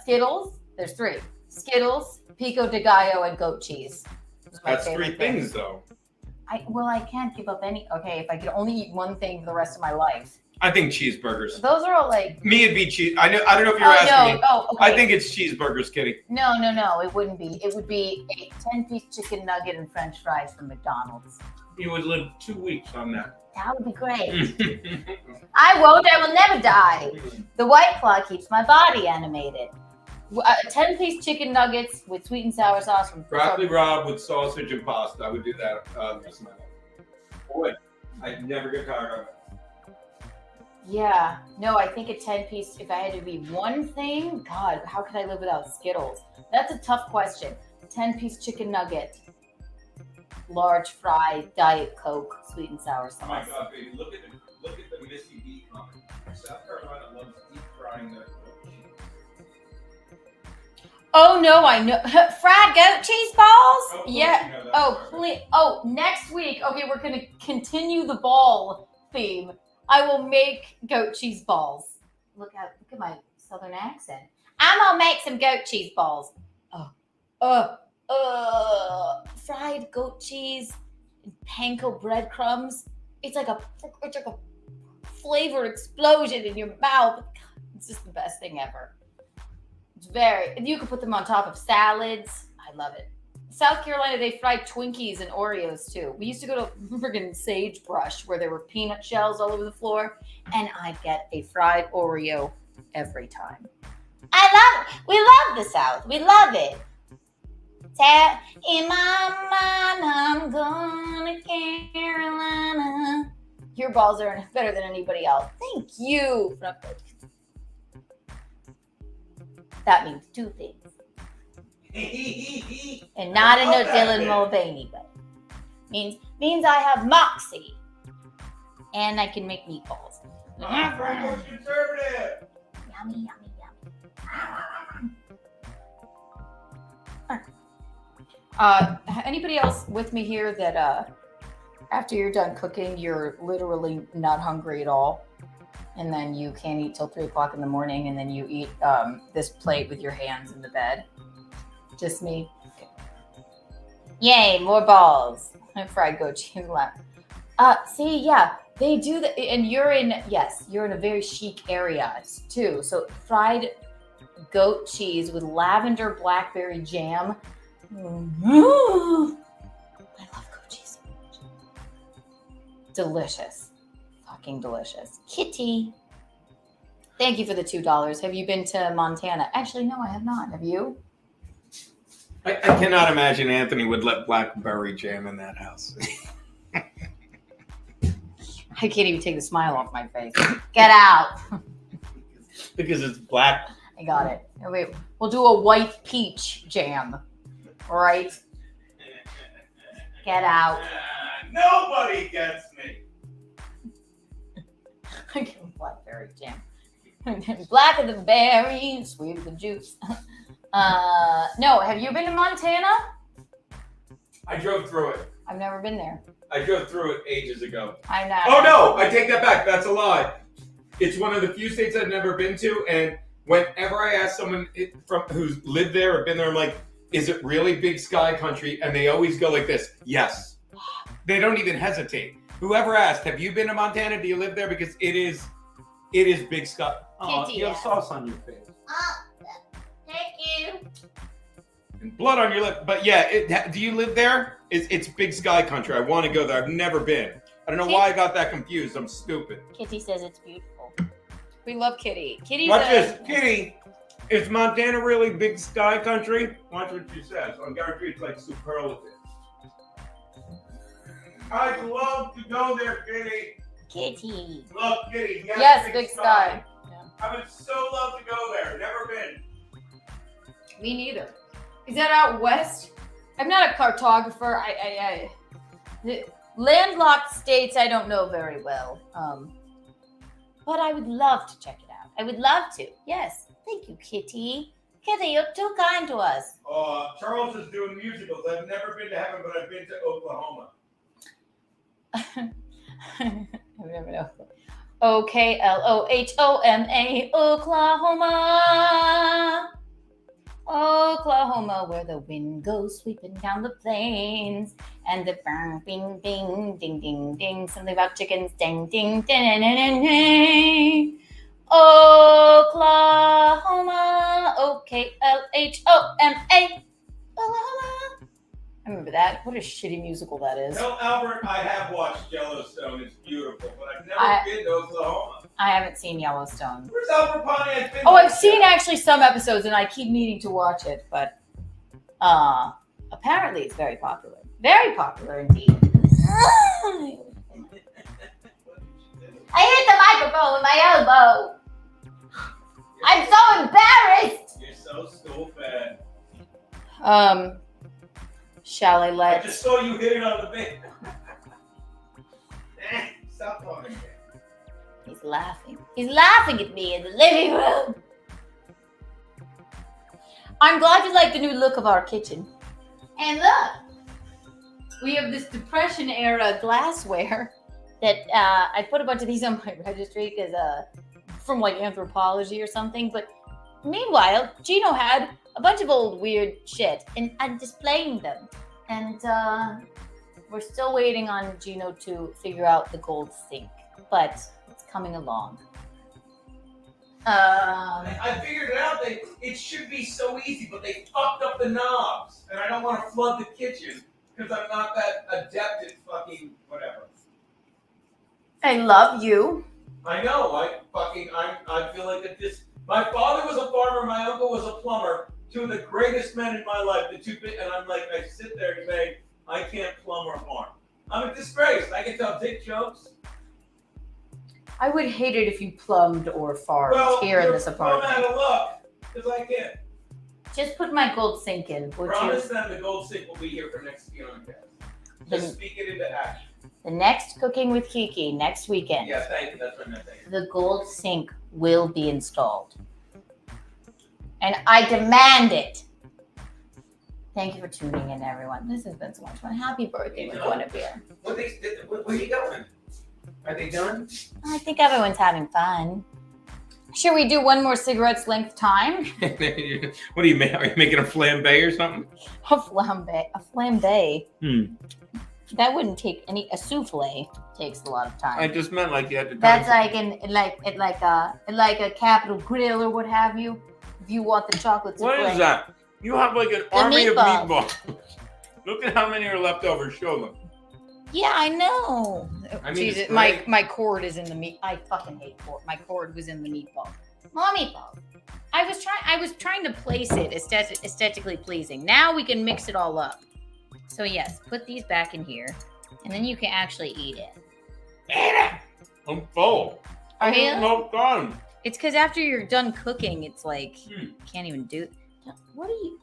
Skittles. There's 3. Skittles, pico de gallo, and goat cheese. That's 3 things, though. I can't give up any. Okay, if I could only eat one thing for the rest of my life. I think cheeseburgers. Those are all like. Me, it'd be cheese. I don't know if you're asking me. Oh, okay. I think it's cheeseburgers, Kitty. No, it wouldn't be. It would be a 10-piece chicken nugget and French fries from McDonald's. You would live 2 weeks on that. That would be great. I won't. I will never die. The White Claw keeps my body animated. 10-piece chicken nuggets with sweet and sour sauce from Broccoli rabe with sausage and pasta. I would do that. Boy, I'd never get tired of it. Yeah. No, I think a 10-piece, if I had to be one thing, God, how could I live without Skittles? That's a tough question. 10-piece chicken nugget, large fry, Diet Coke, sweet and sour sauce. Oh my God, baby, look at the Missy B comment. South Carolina loves deep frying their Oh no, I know. Fried goat cheese balls? Oh, yeah. You know Oh, please. Oh, next week. Okay, we're going to continue the ball theme. I will make goat cheese balls. Look at my southern accent. I'm going to make some goat cheese balls. Fried goat cheese and panko breadcrumbs. It's like a flavor explosion in your mouth. It's just the best thing ever. You can put them on top of salads. I love it. South Carolina, they fry Twinkies and Oreos too. We used to go to friggin' Sagebrush where there were peanut shells all over the floor, and I'd get a fried Oreo every time. I love it. We love the South. We love it. In my mind, I'm going to Carolina. Your balls are better than anybody else. Thank you. That means 2 things. And not in a Dylan Mulvaney way. Means I have moxie. And I can make meatballs. Conservative. Yummy. Anybody else with me here that after you're done cooking, you're literally not hungry at all? And then you can't eat till 3 o'clock in the morning, and then you eat this plate with your hands in the bed. Just me. Okay. Yay, more balls. I fried goat cheese left. They do that, and you're in a very chic area too. So fried goat cheese with lavender blackberry jam. I love goat cheese so much. Delicious. Fucking delicious. Kitty. Thank you for the $2. Have you been to Montana? Actually, no, I have not. Have you? I cannot imagine Anthony would let blackberry jam in that house. I can't even take the smile off my face. Get out. Because it's black. I got it. Oh, wait, we'll do a white peach jam. All right? Get out. Nobody gets me. I get blackberry jam. Black of the berry, sweet of the juice. No, have you been to Montana? I drove through it. I've never been there. I drove through it ages ago. I'm not. Oh no, I take that back. That's a lie. It's one of the few states I've never been to, and whenever I ask someone who's lived there or been there, I'm like, "Is it really big sky country?" And they always go like this: "Yes." They don't even hesitate. Whoever asked, "Have you been to Montana? Do you live there?" Because it is big sky. Oh, you have sauce on your face. Thank you. And blood on your lip. But yeah, do you live there? It's big sky country. I want to go there. I've never been. I don't know why I got that confused. I'm stupid. Kitty says it's beautiful. We love Kitty. Kitty's Watch this. Kitty, is Montana really big sky country? Watch what she says. I guarantee it's like superlative. I'd love to go there, Kitty. Kitty. Love Kitty. Yes, big sky. Yeah. I would so love to go there. Never been. Me neither. Is that out west? I'm not a cartographer. The landlocked states I don't know very well. But I would love to check it out. I would love to. Yes. Thank you, Kitty. Kitty, you're too kind to us. Charles is doing musicals. I've never been to heaven, but I've been to Oklahoma. I never know. OKLOHOMA, Oklahoma. Oklahoma, where the wind goes sweeping down the plains, and the bing, ding, ding, ding, ding, something about chickens, ding, ding, ding, ding, ding, ding. Oklahoma, OKLHOMA, Oklahoma. I remember that. What a shitty musical that is. Tell Albert I have watched Yellowstone. It's beautiful, but I've never been to Oklahoma. I haven't seen Yellowstone. Where's Albert Pontiac been? Oh, I've seen actually some episodes, and I keep needing to watch it, but apparently it's very popular. Very popular indeed. I hit the microphone with my elbow. I'm so embarrassed. You're so stupid. Shall I let? I just saw you hit it on the bed. Stop talking. He's laughing. He's laughing at me in the living room. I'm glad you like the new look of our kitchen. And look, we have this Depression era glassware that I put a bunch of these on my registry because from like anthropology or something. But meanwhile, Gino had a bunch of old weird shit, and I'm displaying them. And we're still waiting on Gino to figure out the gold sink, but it's coming along. I figured it out. It should be so easy, but they fucked up the knobs, and I don't want to flood the kitchen because I'm not that adept at fucking whatever. I love you. I know. I feel like this. My father was a farmer. My uncle was a plumber. Two of the greatest men in my life. And I'm like, I sit there and say, I can't plumb or farm. I'm a disgrace. I can tell dick jokes. I would hate it if you plumbed or farmed here in this apartment. I'm out of luck because I can't. Just put my gold sink in, would Promise you? them the gold sink will be here for next Keanu cast. Just speak it into action. The next Cooking with Kiki next weekend. Yeah, thank you. That's what I meant. Thank you. The gold sink will be installed. And I demand it. Thank you for tuning in, everyone. This has been so much fun. Happy birthday, Guinevere. Where are you going? Are they done? I think everyone's having fun. Should we do one more cigarette's length time? What are you making? Are you making a flambe or something? A flambe. A flambe. That wouldn't take any. A souffle takes a lot of time. I just meant like you had to. That's like like a Capital Grill or what have you. If you want the chocolate souffle. What is that? You have like an army of meatballs. Look at how many are left over. Show them. Yeah, I know. I mean, Jesus, it's great. my cord is in the meat. I fucking hate cord. My cord was in the meatball. More meatballs. I was trying to place it aesthetically pleasing. Now we can mix it all up. So yes, put these back in here, and then you can actually eat it. Eat it. I'm full. Are you? No done. It's because after you're done cooking, it's like can't even do. What are you?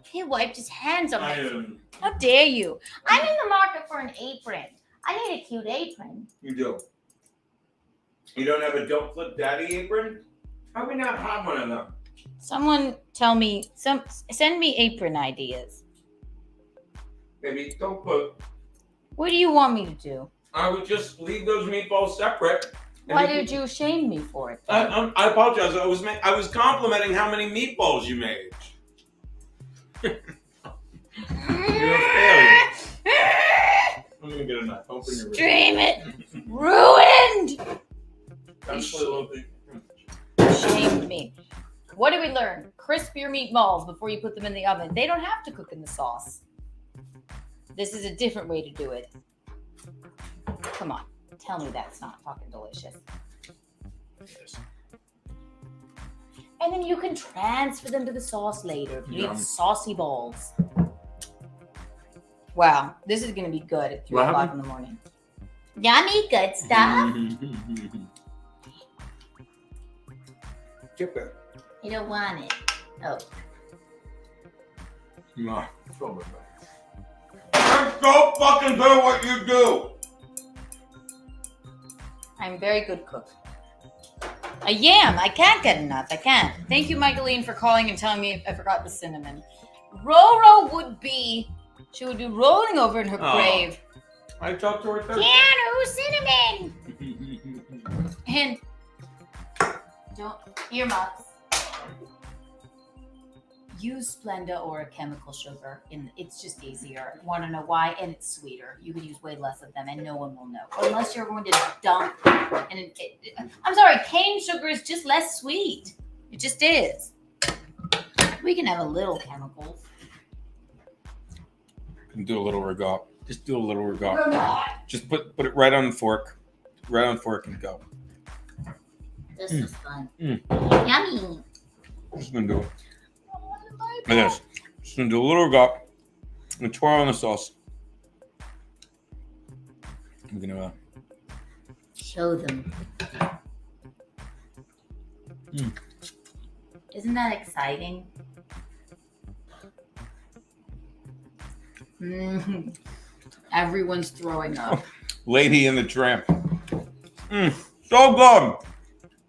He wiped his hands on my. How dare you? I'm in the market for an apron. I need a cute apron. You do. You don't have a don't flip daddy apron? How we not have one of them? Someone tell me send me apron ideas. Maybe don't put. What do you want me to do? I would just leave those meatballs separate. Why did you shame me for it? I apologize. I was complimenting how many meatballs you made. You're a failure. I'm gonna get a knife. Open your Stream it. Ruined. Absolutely. Shamed me. What did we learn? Crisp your meatballs before you put them in the oven. They don't have to cook in the sauce. This is a different way to do it. Come on. Tell me that's not fucking delicious. And then you can transfer them to the sauce later if you need saucy balls. Wow, this is going to be good at 3 o'clock in the morning. Yummy, good stuff. Chip it. You don't want it. Oh. No. Just go fucking do what you do. I'm a very good cook. I am. I can't get enough. I can't. Thank you, Michaeline, for calling and telling me I forgot the cinnamon. Roro would be... She would be rolling over in her grave. I talked to her Thursday. Keanu, cinnamon! And... Don't... Earmuffs. Use Splenda or a chemical sugar. It's just easier. Want to know why? And it's sweeter. You can use way less of them, and no one will know. Unless you're going to dump. And I'm sorry, cane sugar is just less sweet. It just is. We can have a little chemicals. Do a little regot. Just do a little regot. Just put it right on the fork. Right on the fork and go. This is fun. Yummy. Just gonna do it. Like this. Just gonna do a little regot and twirl on the sauce. I'm gonna show them. Isn't that exciting? Everyone's throwing up. Lady and the Tramp. So good.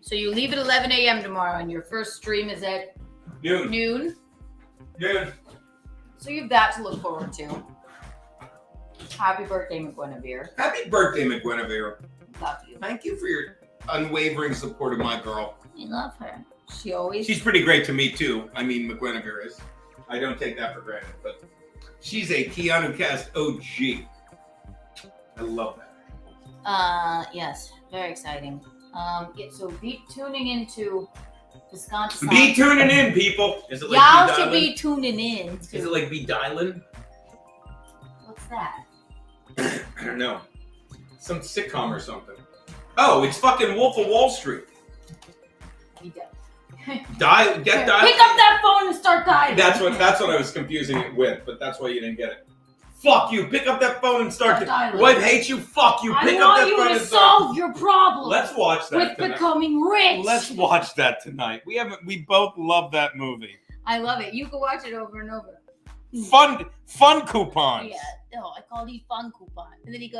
So you leave at 11 a.m. tomorrow, and your first stream is at noon. Yeah. So you have that to look forward to. Happy birthday, McGuinevere. Happy birthday, McGuinevere. Love you. Thank you for your unwavering support of my girl. I love her. She's pretty great to me too. I mean, McGuinevere is. I don't take that for granted, but she's a Keanu cast OG. I love that. Yes, very exciting. So be tuning into Wisconsin. Be tuning in, people. Is it like y'all should be tuning in. Is it like be dialing? What's that? I don't know. Some sitcom or something. Oh, it's fucking Wolf of Wall Street. Get dial. Pick up that phone and start dialing. That's what I was confusing it with, but that's why you didn't get it. Fuck you! Pick up that phone and start dialing. Wife hates you. Fuck you! Pick up that phone and start. I want you to solve your problem. Let's watch that with tonight. Becoming rich. Let's watch that tonight. We both love that movie. I love it. You can watch it over and over. Fun coupons. Yeah. No, I call these fun coupons. And then he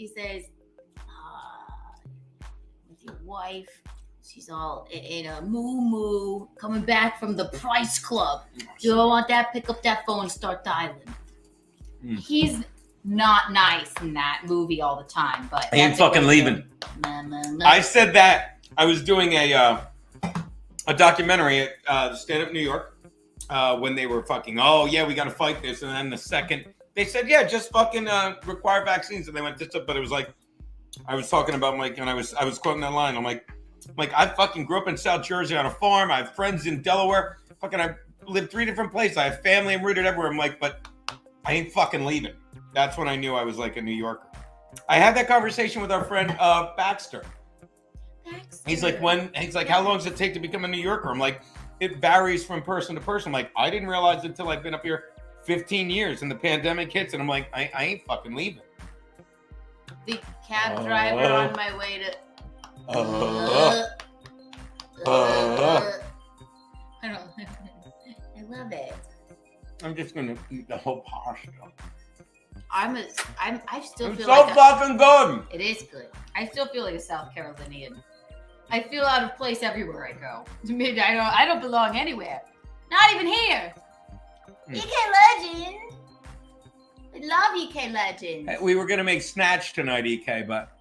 says, with your wife, she's all in a moo coming back from the Price Club. Do you want that? Pick up that phone and start dialing. He's not nice in that movie all the time, but I ain't fucking leaving. I said that I was doing a documentary at the Stand Up New York when they were fucking, oh yeah, we got to fight this, and then the second They said, yeah, just fucking require vaccines, and they went this up. But it was like, I was talking about like, and I was quoting that line. I'm like, I fucking grew up in South Jersey on a farm. I have friends in Delaware. Fucking, I lived 3 different places. I have family. I'm rooted everywhere. I'm like, but I ain't fucking leaving. That's when I knew I was like a New Yorker. I had that conversation with our friend Baxter. He's like, how long does it take to become a New Yorker? I'm like, it varies from person to person. I'm like, I didn't realize it until I've been up here 15 years and the pandemic hits, and I'm like, I ain't fucking leaving. The cab driver on my way to. I don't. I love it. I'm just gonna eat the whole pasta. I still It's feel so like fucking good. It is good. I still feel like a South Carolinian. I feel out of place everywhere I go. Maybe I don't belong anywhere. Not even here. EK Legend. I love EK Legend. We were gonna make snatch tonight, EK, but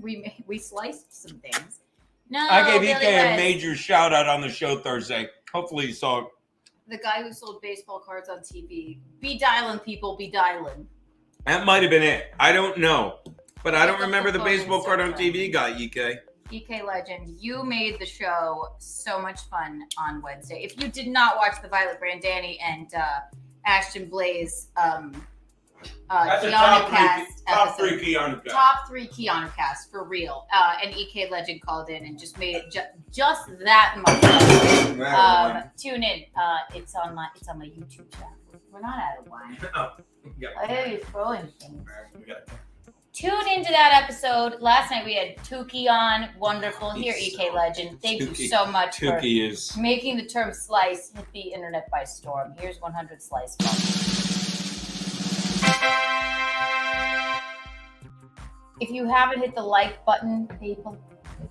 we sliced some things. No, I gave Billy EK a West. major shout out on the show Thursday. Hopefully you saw it. The guy who sold baseball cards on TV. Be dialing, people. Be dialing. That might have been it. I don't know. But I don't remember the baseball card on TV guy, EK. EK Legend, you made the show so much fun on Wednesday. If you did not watch the Violet Brandani and Ashton Blaze That's a Keanu cast top three episode. Keanu cast. Top 3 Keanu cast for real. And EK Legend called in and just made it just that much fun. Tune in. It's on my YouTube channel. We're not out of line. Why are you throwing things? Tune into that episode. Last night we had Tuki on. Wonderful. Here, EK Legend. Thank you so much for making the term slice hit the internet by storm. Here's 100 slice bucks. If you haven't hit the like button, people,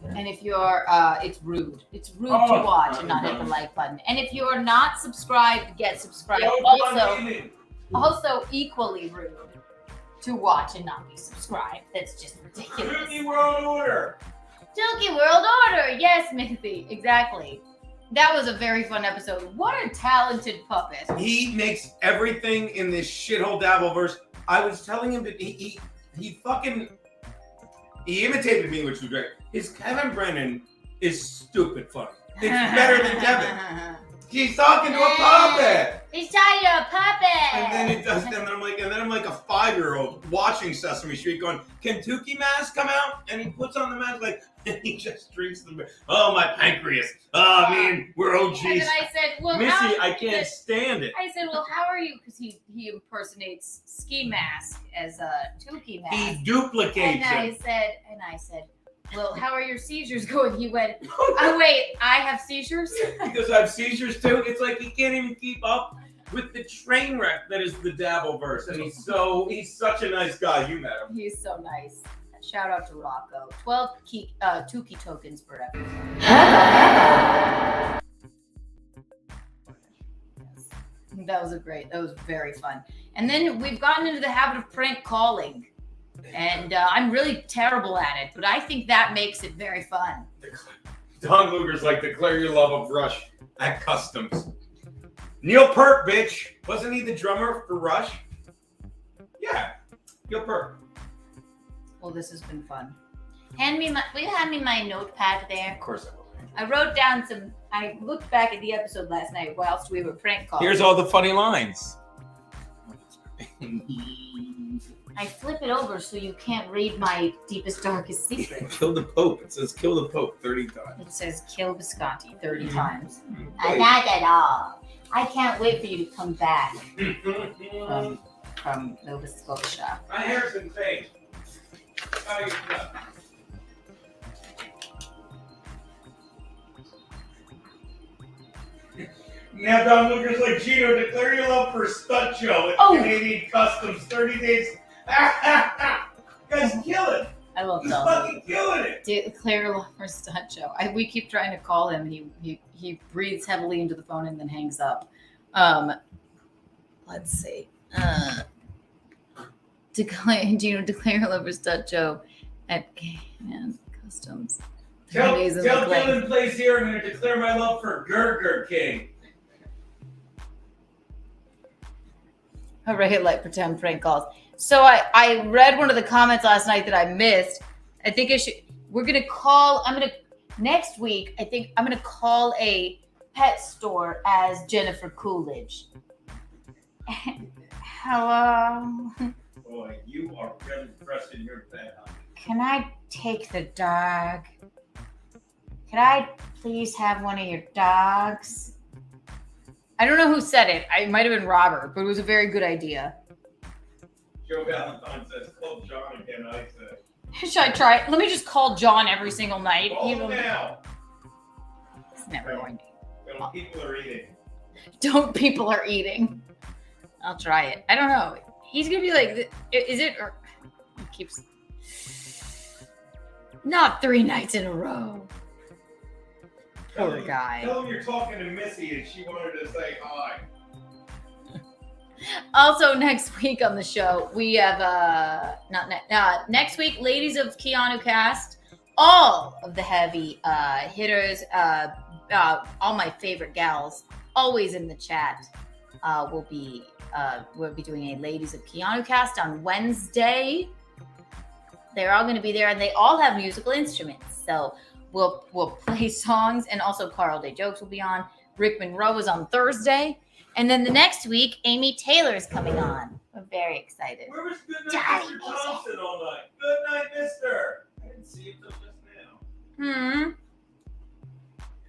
and if you're, it's rude. It's rude to watch and not hit the like button. And if you're not subscribed, get subscribed. Also equally rude to watch and not be subscribed. That's just ridiculous. Dookie World Order. Dookie World Order. Yes, Mithy. Exactly. That was a very fun episode. What a talented puppet. He makes everything in this shithole Dabbleverse. I was telling him that he imitated me, which was great. His Kevin Brennan is stupid funny. It's better than Kevin. He's talking to a puppet. He's talking to a puppet. And then it does. And then I'm like a 5-year-old watching Sesame Street, going, "Can Tukey mask come out?" And he puts on the mask, like, and he just drinks the. Oh, my pancreas. Oh, man, we're OGs. And then I said, "Well, Missy, I can't stand it." I said, "Well, how are you?" Because he impersonates Ski Mask as a Tukey mask. He duplicates and I said, "Well, how are your seizures going?" He went, "Oh wait, I have seizures." Because I have seizures too. It's like he can't even keep up with the train wreck that is the Dabbleverse. And he's such a nice guy. You met him. He's so nice. Shout out to Rocco. 12 Tukey tokens per episode. That was very fun. And then we've gotten into the habit of prank calling. And I'm really terrible at it, but I think that makes it very fun. Don Luger's like, declare your love of Rush at Customs. Neil Peart, bitch. Wasn't he the drummer for Rush? Yeah, Neil Peart. Well, this has been fun. Will you hand me my notepad there? Of course I will. I wrote down I looked back at the episode last night whilst we were prank calling. Here's all the funny lines. I flip it over so you can't read my deepest, darkest secret. Kill the Pope. It says kill the Pope 30 times. It says kill Biscotti 30 times. Not at all. I can't wait for you to come back from Nova Scotia. My hair's been fake. How you doing? Now Don Luger's like, Gino, declare your love for Stunt Joe at Canadian Customs 30 days. Guys, kill it. I love He's Don fucking killing it. Declare love for Stunt Joe. We keep trying to call him. He breathes heavily into the phone and then hangs up. Let's see. Declare love for Stunt Joe at Canadian Customs. Tell Dylan plays here. I'm going to declare my love for Gurger King. Hooray, like pretend prank calls. So I read one of the comments last night that I missed. I think next week, I think I'm going to call a pet store as Jennifer Coolidge. Hello. Boy, you are really pressing your pet. Can I take the dog? Could I please have one of your dogs? I don't know who said it. It might have been Robert, but it was a very good idea. Joe Valentine says, call John again, I say. Should I try it? Let me just call John every single night. Call him now. It's never going to. Don't people are eating. Don't people are eating. I'll try it. I don't know. He's going to be like, is it? Or he keeps. Not 3 nights in a row. Poor guy. Tell him you're talking to Missy and she wanted to say hi. Also, next week on the show, we have next week, ladies of Keanu cast, all of the heavy hitters, all my favorite gals, always in the chat. We'll be doing a ladies of Keanu cast on Wednesday. They're all going to be there, and they all have musical instruments. So we'll play songs, and also Carl Day Jokes will be on. Rick Monroe is on Thursday. And then the next week, Amy Taylor's coming on. We're very excited. Where was Goodnight Mr. Thompson all night? Good night, mister. I didn't see him till just now.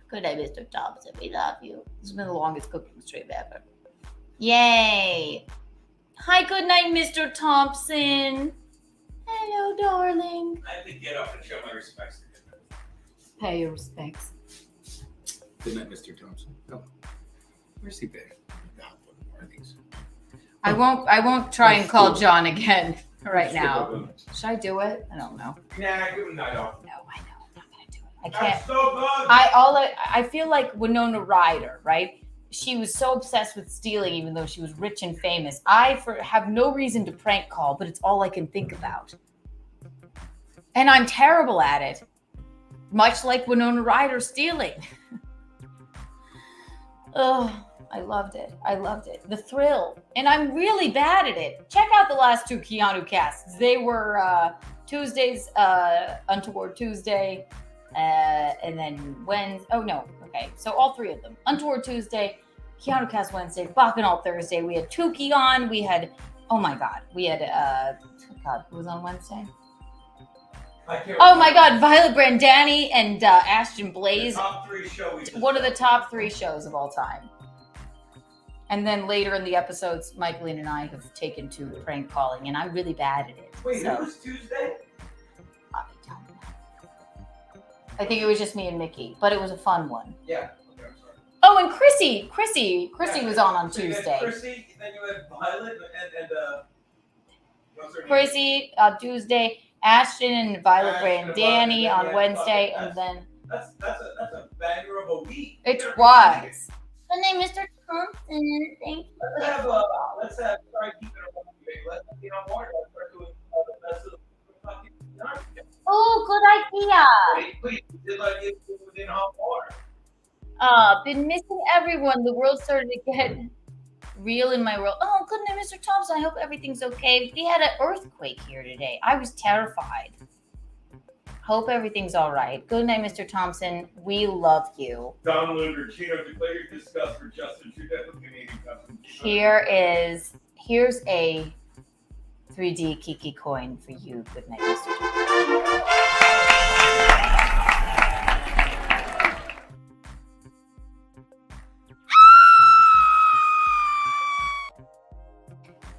Good night, Mr. Thompson. We love you. This has been the longest cooking stream ever. Yay. Hi, good night, Mr. Thompson. Hello, darling. I have to get up and show my respects to Goodnight. Pay your respects. Good night, Mr. Thompson. Come on. Where's he been? I won't try and call John again right now. Should I do it? I don't know. Nah, give him a night off. No, I know. I'm not gonna do it. I can't. That's so good. I feel like Winona Ryder, right? She was so obsessed with stealing, even though she was rich and famous. I have no reason to prank call, but it's all I can think about. And I'm terrible at it. Much like Winona Ryder stealing. Oh, I loved it. I loved it. The thrill. And I'm really bad at it. Check out the last 2 Keanu casts. They were Tuesdays, Untoward Tuesday, and then Wednesday. Oh, no. Okay. So all 3 of them. Untoward Tuesday, Keanu cast Wednesday, Bacchanal Thursday. We had Tukey on. We had, oh my God. We had, who was on Wednesday? Oh my God, Violet Brandani and Ashton Blaze. Top 3 show. One of the top 3 shows of all time. And then later in the episodes, Michaeline and I have taken to prank calling, and I'm really bad at it. Wait, so. it was Tuesday? I don't know. I think it was just me and Mickey, but it was a fun one. Yeah. Okay, I'm sorry. Oh, and Chrissy was on so Tuesday. You had Chrissy, then you had Violet, and what's her name? Chrissy, Tuesday, Ashton and Violet Brandani on Wednesday, and then that's a banger of a week. it was. Good name, Mr. Thompson. Thank you. Let's try keeping it on. Let's more. Let's start doing the best of the fucking. Oh, good idea. Please, did like it within hot water. Been missing everyone. The world started to get real in my world. Oh, good night, Mr. Thompson. I hope everything's okay. We had an earthquake here today. I was terrified. Hope everything's all right. Good night, Mr. Thompson. We love you. Don Luger, Chino, declare your disgust for Justin Trudeau with Canadian customs. Here's a 3D Kiki coin for you. Good night, Mr. Thompson.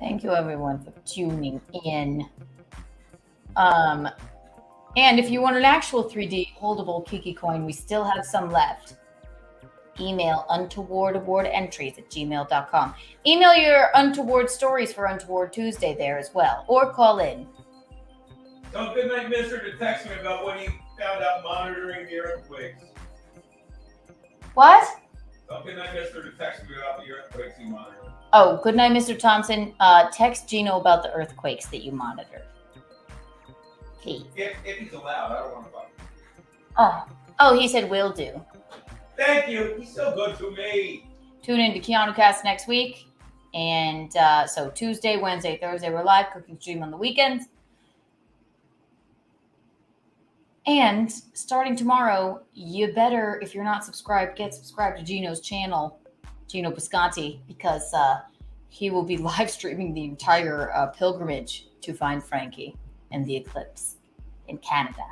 Thank you, everyone, for tuning in. And if you want an actual 3D holdable Kiki coin, we still have some left. Email untowardawardentries@gmail.com. Email your untoward stories for Untoward Tuesday there as well, or call in. Tell good night, mister, to text me about when you found out monitoring the earthquakes. What? Tell good night, mister, to text me about the earthquakes you monitored. Oh, good night, Mr. Thompson. Text Gino about the earthquakes that you monitored. Please. If he's allowed, I don't want to fuck. Oh, he said will do. Thank you. He's so good to me. Tune in to Keanu Cast next week. And so Tuesday, Wednesday, Thursday, we're live cooking stream on the weekends. And starting tomorrow, you better, if you're not subscribed, get subscribed to Gino's channel, Gino Bisconti, because he will be live streaming the entire pilgrimage to find Frankie and the eclipse in Canada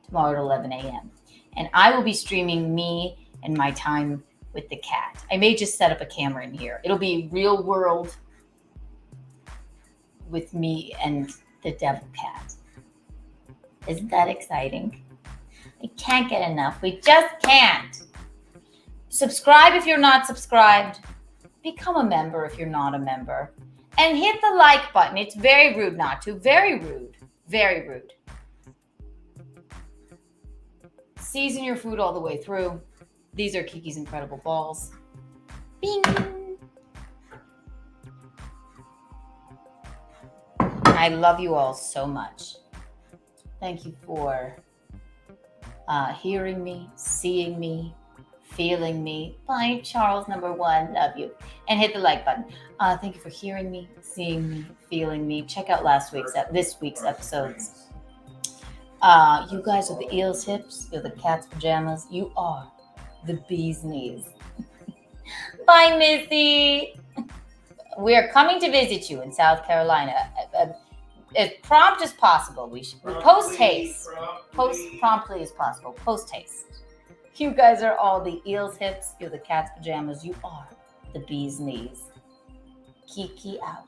tomorrow at 11 a.m. And I will be streaming me and my time with the cat. I may just set up a camera in here. It'll be real world with me and the devil cat. Isn't that exciting? I can't get enough. We just can't. Subscribe if you're not subscribed. Become a member if you're not a member. And hit the like button. It's very rude not to. Very rude. Very rude. Season your food all the way through. These are Kiki's Incredible Balls. Bing! I love you all so much. Thank you for hearing me, seeing me, feeling me. Bye, Charles #1. Love you. And hit the like button. Thank you for hearing me, seeing me, feeling me. Check out this week's episodes. You guys are the eel's hips. You're the cat's pajamas. You are the bee's knees. Bye, Missy. We are coming to visit you in South Carolina as prompt as possible. We post haste. Promptly as possible. Post haste. You guys are all the eel's hips. You're the cat's pajamas. You are the bee's knees. Kiki out.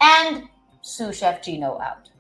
And Sous Chef Gino out.